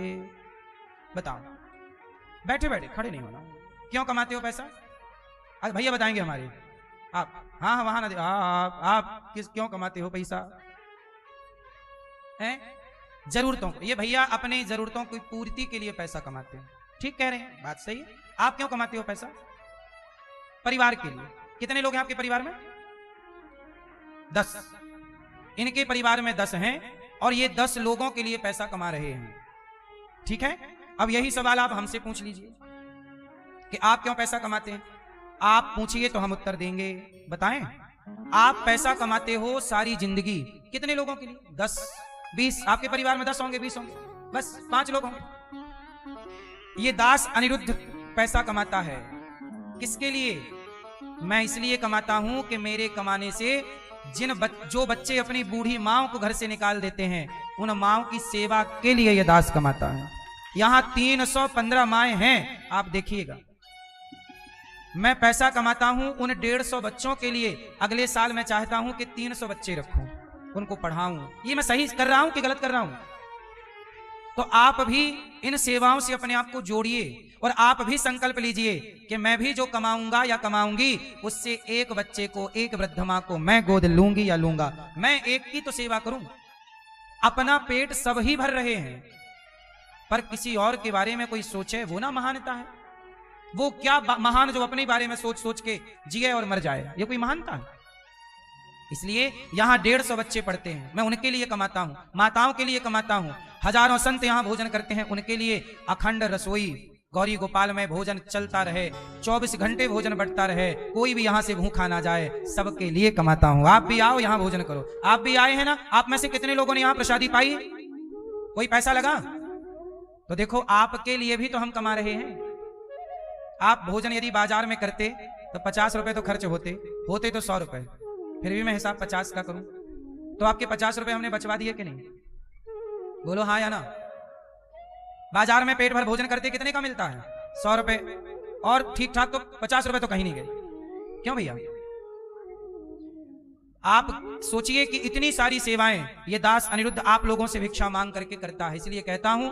बताओ, बैठे बैठे, खड़े नहीं होना। क्यों कमाते हो पैसा? आज भैया बताएंगे हमारे। आप हाँ वहां ना, आप किस क्यों कमाते हो पैसा? हैं? जरूरतों को, ये भैया अपने जरूरतों की पूर्ति के लिए पैसा कमाते हैं। ठीक कह रहे हैं, बात सही है। आप क्यों कमाते हो पैसा? परिवार के लिए। कितने लोग हैं आपके परिवार में? 10। इनके परिवार में 10 हैं और ये 10 लोगों के लिए पैसा कमा रहे हैं। ठीक है, अब यही सवाल आप हमसे पूछ लीजिए कि आप क्यों पैसा कमाते हैं। आप पूछिए तो हम उत्तर देंगे। बताएं, आप पैसा कमाते हो सारी जिंदगी, कितने लोगों के लिए? 10, 20। आपके परिवार में 10 होंगे, 20 होंगे, बस 5 लोग होंगे। ये दास अनिरुद्ध पैसा कमाता है किसके लिए? मैं इसलिए कमाता हूं कि मेरे कमाने से जो बच्चे अपनी बूढ़ी माओ को घर से निकाल देते हैं, उन माओ की सेवा के लिए यह दास कमाता है। यहां 315 माएँ हैं, आप देखिएगा। मैं पैसा कमाता हूं उन 150 बच्चों के लिए। अगले साल मैं चाहता हूं कि 300 बच्चे रखूं, उनको पढ़ाऊं। ये मैं सही कर रहा हूं कि गलत कर रहा हूं? तो आप भी इन सेवाओं से अपने आप को जोड़िए और आप भी संकल्प लीजिए कि मैं भी जो कमाऊंगा या कमाऊंगी, उससे एक बच्चे को, एक वृद्ध मां को मैं गोद लूंगी या लूंगा। मैं एक की तो सेवा करूं। अपना पेट सब ही भर रहे हैं, पर किसी और के बारे में कोई सोचे, वो ना महानता है। वो क्या महान जो अपने बारे में सोच सोच के जिए और मर जाए, ये कोई महानता है? इसलिए यहां 150 बच्चे पढ़ते हैं, मैं उनके लिए कमाता हूं, माताओं के लिए कमाता हूं। हजारों संत यहां भोजन करते हैं, उनके लिए अखंड रसोई गौरी गोपाल में भोजन चलता रहे, 24 घंटे भोजन बढ़ता रहे, कोई भी यहां से भूखा ना जाए, सबके लिए कमाता हूं। आप भी आओ, यहां भोजन करो। आप भी आए हैं ना? आप में से कितने लोगों ने यहां प्रसादी पाई? कोई पैसा लगा? तो देखो, आपके लिए भी तो हम कमा रहे हैं। आप भोजन यदि बाजार में करते तो 50 रुपए तो खर्च होते तो 100 रुपए, फिर भी मैं हिसाब 50 का करूं तो आपके 50 रुपए हमने बचवा दिए कि नहीं? बोलो हाँ या ना। बाजार में पेट भर भोजन करते कितने का मिलता है? 100 रुपए, और ठीक ठाक तो 50 रुपए तो कहीं नहीं गए। क्यों भैया? आप सोचिए कि इतनी सारी सेवाएं ये दास अनिरुद्ध आप लोगों से भिक्षा मांग करके करता है। इसलिए कहता हूं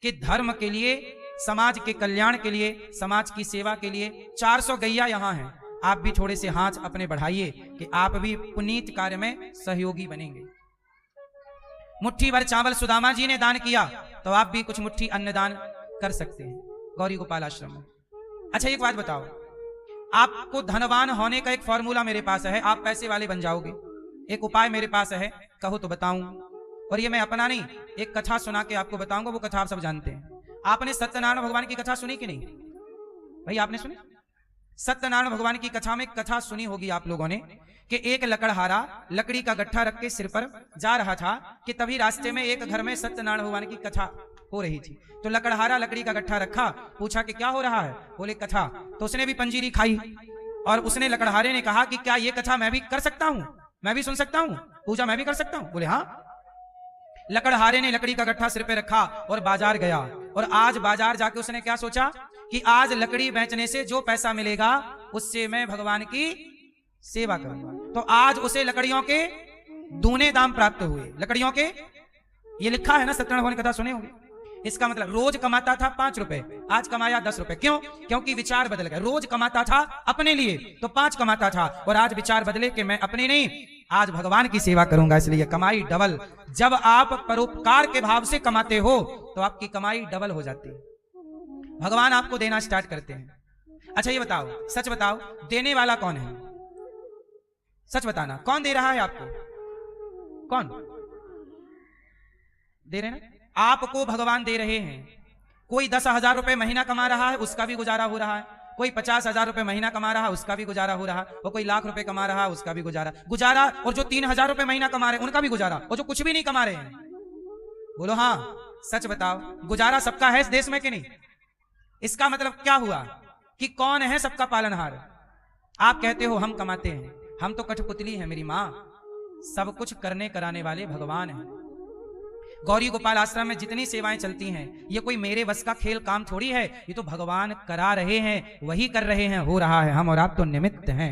कि धर्म के लिए, समाज के कल्याण के लिए, समाज की सेवा के लिए 400 गैया यहां हैं। आप भी थोड़े से हाथ अपने बढ़ाइए कि आप भी पुनीत कार्य में सहयोगी बनेंगे। मुट्ठी भर चावल सुदामा जी ने दान किया, तो आप भी कुछ मुट्ठी अन्नदान कर सकते हैं गौरी गोपाल आश्रम में। अच्छा, एक बात बताओ, आपको धनवान होने का एक फॉर्मूला मेरे पास है, आप पैसे वाले बन जाओगे। एक उपाय मेरे पास है, कहो तो बताऊं। और ये मैं अपना नहीं, एक कथा सुना के आपको बताऊंगा, वो कथा आप सब जानते हैं। आपने सत्यनारायण भगवान की कथा सुनी कि नहीं? भाई आपने सुनी? सत्यनारायण भगवान की कथा में कथा सुनी होगी आप लोगों ने कि एक लकड़हारा लकड़ी का गट्ठा रख के सिर पर जा रहा था कि तभी रास्ते में एक घर में सत्यनारायण भगवान की कथा हो रही थी। तो लकड़हारा लकड़ी का गट्ठा रखा, पूछा कि क्या हो रहा है? बोले कथा। तो उसने भी पंजीरी खाई और उसने लकड़हारे ने कहा कि क्या ये कथा मैं भी कर सकता हूं, मैं भी सुन सकता हूं, पूजा मैं भी कर सकता हूं? बोले हाँ। लकड़हारे ने लकड़ी का गट्ठा सिर पे रखा और बाजार गया, और आज बाजार जाके उसने क्या सोचा कि आज लकड़ी बेचने से जो पैसा मिलेगा उससे मैं भगवान की सेवा करूंगा। तो आज उसे लकड़ियों के दूने दाम प्राप्त हुए। लकड़ियों के, ये लिखा है ना, सत्यनारायण भगवान की कथा सुने होंगे। इसका मतलब रोज कमाता था 5 रुपए, आज कमाया 10 रुपए। क्यों? क्योंकि विचार बदल गए। रोज कमाता था अपने लिए तो 5 कमाता था, और आज विचार बदले कि मैं अपने नहीं, आज भगवान की सेवा करूंगा, इसलिए कमाई डबल। जब आप परोपकार के भाव से कमाते हो तो आपकी कमाई डबल हो जाती है, भगवान आपको देना स्टार्ट करते हैं। अच्छा ये बताओ, सच बताओ, देने वाला कौन है? सच बताना, कौन दे रहा है आपको? कौन दे रहे ना? आपको भगवान दे रहे हैं। कोई 10,000 रुपए महीना कमा रहा है, उसका भी गुजारा हो रहा है। कोई 50,000 रुपए महीना कमा रहा है, उसका भी गुजारा हो रहा है। और कोई लाख रुपए कमा रहा है, उसका भी गुजारा। और जो 3,000 रुपए महीना कमा रहे हैं उनका भी गुजारा, और जो कुछ भी नहीं कमा रहे हैं, बोलो हाँ। सच बताओ, गुजारा सबका है इस देश में कि नहीं? इसका मतलब क्या हुआ कि कौन है सबका पालनहार? आप कहते हो हम कमाते हैं, हम तो कठपुतली हैं मेरी मां। सब कुछ करने कराने वाले भगवान हैं। गौरी गोपाल आश्रम में जितनी सेवाएं चलती हैं, ये कोई मेरे बस का खेल काम थोड़ी है, ये तो भगवान करा रहे हैं, वही कर रहे हैं, हो रहा है। हम और आप तो निमित्त हैं।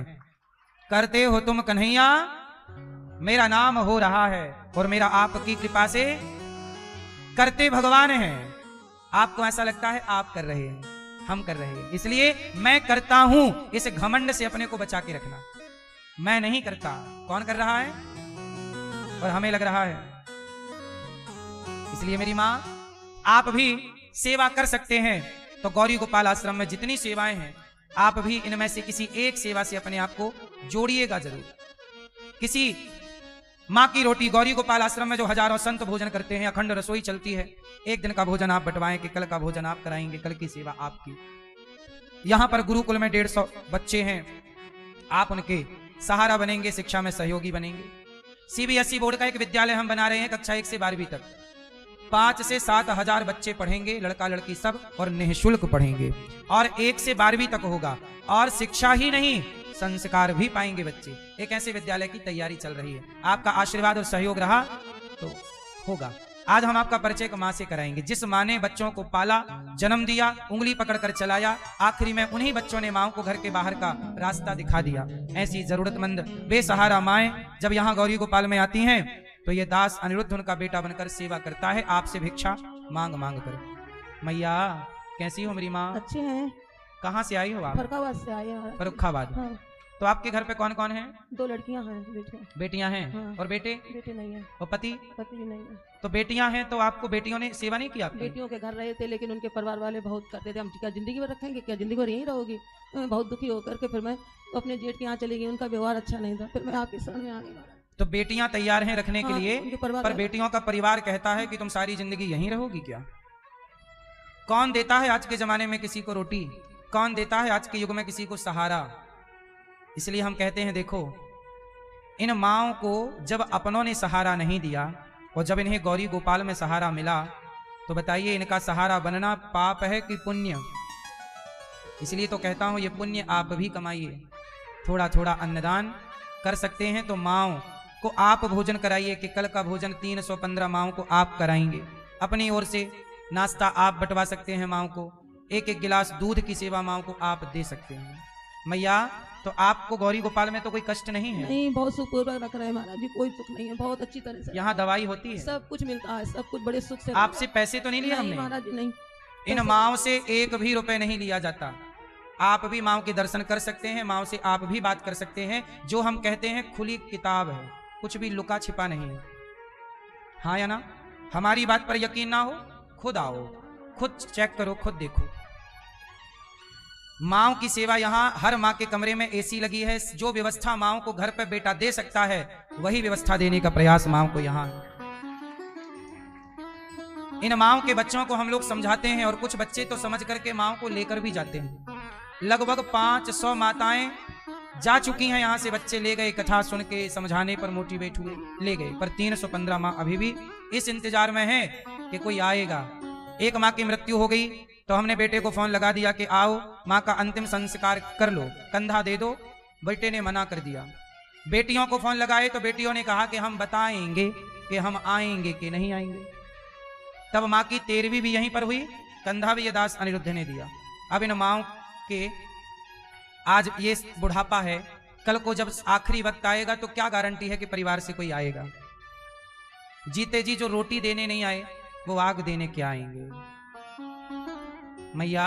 करते हो तुम कन्हैया, मेरा नाम हो रहा है, और मेरा आपकी कृपा से करते भगवान हैं। आपको ऐसा लगता है आप कर रहे हैं, हम कर रहे हैं, इसलिए मैं करता हूं, इस घमंड से अपने को बचा के रखना। मैं नहीं करता, कौन कर रहा है और हमें लग रहा है। इसलिए मेरी मां, आप भी सेवा कर सकते हैं तो गौरी गोपाल आश्रम में जितनी सेवाएं हैं, आप भी इनमें से किसी एक सेवा से अपने आप को जोड़िएगा जरूर। किसी माँ की रोटी, गौरी गोपाल आश्रम में जो हजारों संत भोजन करते हैं, अखंड रसोई चलती है, एक दिन का भोजन आप बंटवाएं कि कल का भोजन आप कराएंगे, कल की सेवा आपकी। यहां पर गुरुकुल में 150 बच्चे हैं, आप उनके सहारा बनेंगे, शिक्षा में सहयोगी बनेंगे। सीबीएसई बोर्ड का एक विद्यालय हम बना रहे हैं, कक्षा 1 से 12वीं तक 5 से 7 हजार बच्चे पढ़ेंगे, लड़का लड़की सब, और निःशुल्क पढ़ेंगे, और 1 से 12वीं तक होगा। और शिक्षा ही नहीं, संस्कार भी पाएंगे बच्चे। एक ऐसे विद्यालय की तैयारी चल रही है, आपका आशीर्वाद और सहयोग रहा तो होगा। आज हम आपका परिचय मां से कराएंगे, जिस मां ने बच्चों को पाला, जन्म दिया, उंगली पकड़कर चलाया, आखिरी में उन्हीं बच्चों ने मां को घर के बाहर का रास्ता दिखा दिया। ऐसी जरूरतमंद बेसहारा माएं जब यहाँ गौरी गोपाल में आती हैं तो ये दास अनिरुद्ध उनका बेटा बनकर सेवा करता है, आपसे भिक्षा मांग मांग कर। मैया कैसी हो मेरी माँ? अच्छे हैं। कहाँ से आई हो आप? फरुखाबाद से आए हैं। फरुखाबाद। हाँ। तो आपके घर पे कौन कौन है? 2 लड़कियां हैं, बेटियां हैं। हाँ। और बेटे? बेटे नहीं है। और पति? पति भी नहीं है। तो बेटियां हैं, तो आपको बेटियों ने सेवा नहीं की आपकी? बेटियों के घर रहे थे, लेकिन उनके परिवार वाले बहुत करते थे, हम क्या जिंदगी भर रखेंगे, क्या जिंदगी भर यहीं रहोगी। मैं बहुत दुखी होकर के फिर मैं अपने जेठ के यहाँ चली गई, उनका व्यवहार अच्छा नहीं था, फिर मैं आपके शरण में आ गई। तो बेटियां तैयार हैं रखने के लिए, पर बेटियों का परिवार कहता है कि तुम सारी जिंदगी यहीं रहोगी क्या? कौन देता है आज के जमाने में किसी को रोटी? कौन देता है आज के युग में किसी को सहारा? इसलिए हम कहते हैं, देखो इन माँओं को जब अपनों ने सहारा नहीं दिया और जब इन्हें गौरी गोपाल में सहारा मिला, तो बताइए इनका सहारा बनना पाप है कि पुण्य? इसलिए तो कहता हूं, ये पुण्य आप भी कमाइए। थोड़ा थोड़ा अन्नदान कर सकते हैं तो माँओं को आप भोजन कराइए, कि कल का भोजन 315 माँओं को आप कराएंगे। अपनी ओर से नाश्ता आप बंटवा सकते हैं माँओं को, एक एक गिलास दूध की सेवा माँओं को आप दे सकते हैं। मैया, तो आपको गौरी गोपाल में तो कोई कष्ट नहीं है? नहीं, बहुत सुखपूर्वक रख रहे हैं महाराज जी, कोई सुख नहीं है, बहुत अच्छी तरह से यहाँ दवाई होती है, सब कुछ मिलता है, सब कुछ बड़े सुख से। आपसे पैसे तो नहीं लिए हमने? महाराज जी नहीं, इन माँओं से 1 भी रुपए नहीं लिया जाता। आप भी माँओं के दर्शन कर सकते हैं, माँओं से आप भी बात कर सकते हैं। जो हम कहते हैं खुली किताब है, कुछ भी लुका छिपा नहीं है। हाँ या ना? हमारी बात पर यकीन ना हो, खुद आओ, खुद चेक करो, खुद देखो। माँओं की सेवा यहाँ हर माँ के कमरे में एसी लगी है। जो व्यवस्था माँओं को घर पर बेटा दे सकता है, वही व्यवस्था देने का प्रयास माँओं को यहाँ है। इन माँओं के बच्चों को हम लोग समझाते हैं, और कुछ बच्चे तो समझ करके माँओं को लेकर भी जाते हैं। लगभग 500 माताएं जा चुकी हैं यहाँ से, बच्चे ले गए, कथा सुन के समझाने पर मोटिवेट हुए, ले गए। पर 315 माँ अभी भी इस इंतजार में है कि कोई आएगा। एक माँ की मृत्यु हो गई तो हमने बेटे को फोन लगा दिया कि आओ माँ का अंतिम संस्कार कर लो, कंधा दे दो। बेटे ने मना कर दिया। बेटियों को फोन लगाए तो बेटियों ने कहा कि हम बताएंगे कि हम आएंगे कि नहीं आएंगे। तब माँ की 13वीं भी यहीं पर हुई, कंधा भी ये दास अनिरुद्ध ने दिया। अब इन माँओं के आज ये बुढ़ापा है, कल को जब आखिरी वक्त आएगा तो क्या गारंटी है कि परिवार से कोई आएगा? जीते जी जो रोटी देने नहीं आए, वो आग देने क्या आएंगे? मैया,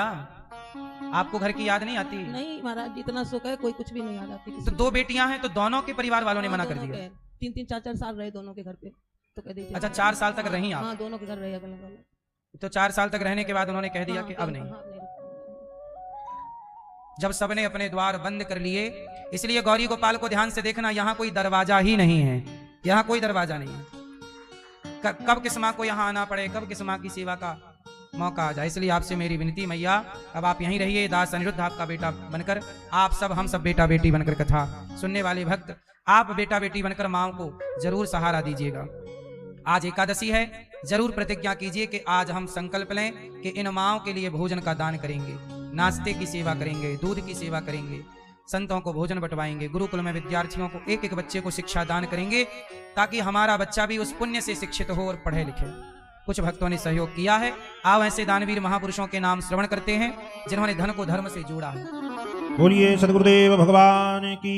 आपको घर की याद नहीं आती? नहीं महाराज जी, इतना सुख है, कोई कुछ भी नहीं याद आती। तो 2 बेटियां हैं, तो दोनों के परिवार वालों ने मना कर दिया? 3-3 4-4 साल रहे दोनों के घर पे, तो कह दीजिए। अच्छा, 4 साल तक रही आप? हाँ, दोनों के घर रहे अलग। तो 4 साल तक रहने के बाद उन्होंने कह दिया कि अब नहीं। जब सबने अपने द्वार बंद कर लिए, इसलिए गौरी गोपाल को ध्यान से देखना, यहाँ कोई दरवाजा ही नहीं है, यहाँ कोई दरवाजा नहीं है। कब किस माँ को यहाँ आना पड़े, कब किस माँ की सेवा का मौका आ जाए। इसलिए आपसे मेरी विनती, मैया अब आप यहीं रहिए, दास अनिरुद्ध आपका बेटा बनकर, आप सब हम सब बेटा बेटी बनकर, कथा सुनने वाले भक्त आप बेटा बेटी बनकर माँओं को जरूर सहारा दीजिएगा। आज एकादशी है, जरूर प्रतिज्ञा कीजिए कि आज हम संकल्प लें कि इन माँओं के लिए भोजन का दान करेंगे, नाश्ते की सेवा करेंगे, दूध की सेवा करेंगे, संतों को भोजन बंटवाएंगे, गुरुकुल में विद्यार्थियों को एक एक बच्चे को शिक्षा दान करेंगे, ताकि हमारा बच्चा भी उस पुण्य से शिक्षित हो और पढ़े लिखे। कुछ भक्तों ने सहयोग किया है। आओ ऐसे दानवीर महापुरुषों के नाम श्रवण करते हैं, जिन्होंने धन को धर्म से जोड़ा है। बोलिए सदगुरुदेव भगवान की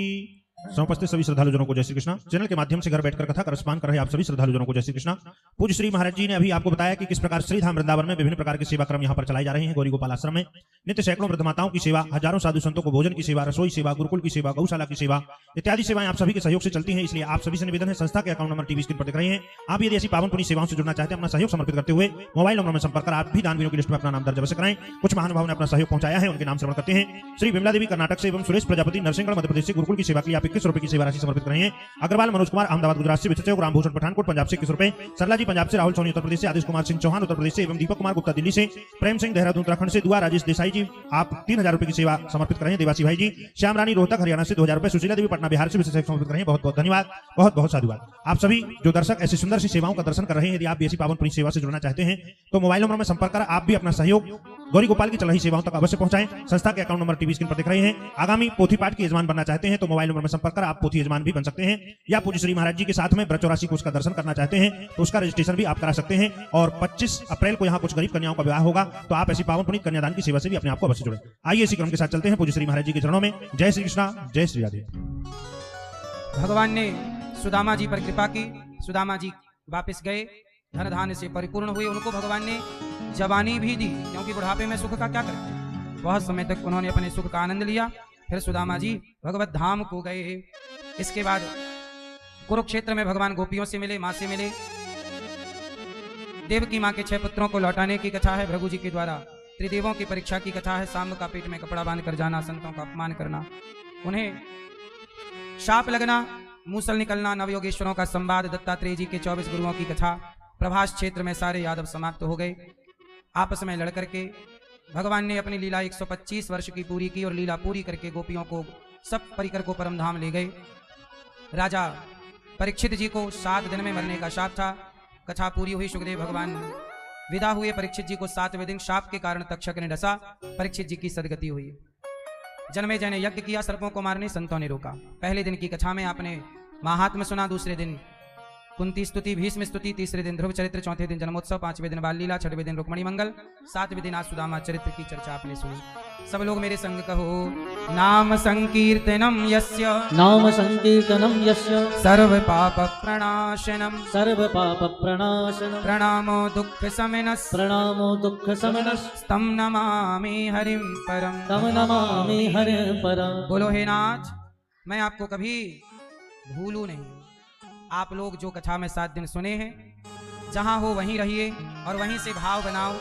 समुपस्थित सभी श्रद्धालु जनों को जय श्री कृष्ण। चैनल के माध्यम से घर बैठकर कथा का रसपान कर रहे आप सभी श्रद्धालु जनों को जय श्री कृष्ण। पूज्य श्री महाराज जी ने अभी आपको बताया कि किस प्रकार श्रीधाम वृंदावन में विभिन्न प्रकार के सेवा क्रम यहाँ पर चलाए जा रहे हैं। गौरी गोपाल आश्रम में नित्य सैकड़ों वृद्धमाताओं की सेवा, हजारों साधु संतों को भोजन की सेवा, रसोई सेवा, गुरुकुल की सेवा, गौशाला की सेवा इत्यादि सेवाएं आप सभी के सहयोग से चलती हैं। इसलिए आप सभी से निवेदन है, संस्था के अकाउंट नंबर टीवी स्क्रीन पर दिख रहे हैं। आप यदि ऐसी पावन पुण्य सेवाओं से जुड़ना चाहते हैं, अपना सहयोग समर्पित करते हुए मोबाइल नंबर में संपर्क कर आप भी दानवीरों की लिस्ट में अपना नाम दर्ज अवश्य कराएं। कुछ महानुभाव ने अपना सहयोग पहुंचाया है, उनके नाम श्रवण करते हैं। श्री विमला देवी कर्नाटक से एवं सुरेश प्रजापति नरसिंहगढ़ मध्य प्रदेश से गुरुकुल की सेवा के लिए आप 21 रुपए की सेवा राशि समर्पित कर रहे हैं। अग्रवाल मनोज कुमार अहमदाबाद गुजरात से, विचित्र रामभूषण पठानकोट पंजाब से 21 रुपए, सरला जी पंजाब से, राहुल सोनी उत्तर प्रदेश से, आदिश कुमार सिंह चौहान उत्तर प्रदेश से एवं दीपक कुमार गुप्ता दिल्ली से, प्रेम सिंह देहरादून उत्तराखंड से, दुआ राजेश देसाई जी आप 3000 रुपए की सेवा समर्पित कर रहे हैं। देवासी भाई जी, श्याम रानी रोहतक हरियाणा से 2000 रुपए, सुशीला देवी पटना बिहार से विशेष समर्पित कर रहे हैं। बहुत बहुत धन्यवाद, बहुत बहुत साधुवाद। आप सभी जो दर्शक ऐसी सुंदर सी सेवाओं का दर्शन कर रहे हैं, यदि आप भी ऐसी पावन पुण्य सेवा से जुड़ना चाहते हैं तो मोबाइल नंबर में संपर्क कर आप भी अपना सहयोग गौरी गोपाल की चल रही सेवाओं तक अवश्य पहुंचाएं। संस्था के अकाउंट नंबर टीवी स्क्रीन पर दिख रहे हैं। आगामी पोथी पाठ के यजमान बनना चाहते हैं तो मोबाइल नंबर में संपर्क कर आप पोथी यजमान भी बन सकते हैं, या पूज्य श्री महाराज जी के साथ में ब्रज 84 कोष का दर्शन करना चाहते हैं तो उसका रजिस्ट्रेशन भी आप करा सकते हैं। और 25 अप्रैल को यहाँ कुछ गरीब कन्याओं का विवाह होगा, तो आप ऐसी पावन पुनीत कन्यादान की सेवा से भी अपने आप को अवश्य जुड़े। आइए इसी क्रम के साथ चलते हैं पूज्य श्री महाराज जी के चरणों में। जय श्री कृष्णा, जय श्री राधे। भगवान ने सुदामा जी पर कृपा की। सुदामा जी वापस गए, धन धान्य से परिपूर्ण हुए। उनको भगवान ने जवानी भी दी, क्योंकि बुढ़ापे में सुख का क्या करते हैं। बहुत समय तक उन्होंने अपने सुख का आनंद लिया। फिर सुदामा जी भगवत धाम को गए। इसके बाद कुरुक्षेत्र में भगवान गोपियों से मिले, मां से मिले। देवकी मां के 6 पुत्रों को लौटाने की कथा है भृगु जी के द्वारा। त्रिदेवों की परीक्षा की कथा है। सांब का पेट में कपड़ा बांध कर जाना, संतों का अपमान करना, उन्हें शाप लगना, मूसल निकलना, नवयोगेश्वरों का संवाद, दत्तात्रेय जी के 24 गुरुओं की कथा। प्रभास क्षेत्र में सारे यादव समाप्त हो गए। आपस में लड़ करके भगवान ने अपनी लीला 125 वर्ष की पूरी की और लीला पूरी करके गोपियों को सब परिकर को परमधाम ले गए। राजा परीक्षित जी को 7 दिन में मरने का शाप था। कथा पूरी हुई, सुखदेव भगवान विदा हुए। परीक्षित जी को 7वें दिन शाप के कारण तक्षक ने डसा। परीक्षित जी की सदगति हुई। जन्मेजय ने यज्ञ किया, सर्पों को मारने संतों ने रोका। पहले दिन की कथा में आपने महात्म्य सुना, दूसरे दिन कुंती स्तुति, भीष्म स्तुति, तीसरे दिन ध्रुव चरित्र, चौथे दिन जन्मोत्सव, 5वें दिन बाल लीला, 6वें दिन रुक्मणी मंगल, 7वें दिन आज सुदामा चरित्र की चर्चा आपने सुनी। सब लोग मेरे संग कहो, नाम संकीर्तनम यस्य, नाम संकीर्तनम यस्य, सर्व पाप प्रणाशनम, सर्व पाप प्रणाशनम, प्रणामो दुख शमनस्, प्रणामो दुख शमनस्, तम नमामि हरिम परम, तम नमामि हरिं परम। बोलो हे नाथ, मैं आपको कभी भूलू नहीं। आप लोग जो कथा में 7 दिन सुने हैं, जहां हो वहीं रहिए और वहीं से भाव बनाओ।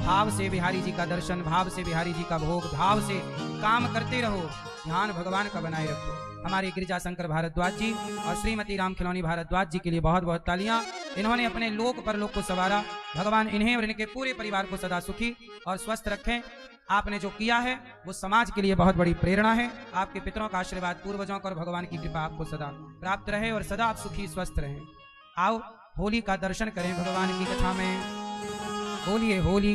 भाव से बिहारी जी का दर्शन, भाव से बिहारी जी का भोग, भाव से काम करते रहो। ध्यान भगवान का बनाए रखो। हमारे गिरिजा शंकर भारद्वाज जी और श्रीमती राम खिलौनी भारद्वाज जी के लिए बहुत बहुत तालियां। इन्होंने अपने लोक परलोक को संवारा। भगवान इन्हें और इनके पूरे परिवार को सदा सुखी और स्वस्थ रखें। आपने जो किया है वो समाज के लिए बहुत बड़ी प्रेरणा है। आपके पितरों का आशीर्वाद, पूर्वजों का और भगवान की कृपा आपको सदा प्राप्त रहे और सदा आप सुखी स्वस्थ रहें। आओ होली का दर्शन करें भगवान की कथा में। बोलिए होली